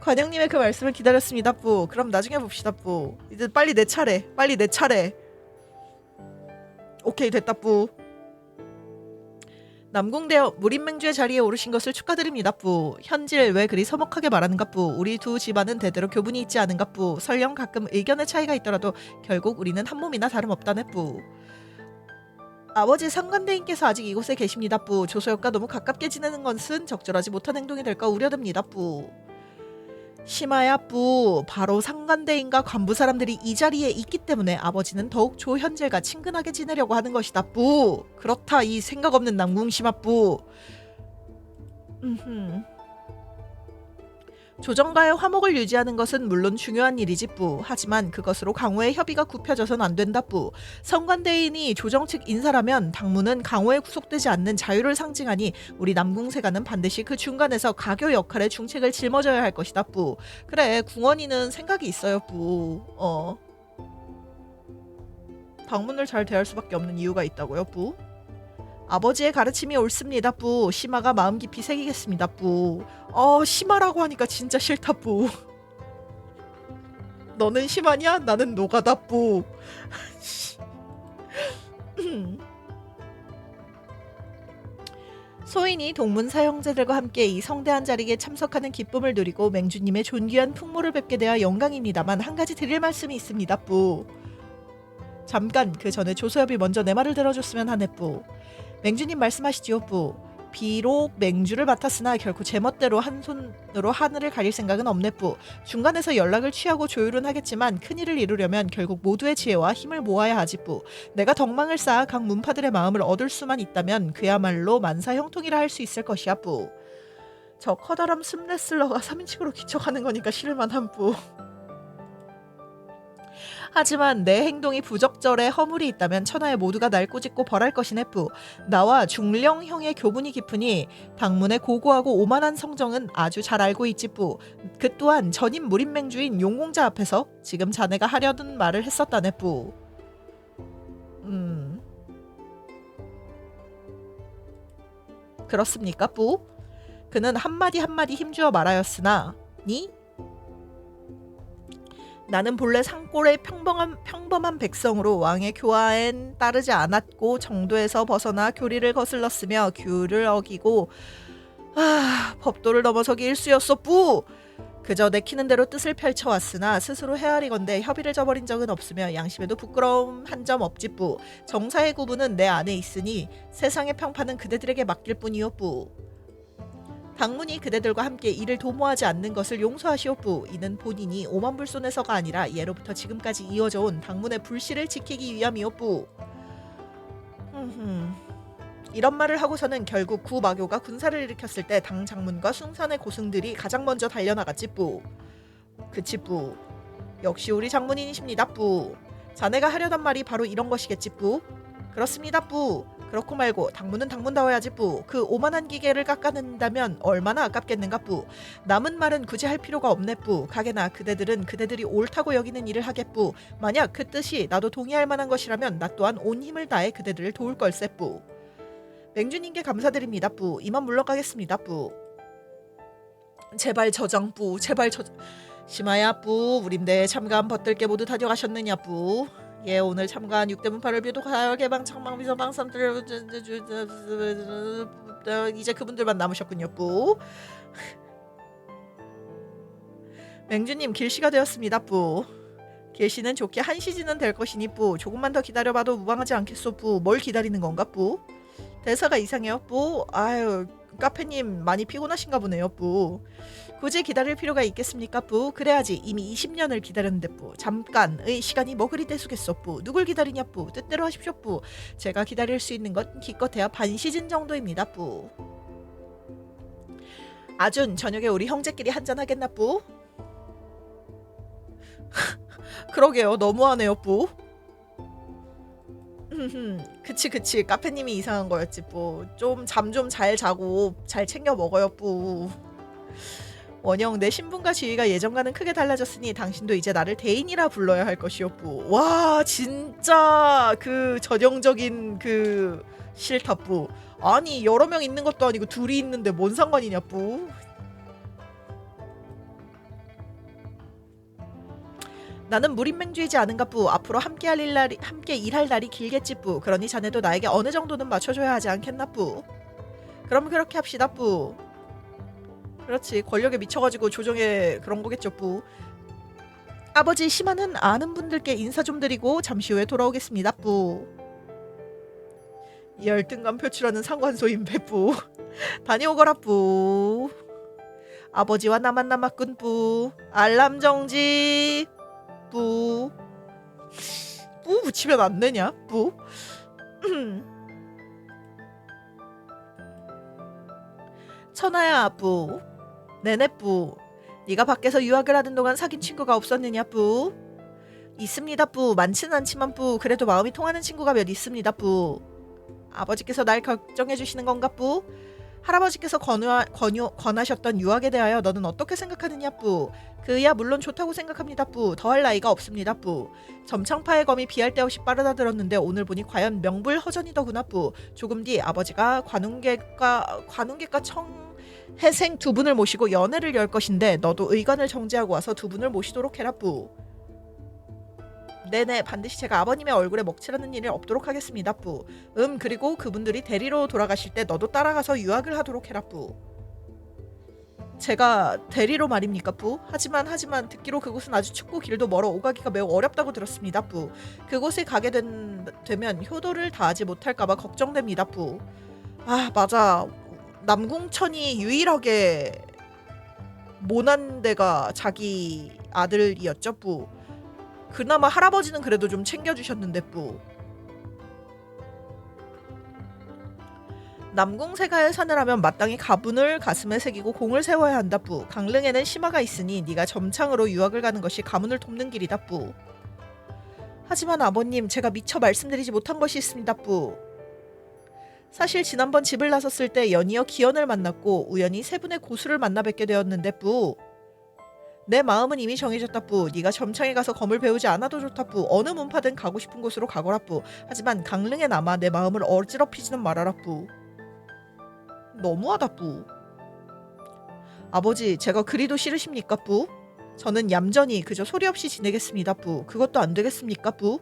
관영님의 그 말씀을 기다렸습니다 뿌. 그럼 나중에 봅시다 뿌. 이제 빨리 내 차례. 오케이 됐다 뿌. 남궁대업 무림맹주의 자리에 오르신 것을 축하드립니다 뿌. 현질 왜 그리 서먹하게 말하는가 뿌. 우리 두 집안은 대대로 교분이 있지 않은가 뿌. 설령 가끔 의견의 차이가 있더라도 결국 우리는 한 몸이나 다름없다네 뿌. 아버지 상관대인께서 아직 이곳에 계십니다 뿌. 조소역과 너무 가깝게 지내는 것은 적절하지 못한 행동이 될까 우려됩니다 뿌. 심하야 뿌. 바로 상관대인과 관부 사람들이 이 자리에 있기 때문에 아버지는 더욱 조현질과 친근하게 지내려고 하는 것이다 뿌. 그렇다 이 생각 없는 남궁심아 뿌. 조정과의 화목을 유지하는 것은 물론 중요한 일이지 뿌. 하지만 그것으로 강호의 협의가 굽혀져선 안 된다 뿌. 성관대인이 조정 측 인사라면 당무는 강호에 구속되지 않는 자유를 상징하니 우리 남궁세가는 반드시 그 중간에서 가교 역할의 중책을 짊어져야 할 것이다 뿌. 그래 궁원이는 생각이 있어요 뿌. 방문을 잘 대할 수밖에 없는 이유가 있다고요 뿌. 아버지의 가르침이 옳습니다 뿌. 심화가 마음 깊이 새기겠습니다 뿌. 심화라고 하니까 진짜 싫다 뿌. 너는 심하냐? 나는 노가다 뿌. 소인이 동문사 형제들과 함께 이 성대한 자리에 참석하는 기쁨을 누리고 맹주님의 존귀한 풍모를 뵙게 되어 영광입니다만 한 가지 드릴 말씀이 있습니다 뿌. 잠깐 그 전에 조소엽이 먼저 내 말을 들어줬으면 하네 뿌. 맹주님 말씀하시지요 뿌. 비록 맹주를 맡았으나 결코 제멋대로 한 손으로 하늘을 가릴 생각은 없네 뿌. 중간에서 연락을 취하고 조율은 하겠지만 큰일을 이루려면 결국 모두의 지혜와 힘을 모아야 하지 뿌. 내가 덕망을 쌓아 각 문파들의 마음을 얻을 수만 있다면 그야말로 만사형통이라 할 수 있을 것이야 뿌. 저 커다란 슴레슬러가 3인칭으로 기척하는 거니까 싫을만한 뿌. 하지만 내 행동이 부적절해 허물이 있다면 천하의 모두가 날 꼬집고 벌할 것이네 뿌. 나와 중령형의 교분이 깊으니 당문의 고고하고 오만한 성정은 아주 잘 알고 있지 뿌. 그 또한 전임 무림맹주인 용공자 앞에서 지금 자네가 하려던 말을 했었다네 뿌. 그렇습니까 뿌? 그는 한마디 한마디 힘주어 말하였으나 니? 나는 본래 산골의 평범한 백성으로 왕의 교화엔 따르지 않았고 정도에서 벗어나 교리를 거슬렀으며 규를 어기고 법도를 넘어서기 일쑤였소 뿌. 그저 내키는 대로 뜻을 펼쳐왔으나 스스로 헤아리건대 협의를 저버린 적은 없으며 양심에도 부끄러움 한 점 없지 뿌. 정사의 구분은 내 안에 있으니 세상의 평판은 그대들에게 맡길 뿐이요 뿌. 당문이 그대들과 함께 이를 도모하지 않는 것을 용서하시오 뿌. 이는 본인이 오만불손에서가 아니라 예로부터 지금까지 이어져 온 당문의 불씨를 지키기 위함이오 뿌. 이런 말을 하고서는 결국 구마교가 군사를 일으켰을 때 당 장문과 숭산의 고승들이 가장 먼저 달려나갔지 뿌. 그치 뿌. 역시 우리 장문인이십니다 뿌. 자네가 하려던 말이 바로 이런 것이겠지 뿌. 그렇습니다 뿌. 그렇고 말고 당문은 당문다워야지 뿌. 그 오만한 기계를 깎아낸다면 얼마나 아깝겠는가 뿌. 남은 말은 굳이 할 필요가 없네 뿌. 가게나 그대들은 그대들이 옳다고 여기는 일을 하겠 뿌. 만약 그 뜻이 나도 동의할 만한 것이라면 나 또한 온 힘을 다해 그대들을 도울 걸세 뿌. 맹주님께 감사드립니다 뿌. 이만 물러가겠습니다 뿌. 제발 저장 뿌. 제발 저장. 심하야 뿌. 우림대에 참가한 벗들께 모두 다녀가셨느냐 뿌. 예, 오늘 참가한 6대문파를 비롯하여 개방 창망 비서방 삼들 이제 그분들만 남으셨군요 뿌. 맹주님 길시가 되었습니다 뿌. 길시는 좋게 한 시즌은 될 것이니 뿌. 조금만 더 기다려봐도 무방하지 않겠소 뿌. 뭘 기다리는 건가 뿌. 대사가 이상해요 뿌. 아유 카페님 많이 피곤하신가 보네요 뿌. 굳이 기다릴 필요가 있겠습니까 뿌. 그래야지 이미 20년을 기다렸는데 뿌. 잠깐의 시간이 뭐 그리 대수겠소 뿌. 누굴 기다리냐 뿌. 뜻대로 하십시오 뿌. 제가 기다릴 수 있는 건 기껏해야 반 시즌 정도입니다 뿌. 아준 저녁에 우리 형제끼리 한잔하겠나 뿌. 그러게요 너무하네요 뿌. 그치 카페님이 이상한 거였지 뿌. 좀 잠 좀 잘 자고 잘 챙겨 먹어요 뿌. 원영 내 신분과 지위가 예전과는 크게 달라졌으니 당신도 이제 나를 대인이라 불러야 할 것이오 뿌. 와 진짜 그 전형적인 그 싫다 뿌. 아니 여러 명 있는 것도 아니고 둘이 있는데 뭔 상관이냐 뿌. 나는 무림맹주이지 않은가 뿌. 앞으로 함께 일할 날이 길겠지 뿌. 그러니 자네도 나에게 어느 정도는 맞춰줘야 하지 않겠나 뿌. 그럼 그렇게 합시다 뿌. 그렇지 권력에 미쳐가지고 조정에 그런 거겠죠 뿌. 아버지 심하는 아는 분들께 인사 좀 드리고 잠시 후에 돌아오겠습니다 뿌. 열등감 표출하는 상관소인 배뿌. 다녀오거라 뿌. 아버지와 나만 남았군 뿌. 알람 정지 뿌. 뿌 붙이면 안 되냐 뿌. 천하야 뿌. 네네 뿌. 네가 밖에서 유학을 하는 동안 사귄 친구가 없었느냐 뿌. 있습니다 뿌. 많지는 않지만 뿌. 그래도 마음이 통하는 친구가 몇 있습니다 뿌. 아버지께서 날 걱정해 주시는 건가 뿌. 할아버지께서 권하셨던 유학에 대하여 너는 어떻게 생각하느냐 뿌. 그야 물론 좋다고 생각합니다 뿌. 더할 나이가 없습니다 뿌. 점창파의 검이 비할 데 없이 빠르다 들었는데 오늘 보니 과연 명불허전이더구나 뿌. 조금 뒤 아버지가 관운객과 청해생 두 분을 모시고 연회를 열 것인데 너도 의관을 정지하고 와서 두 분을 모시도록 해라 뿌. 네네 반드시 제가 아버님의 얼굴에 먹칠하는 일이 없도록 하겠습니다 뿌. 그리고 그분들이 대리로 돌아가실 때 너도 따라가서 유학을 하도록 해라 뿌. 제가 대리로 말입니까 뿌? 하지만 듣기로 그곳은 아주 춥고 길도 멀어 오가기가 매우 어렵다고 들었습니다 뿌. 그곳에 가게 되면 효도를 다하지 못할까봐 걱정됩니다 뿌. 아 맞아 남궁천이 유일하게 모난 데가 자기 아들이었죠 뿌. 그나마 할아버지는 그래도 좀 챙겨주셨는데 뿌. 남궁세가에 사느라면 마땅히 가문을 가슴에 새기고 공을 세워야 한다 뿌. 강릉에는 심화가 있으니 네가 점창으로 유학을 가는 것이 가문을 돕는 길이다 뿌. 하지만 아버님, 제가 미처 말씀드리지 못한 것이 있습니다 뿌. 사실 지난번 집을 나섰을 때 연이어 기현을 만났고 우연히 세 분의 고수를 만나 뵙게 되었는데 뿌. 내 마음은 이미 정해졌다 뿌. 네가 점창에 가서 검을 배우지 않아도 좋다 뿌. 어느 문파든 가고 싶은 곳으로 가거라 뿌. 하지만 강릉에 남아 내 마음을 어지럽히지는 말아라 뿌. 너무하다 뿌. 아버지, 제가 그리도 싫으십니까 뿌? 저는 얌전히 그저 소리 없이 지내겠습니다 뿌. 그것도 안 되겠습니까 뿌?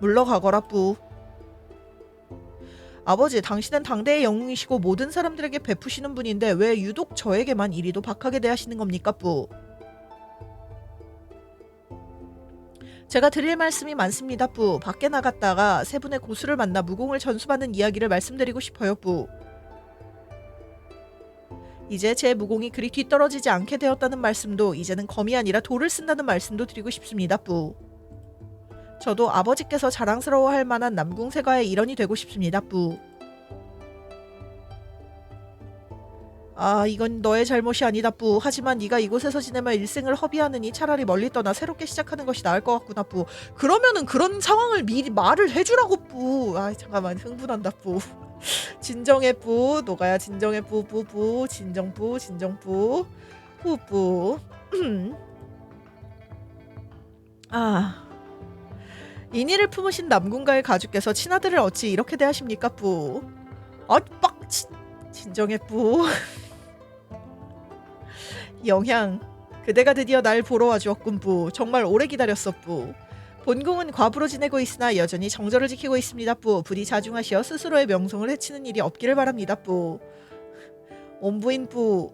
물러가거라 뿌. 아버지, 당신은 당대의 영웅이시고 모든 사람들에게 베푸시는 분인데 왜 유독 저에게만 이리도 박하게 대하시는 겁니까 뿌? 제가 드릴 말씀이 많습니다 뿌. 밖에 나갔다가 세 분의 고수를 만나 무공을 전수받는 이야기를 말씀드리고 싶어요 뿌. 이제 제 무공이 그리 뒤떨어지지 않게 되었다는 말씀도, 이제는 검이 아니라 돌을 쓴다는 말씀도 드리고 싶습니다 뿌. 저도 아버지께서 자랑스러워할 만한 남궁세가의 일원이 되고 싶습니다 뿌. 아, 이건 너의 잘못이 아니다 뿌. 하지만 네가 이곳에서 지내며 일생을 허비하느니 차라리 멀리 떠나 새롭게 시작하는 것이 나을 것 같구나 뿌. 그러면은 그런 상황을 미리 말을 해주라고 뿌. 아, 잠깐만, 흥분한다 뿌. 진정해 뿌. 너가야 진정해 뿌. 뿌. 진정 뿌. 진정 뿌. 뿌. 아, 인의를 품으신 남궁가의 가주께서 친아들을 어찌 이렇게 대하십니까 뿌. 아, 진정해 뿌. 영향, 그대가 드디어 날 보러 와주었군 뿌. 정말 오래 기다렸어 뿌. 본궁은 과부로 지내고 있으나 여전히 정절을 지키고 있습니다 뿌. 부디 자중하시어 스스로의 명성을 해치는 일이 없기를 바랍니다 뿌. 온부인 뿌.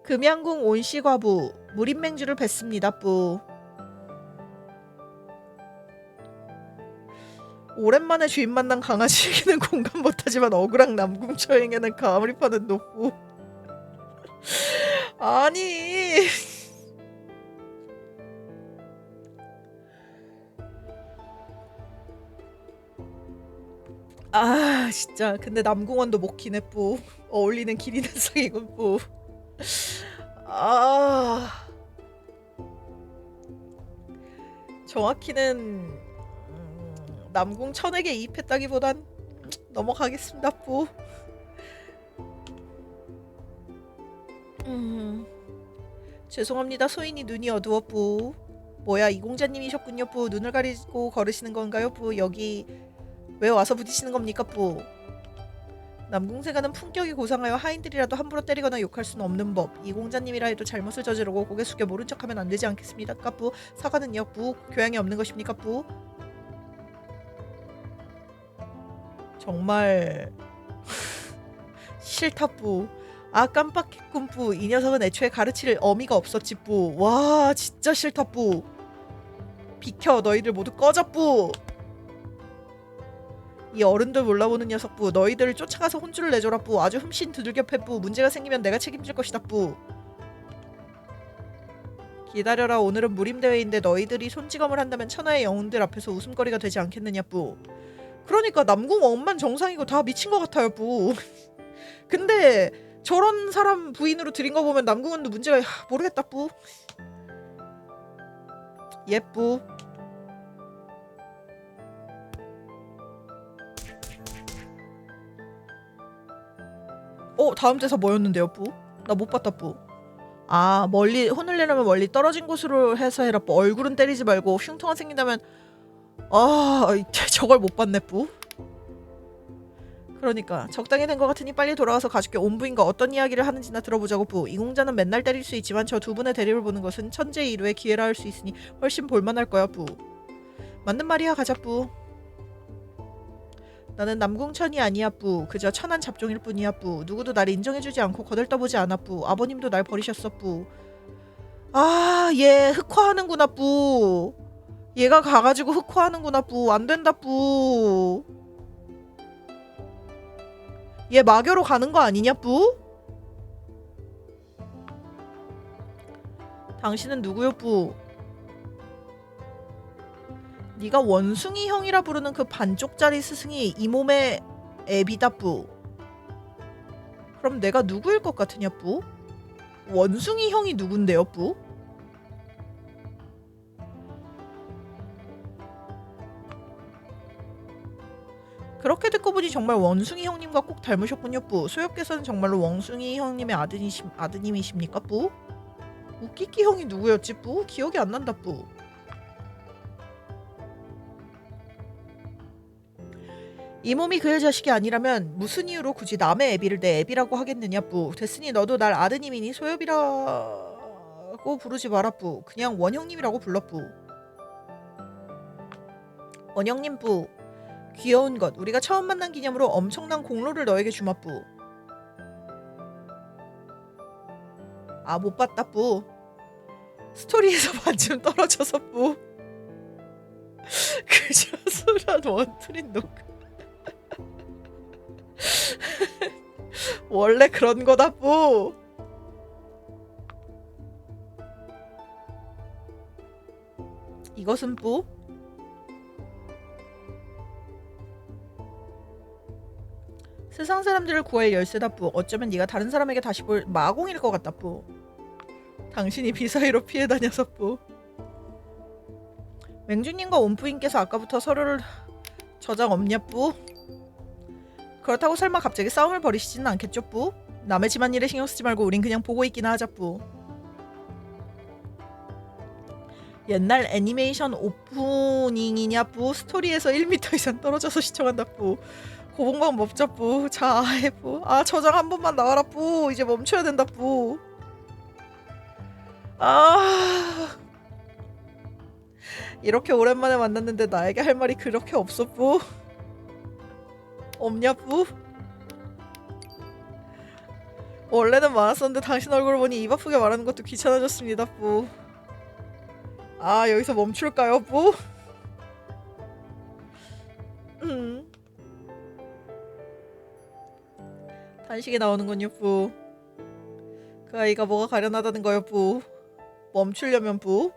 금양궁 온씨 과부 무림맹주를 뵀습니다 뿌. 오랜만에 주인 만난 강아지에게는 공감 못하지만 억울한 남궁처에게는 가물입하는 노뿌. 아니, 아 진짜. 근데 남궁원도 먹히네 뿌. 어울리는 길이 낸상이군 뿌. 아, 정확히는 남궁천에게 이입했다기보단 넘어가겠습니다 뿌. 죄송합니다. 소인이 눈이 어두워 뿌. 뭐야, 이공자님이셨군요 뿌. 눈을 가리고 걸으시는 건가요 뿌. 여기 왜 와서 부딪히는 겁니까 뿌. 남궁세가는 품격이 고상하여 하인들이라도 함부로 때리거나 욕할 수는 없는 법. 이공자님이라 해도 잘못을 저지르고 고개 숙여 모른 척하면 안 되지 않겠습니까 뿌. 사과는요 뿌. 교양이 없는 것입니까 뿌. 정말 싫다 뿌. 아, 깜빡했군 뿌. 이 녀석은 애초에 가르칠 어미가 없었지 뿌. 와, 진짜 싫다 뿌. 비켜, 너희들 모두 꺼져 뿌. 이 어른들 몰라보는 녀석 뿌. 너희들을 쫓아가서 혼쭐을 내줘라 뿌. 아주 흠씬 두들겨 패 뿌. 문제가 생기면 내가 책임질 것이다 뿌. 기다려라. 오늘은 무림대회인데 너희들이 손찌검을 한다면 천하의 영웅들 앞에서 웃음거리가 되지 않겠느냐 뿌. 그러니까 남궁 엄만 정상이고 다 미친 것 같아요 뿌. 근데 저런 사람 부인으로 들인 거 보면 남궁원도 문제가 모르겠다 뿌. 예 뿌. 다음 대사 뭐였는데요 뿌? 나 못 봤다 뿌. 아, 멀리 혼을 내려면 멀리 떨어진 곳으로 해서 해라 뿌. 얼굴은 때리지 말고 흉터가 생긴다면. 아, 저걸 못 봤네 뿌. 그러니까 적당히 된 것 같으니 빨리 돌아가서 가족께 온부인과 어떤 이야기를 하는지나 들어보자고 뿌. 이공자는 맨날 때릴 수 있지만 저 두 분의 대립을 보는 것은 천재의 일회의 기회라 할 수 있으니 훨씬 볼만할 거야 뿌. 맞는 말이야. 가자 뿌. 나는 남궁천이 아니야 뿌. 그저 천한 잡종일 뿐이야 뿌. 누구도 날 인정해주지 않고 거들떠보지 않아 뿌. 아버님도 날 버리셨어 뿌. 아, 얘 흑화하는구나 뿌. 얘가 가가지고 흑화하는구나 뿌. 안된다 뿌. 얘 마교로 가는 거 아니냐 뿌? 당신은 누구요 뿌? 네가 원숭이 형이라 부르는 그 반쪽짜리 스승이 이 몸의 애비다 뿌. 그럼 내가 누구일 것 같으냐 뿌? 원숭이 형이 누군데요 뿌? 그렇게 듣고 보니 정말 원숭이 형님과 꼭 닮으셨군요 뿌. 소엽께서는 정말로 원숭이 형님의 아드님이십니까 뿌? 우끼끼 형이 누구였지 뿌? 기억이 안 난다 뿌. 이 몸이 그의 자식이 아니라면 무슨 이유로 굳이 남의 애비를 내 애비라고 하겠느냐 뿌. 됐으니 너도 날 아드님이니 소엽이라고 부르지 마라 뿌. 그냥 원형님이라고 불러 뿌. 원형님 뿌. 귀여운 것, 우리가 처음 만난 기념으로 엄청난 공로를 너에게 주마 뿌. 아, 못 봤다 뿌. 스토리에서 반쯤 떨어져서 뿌. 그저 소란 원투린 녹. 원래 그런 거다 뿌. 이것은 뿌. 세상 사람들을 구할 열쇠다 뿌. 어쩌면 네가 다른 사람에게 다시 볼 마공일 것 같다 뿌. 당신이 비사이로 피해 다녀서 뿌. 맹주님과 온뿌인께서 아까부터 서로를 저장 없냐 뿌. 그렇다고 설마 갑자기 싸움을 벌이시지는 않겠죠 뿌. 남의 집안일에 신경 쓰지 말고 우린 그냥 보고 있기나 하자 뿌. 옛날 애니메이션 오프닝이냐 뿌. 스토리에서 1m 이상 떨어져서 시청한다 뿌. 고봉방 멈춰 뿌. 자 해 뿌. 아 저장 한 번만 나와라 뿌. 이제 멈춰야 된다 뿌. 아 이렇게 오랜만에 만났는데 나에게 할 말이 그렇게 없어 뿌. 없냐 뿌. 원래는 많았었는데 당신 얼굴을 보니 입 아프게 말하는 것도 귀찮아졌습니다 뿌. 아 여기서 멈출까요 뿌? 단식이 나오는군요 뿌. 그 아이가 뭐가 가련하다는 거요 뿌. 멈추려면 뿌.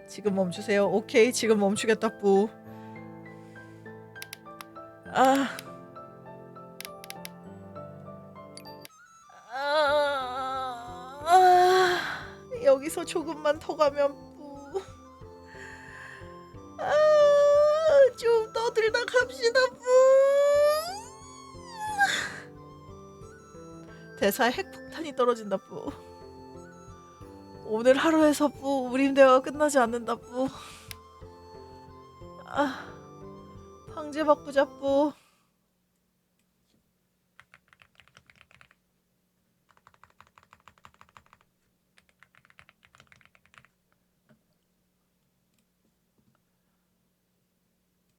지금 멈추세요. 오케이 지금 멈추겠다 뿌. 여기서 조금만 더 가면 뿌. 좀 떠들다 갑시다 뿌. 대사에 핵폭탄이 떨어진다 뿌. 오늘 하루에서 뿌. 우림 대화가 끝나지 않는다 뿌. 방제 바꾸자 뿌.